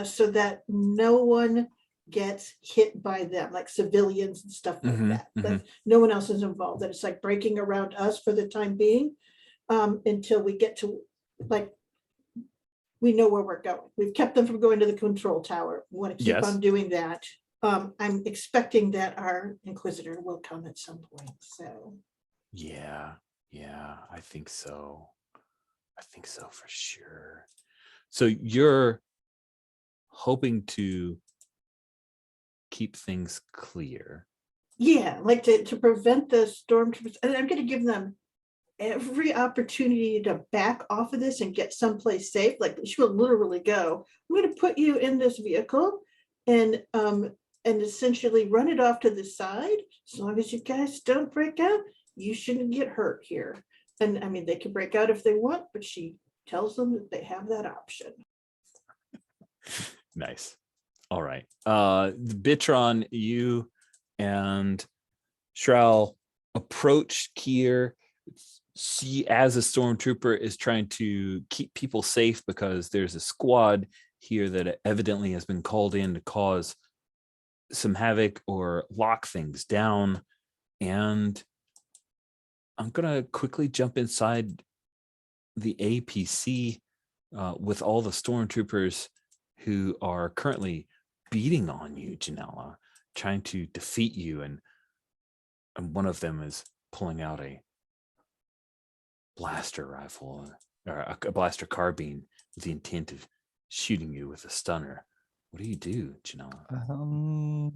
so that no one gets hit by them, like civilians and stuff like that. That no one else is involved. That it's like breaking around us for the time being until we get to like, we know where we're going. We've kept them from going to the control tower. We want to keep on doing that. I'm expecting that our Inquisitor will come at some point. So yeah, I think so. I think so for sure. So you're hoping to keep things clear. yeah, like to prevent the stormtroopers, and I'm going to give them every opportunity to back off of this and get someplace safe. Like she will literally go, I'm going to put you in this vehicle and essentially run it off to the side. As long as you guys don't break out, you shouldn't get hurt here. And I mean, they can break out if they want, but she tells them that they have that option. Nice. All right. Bitron, you and Shrell approach Cere. She, as a stormtrooper, is trying to keep people safe because there's a squad here that evidently has been called in to cause some havoc or lock things down. And I'm gonna quickly jump inside the APC with all the stormtroopers who are currently beating on you, Janella, trying to defeat you, and one of them is pulling out a blaster rifle or a blaster carbine with the intent of shooting you with a stunner. What do you do, Janella?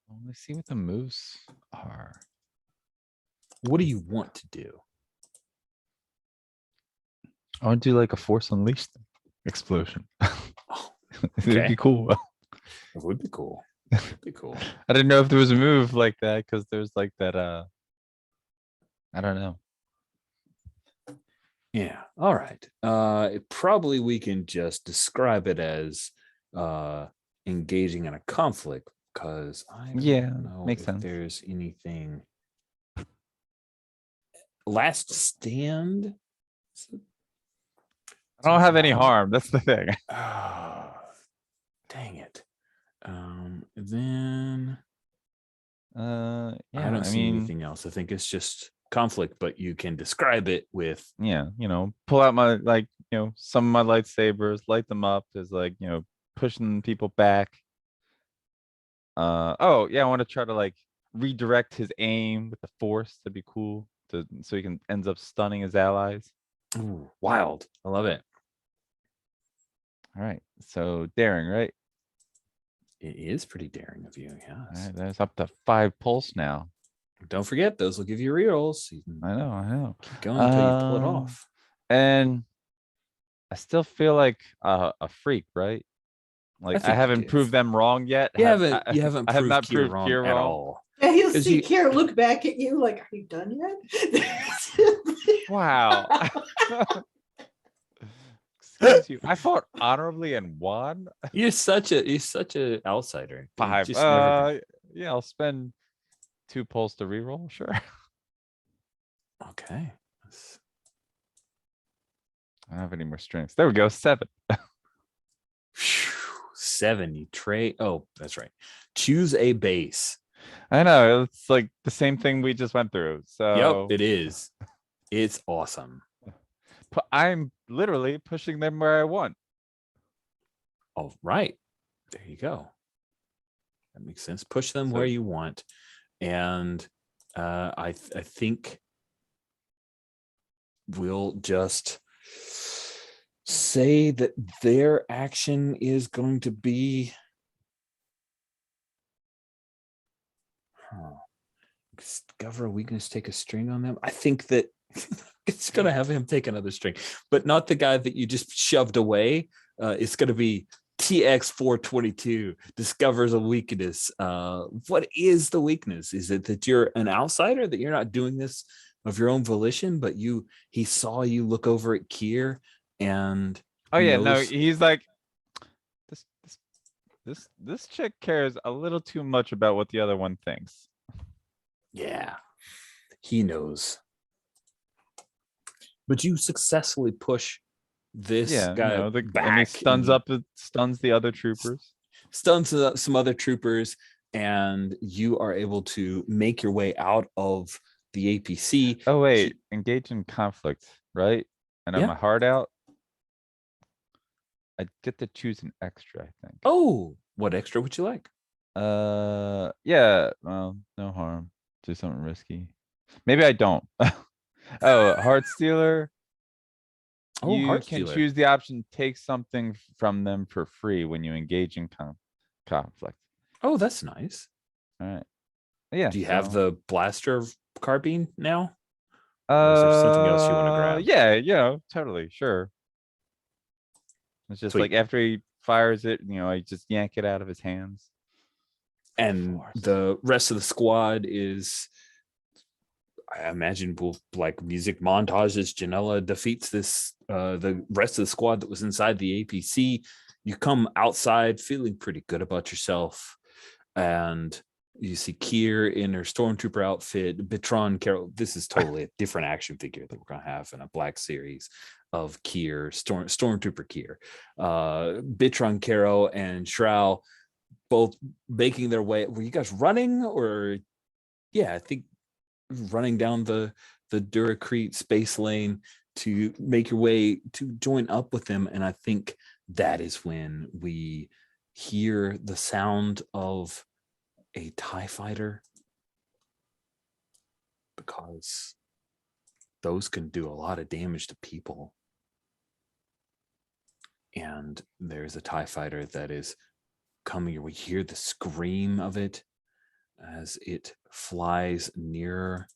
Let me see what the moves are. What do you want to do? I want to do like a Force Unleashed explosion. Oh, It'd okay. be cool. It would be cool. It'd be cool. I didn't know if there was a move like that because there's like that. I don't know. Yeah. All right. Probably we can just describe it as engaging in a conflict, because I don't know makes if sense. there's anything. Last stand. I don't have any harm. That's the thing. Dang it. Then Yeah, I don't see anything else. I think it's just conflict, but you can describe it with yeah, pull out my some of my lightsabers, light them up. There's like pushing people back. Oh yeah, I want to try to like redirect his aim with the Force. That'd be cool. So he can ends up stunning his allies. ooh, wild. I love it. All right, so daring, right? It is pretty daring of you. All Yes. right, that's up to 5 pulse now. Don't forget, those will give you rerolls. You can I know. keep going until you pull it off. And I still feel like a freak, right? Like I think you haven't do. proved them wrong yet. You haven't I have proved not Cere proved Cere at wrong. all. Yeah, he'll 'Cause see you- Cere look back at you like, are you done yet? Wow. Excuse you. I fought honorably and won. You're such a outsider. You've 5. just never been- Yeah, I'll spend 2 pulse to reroll. Sure. Okay. I don't have any more strengths. There we go. 7. Phew, 7. You trade. Oh, that's right. Choose a base. I know. It's like the same thing we just went through. So Yep, it is. It's awesome. I'm literally pushing them where I want. All right. There you go. That makes sense. Push them So- where you want. And I think we'll just say that their action is going to be discover a weakness, take a string on them. I think that it's going to have him take another string, but not the guy that you just shoved away. It's going to be TX422 discovers a weakness. What is the weakness? Is it that you're an outsider, that you're not doing this of your own volition, but he saw you look over at Cere and Oh yeah, no, knows- he's like this chick cares a little too much about what the other one thinks. Yeah, he knows. But you successfully push this guy and he back. stuns the other troopers. Stuns some other troopers, and you are able to make your way out of the APC. Oh wait, engage in conflict, right? And I'm Yeah. a hard out. I get to choose an extra, I think. Oh, what extra would you like? Yeah, well, no harm. Do something risky. Maybe I don't. Oh, Heart Stealer. Oh, You Heart can Stealer. choose the option, take something from them for free when you engage in conflict. Oh, that's nice. All right. Yeah. Do you have so- the blaster carbine now? Or is there something else you want to grab? Yeah, totally, sure. It's just Sweet. like after he fires it, I just yank it out of his hands. And Force. the rest of the squad is, I imagine, will like music montages. Janella defeats the rest of the squad that was inside the APC. You come outside feeling pretty good about yourself, and you see Cere in her stormtrooper outfit. Bitron Carol. This is totally a different action figure that we're gonna have in a black series of Cere, stormtrooper Cere. Bitron Caro and Shroud both making their way. Were you guys running or? Yeah, I think running down the Duracrete space lane to make your way to join up with them. And I think that is when we hear the sound of a TIE fighter, because those can do a lot of damage to people. And there's a TIE fighter that is coming. We hear the scream of it as it flies nearer.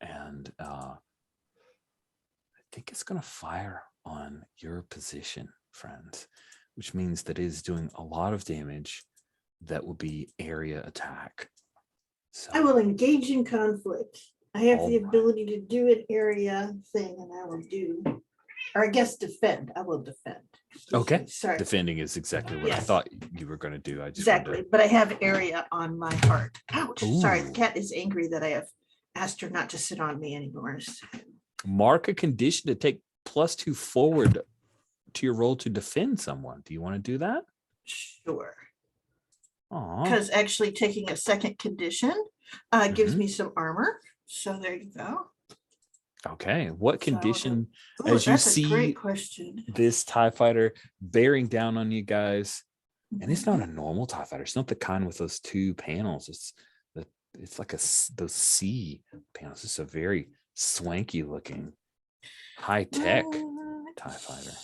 And I think it's going to fire on your position, friends, which means that it is doing a lot of damage. That will be area attack. So, I will engage in conflict. I have the Alright. ability to do an area thing, and I will do, or I guess defend. I will defend. Excuse Okay. me, sorry. defending is exactly what I Yes. thought you were going to do. I just wanted Exactly, but I have area on my heart. Ouch, sorry, the Ooh. cat is angry that I have asked her not to sit on me anymore. So, to mark a condition to take +2 forward to your roll to defend someone. Do you want to do that? sure, Aw. because actually taking a second condition gives Mhm. me some armor. So there you go. Okay. What So I'll do- condition? Ooh, As you that's a see great question. this TIE fighter bearing down on you guys, and it's not Mhm. a normal TIE fighter. It's not the kind with those 2 panels. It's like those C panels. It's a very swanky looking, high tech TIE fighter.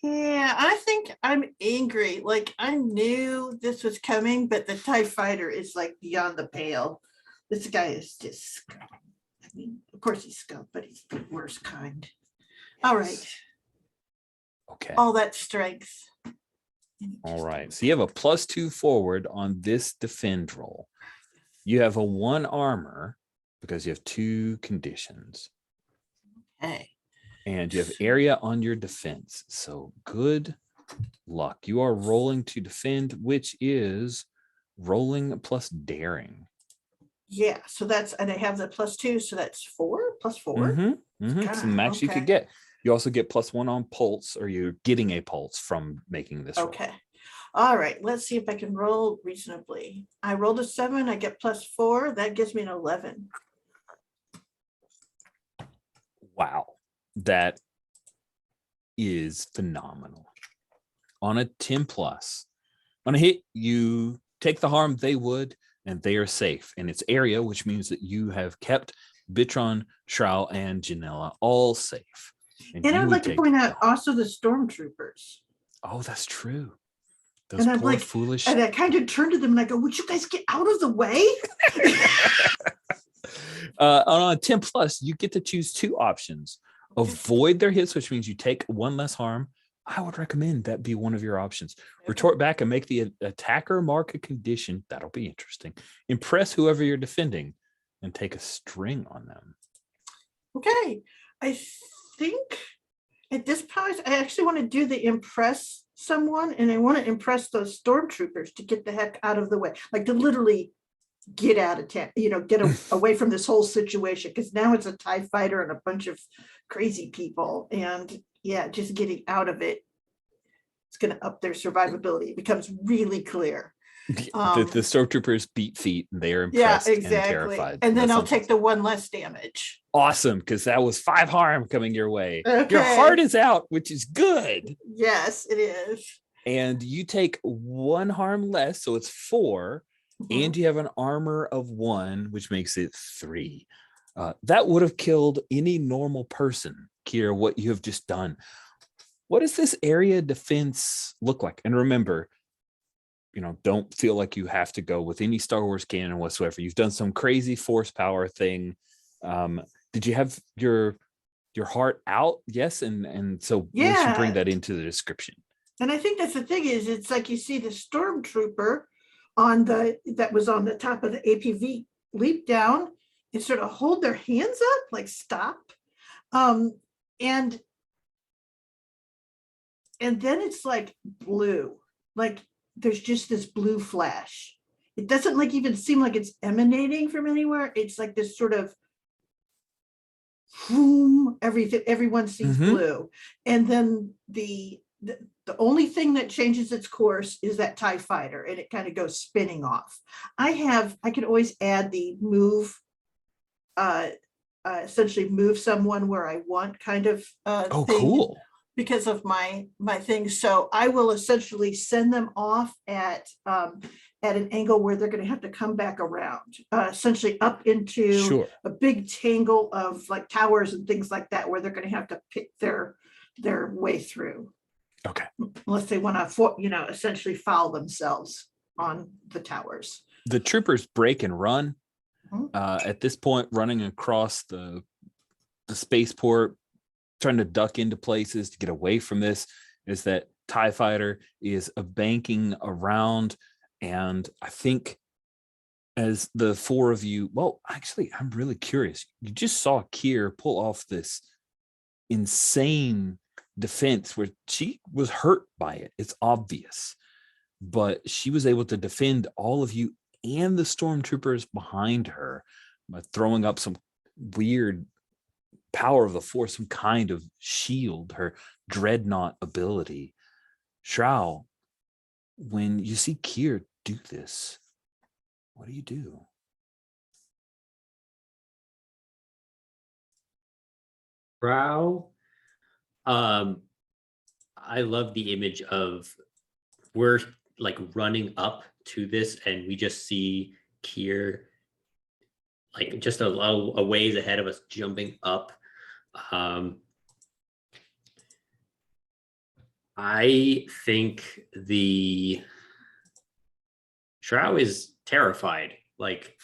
Yeah, I think I'm angry. Like I knew this was coming, but the TIE fighter is like beyond the pale. This guy is just scum. I mean, of course he's scum, but he's the worst kind. All right, Yes. Okay. all that strength. All right. So you have a +2 forward on this defend roll. You have a 1 armor because you have 2 conditions, Okay. and you have area on your defense. So good luck. You are rolling to defend, which is rolling plus daring. Yeah, so that's, and I have the +2, so that's 4 + 4. It's the God, max you okay. could get. You also get +1 on pulse, or you're getting a pulse from making this roll. Okay. All right, let's see if I can roll reasonably. I rolled a 7, I get +4, that gives me an 11. Wow, that is phenomenal. On a 10 plus, on a hit, you take the harm they would, and they are safe. And it's area, which means that you have kept Bitron, Shroud, and Janella all safe. And you I'd would like to take point the out harm. also the stormtroopers. Oh, that's true. Those And I'm poor like, foolish. and I kind of turned to them and I go, would you guys get out of the way? On a 10 plus, you get to choose 2 options. Avoid their hits, which means you take 1 less harm. I would recommend that be one of your options. Retort back and make the attacker mark a condition. That'll be interesting. Impress whoever you're defending and take a string on them. Okay, I think at this point, I actually want to do the impress someone, and I want to impress those stormtroopers to get the heck out of the way, like to literally get out of town, get away from this whole situation, because now it's a TIE fighter and a bunch of crazy people, and yeah, just getting out of it, it's going to up their survivability. It becomes really clear. The stormtroopers beat feet and they are Yeah, impressed and exactly. terrified. And then That I'll sounds take the 1 less damage. awesome, because that was 5 harm coming your way. Your Okay. heart is out, which is good. Yes, it is. And you take 1 harm less, so it's 4. Mhm. And you have an armor of 1, which makes it 3. That would have killed any normal person, Cere, what you have just done. What does this area defense look like? And remember, don't feel like you have to go with any Star Wars canon whatsoever. You've done some crazy force power thing. Did you have your heart out? Yes. And so we should bring Yeah. that into the description. And I think that's the thing is, it's like you see the stormtrooper that was on the top of the APV leap down and sort of hold their hands up, like stop. And then it's like blue, like there's just this blue flash. It doesn't like even seem like it's emanating from anywhere. It's like this sort of boom, everyone sees Mhm. blue. And then the only thing that changes its course is that TIE fighter, and it kind of goes spinning off. I can always add the move, essentially move someone where I want kind of Oh, thing cool. because of my thing. So I will essentially send them off at an angle where they're going to have to come back around, essentially up into Sure. a big tangle of like towers and things like that, where they're going to have to pick their way through. Okay. Unless they want to, essentially foul themselves on the towers. The troopers break and run. Mhm. At this point, running across the spaceport, trying to duck into places to get away from this, is that TIE fighter is banking around. And I think as the four of you, well, actually, I'm really curious. You just saw Cere pull off this insane defense where she was hurt by it. It's obvious, but she was able to defend all of you and the stormtroopers behind her by throwing up some weird power of the force, some kind of shield, her dreadnought ability. Shroud, when you see Cere do this, what do you do? Brow. I love the image of we're like running up to this and we just see Cere like just a ways ahead of us jumping up. I think the Shroud is terrified. Like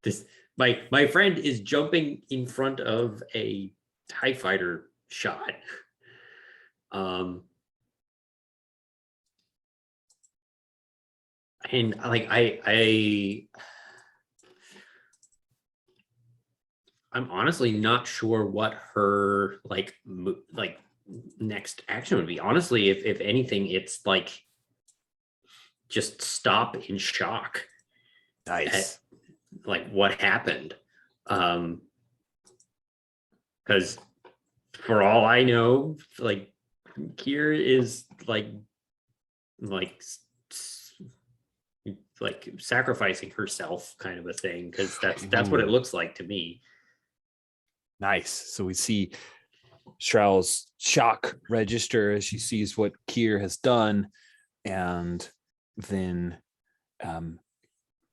this, my friend is jumping in front of a TIE fighter shot. And like I'm honestly not sure what her like next action would be. Honestly, if anything, it's like just stop in shock Nice. at like what happened. Because for all I know, like Cere is like sacrificing herself kind of a thing, because that's what it Ooh. looks like to me. Nice. So we see Shroud's shock register as she sees what Cere has done. And then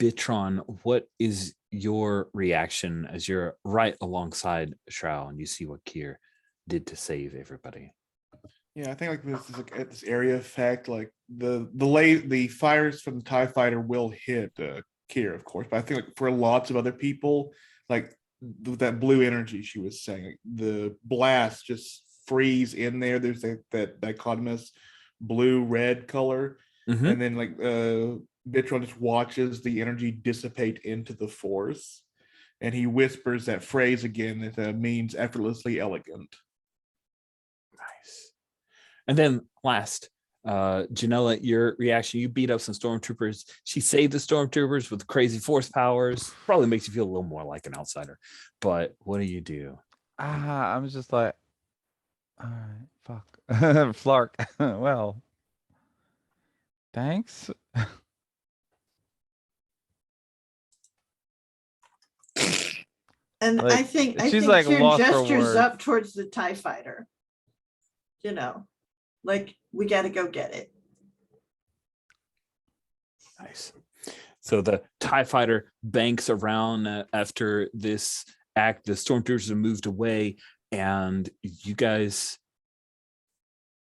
Bitron, what is your reaction as you're right alongside Shroud and you see what Cere did to save everybody? Yeah, I think like this is like at this area effect, like the fires from the TIE fighter will hit Cere, of course, but I think like for lots of other people, like that blue energy she was saying, like, the blast just freeze in there. There's that dichotomous blue-red color, Mhm. and then like Bitron just watches the energy dissipate into the force, and he whispers that phrase again that means effortlessly elegant. Nice. And then last, Janella, your reaction, you beat up some stormtroopers. She saved the stormtroopers with crazy force powers. Probably makes you feel a little more like an outsider. But what do you do? I'm just like, all right, fuck. Flark. Well, thanks. And Like, I think she's like Cere lost for gestures words. up towards the TIE fighter. Like we got to go get it. Nice. So the TIE fighter banks around after this act. The stormtroopers have moved away, and you guys,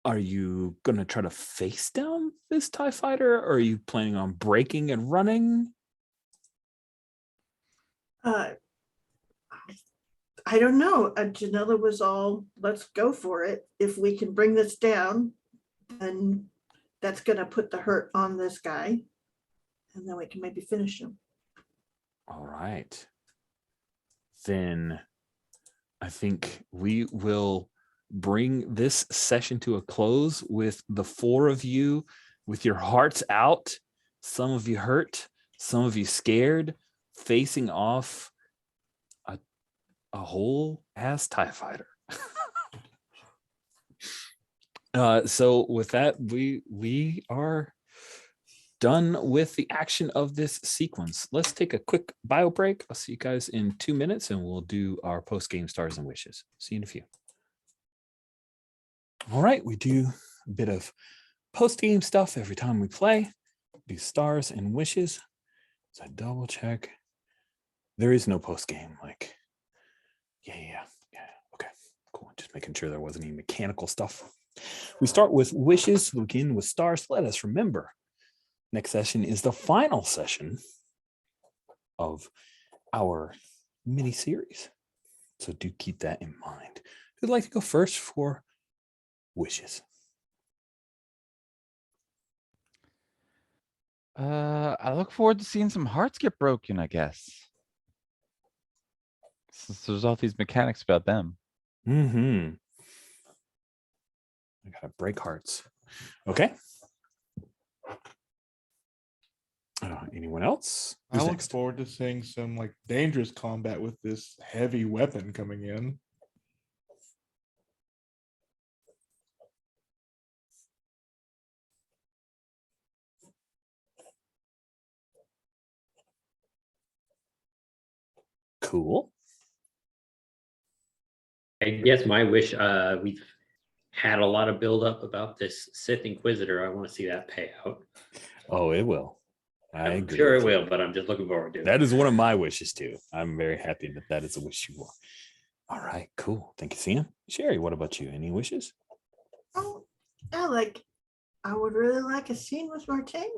are you going to try to face down this TIE fighter, or are you planning on breaking and running? I don't know. Janella was all, let's go for it. If we can bring this down, then that's going to put the hurt on this guy. And then we can maybe finish him. All right. Then I think we will bring this session to a close with the four of you with your hearts out, some of you hurt, some of you scared, facing off a a whole ass TIE fighter. So with that, we are done with the action of this sequence. Let's take a quick bio break. I'll see you guys in 2 minutes and we'll do our post-game stars and wishes. See you in a few. All right, we do a bit of post-game stuff every time we play. Do stars and wishes. So I double check. There is no post-game, like, yeah. Okay, cool. Just making sure there wasn't any mechanical stuff. We start with wishes, we begin with stars. Let us remember, next session is the final session of our mini series. So do keep that in mind. Who'd like to go first for wishes? I look forward to seeing some hearts get broken, I guess. Since there's all these mechanics about them. Mm-hmm. I gotta break hearts. Okay. Anyone else? I Who's look next? forward to seeing some like dangerous combat with this heavy weapon coming in. Cool. I guess my wish, we've had a lot of buildup about this Sith Inquisitor. I want to see that pay out. Oh, it will. I I'm agree. sure it with you. will, but I'm just looking forward to it. That is one of my wishes too. I'm very happy that that is a wish you want. All right, cool. Thank you, Sam. Sherry, what about you? Any wishes? Oh, I would really like a scene with Martin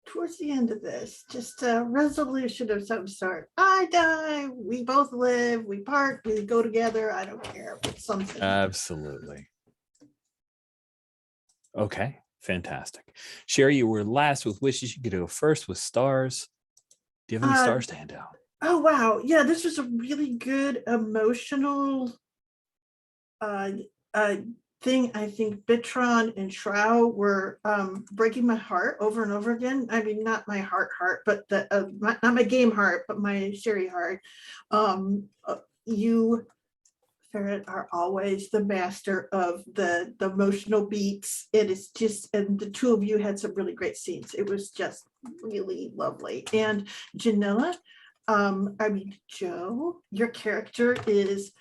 towards the end of this. Just a resolution of some sort. I die, we both live, we part, we go together. I don't care, but something. Absolutely. Okay, fantastic. Sherry, you were last with wishes. You get to go first with stars. Do you have any stars to hand out? Oh wow, yeah, this was a really good emotional thing. I think Bitron and Shroud were breaking my heart over and over again. I mean, not my heart, but not my game heart, but my Sherry heart. You, Ferret, are always the master of the emotional beats. It is just, and the two of you had some really great scenes. It was just really lovely. And Janella, Joe, your character is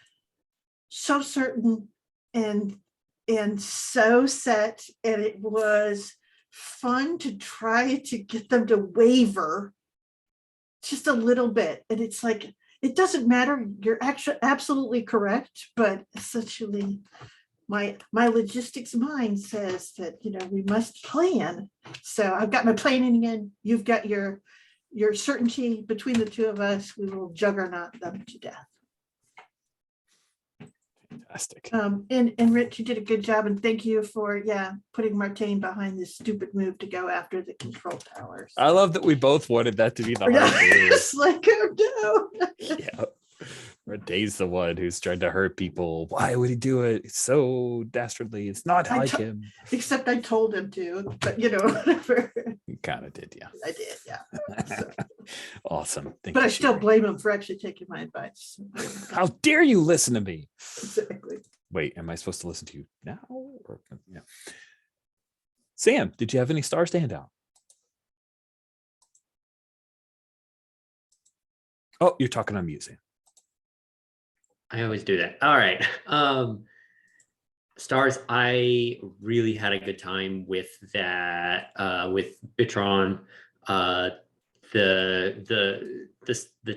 so certain and so set, and it was fun to try to get them to waver just a little bit. And it's like, it doesn't matter, you're actually absolutely correct, but essentially my logistics mind says that, we must plan. So I've got my planning again, you've got your certainty. Between the two of us, we will juggernaut them to death. Fantastic. And Rich, you did a good job, and thank you for putting Martine behind this stupid move to go after the control towers. I love that we both wanted that to be the hard move. It's like, oh no. Yeah. Martain's the one who's trying to hurt people. Why would he do it? It's so dastardly. It's not like him. Except I told him to, but whatever. You kind of did, yeah. I did, yeah. So, Awesome. Thank but you, I still Sherry. blame him for actually taking my advice. How dare you listen to me? Exactly. Wait, am I supposed to listen to you now? Or, yeah. Sam, did you have any stars to hand out? Oh, you're talking on mute, Sam. I always do that. All right. Stars, I really had a good time with that, with Bitron. The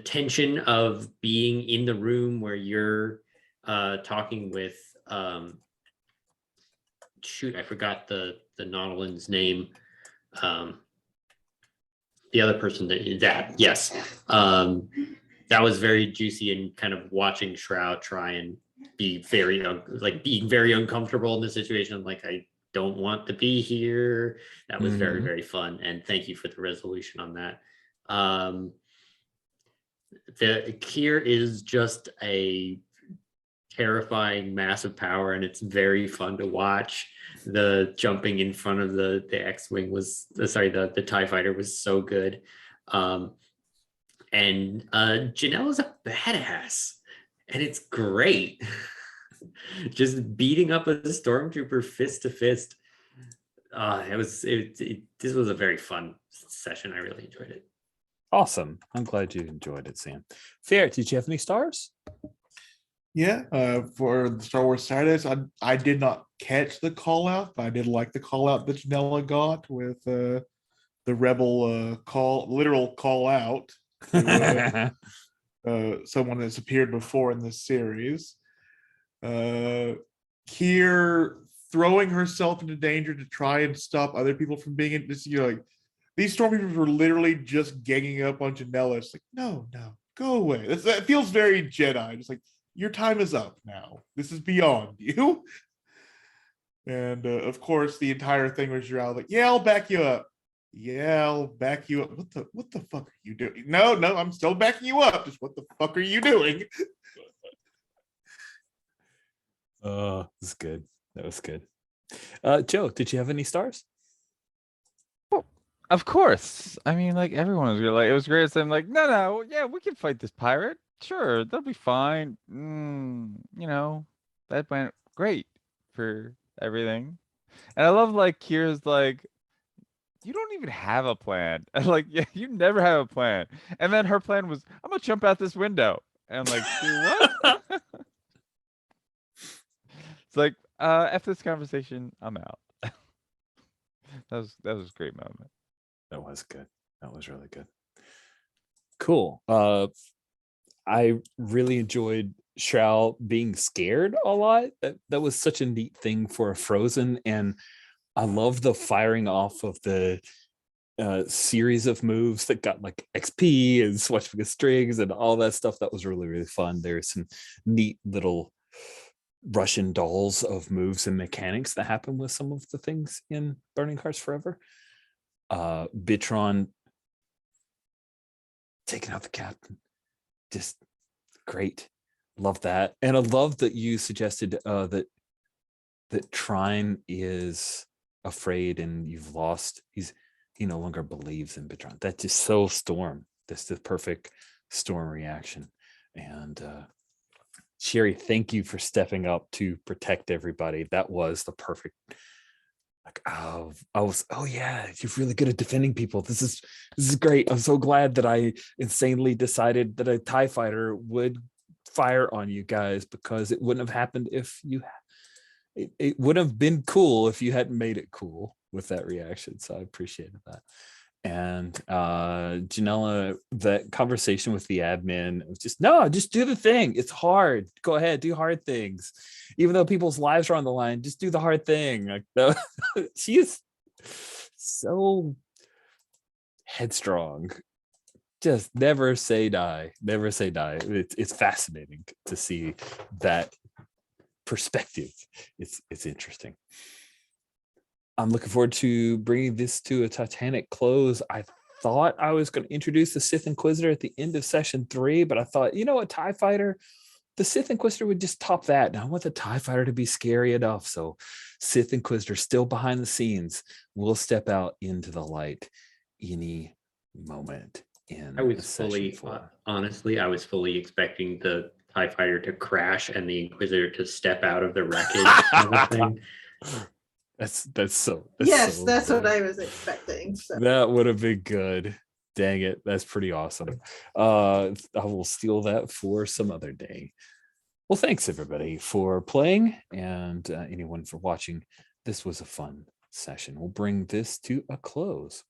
tension of being in the room where you're talking with shoot, I forgot the Nautilin's name. The other person that yes. That was very juicy, and kind of watching Shroud try and be very being very uncomfortable in the situation. Like, I don't want to be here. That was very, very fun. And thank you for the resolution on that. The Cere is just a terrifying massive power, and it's very fun to watch. The jumping in front of the X-Wing was the TIE fighter was so good. And Janelle is a badass, and it's great. Just beating up a stormtrooper fist to fist. This was a very fun session. I really enjoyed it. Awesome. I'm glad you enjoyed it, Sam. Fair. Did you have any stars? Yeah, for the Star Wars Saturdays, I did not catch the call out, but I did like the call out that Janella got with the Rebel literal call out to someone that's appeared before in this series. Cere throwing herself into danger to try and stop other people from being in this. Like these stormtroopers were literally just ganging up on Janella. It's like, no, go away. That feels very Jedi. Just like, your time is up now. This is beyond you. And of course, the entire thing was Zhao like, yeah, I'll back you up. Yeah, I'll back you up. What the fuck are you doing? No, I'm still backing you up. Just what the fuck are you doing? Oh, that's good. That was good. Joe, did you have any stars? Of course. I mean, like everyone was like, it was great. So I'm like, no, yeah, we can fight this pirate. Sure, they'll be fine. That went great for everything. And I love like Kira's like, you don't even have a plan. And like, yeah, you never have a plan. And then her plan was, I'm gonna jump out this window. And like, do what? It's like, after this conversation, I'm out. that was a great moment. That was good. That was really good. Cool. I really enjoyed Shroud being scared a lot. That was such a neat thing for a Frozen, and I love the firing off of the series of moves that got like XP and switching of strings and all that stuff. That was really, really fun. There's some neat little Russian dolls of moves and mechanics that happen with some of the things in Burning Hearts Forever. Bitron taking out the captain, just great. Love that. And I love that you suggested that Trine is afraid and you've lost. He no longer believes in Bitron. That's just so Storm. That's the perfect Storm reaction. And Sherry, thank you for stepping up to protect everybody. That was the perfect. Like, oh yeah, you're really good at defending people. This is great. I'm so glad that I insanely decided that a TIE fighter would fire on you guys, because it wouldn't have happened if you it would have been cool if you hadn't made it cool with that reaction. So I appreciated that. And Janella, that conversation with the admin was just do the thing. It's hard. Go ahead, do hard things. Even though people's lives are on the line, just do the hard thing. Like, she is so headstrong. Just never say die. Never say die. It's fascinating to see that perspective. It's interesting. I'm looking forward to bringing this to a Titanic close. I thought I was going to introduce the Sith Inquisitor at the end of session 3, but I thought, a TIE fighter, the Sith Inquisitor would just top that. And I want the TIE fighter to be scary enough. So Sith Inquisitor still behind the scenes will step out into the light any moment. I was honestly, I was fully expecting the TIE fighter to crash and the Inquisitor to step out of the wreckage. That's what I was expecting. So. That would have been good. Dang it, that's pretty awesome. I will steal that for some other day. Well, thanks everybody for playing, and anyone for watching. This was a fun session. We'll bring this to a close.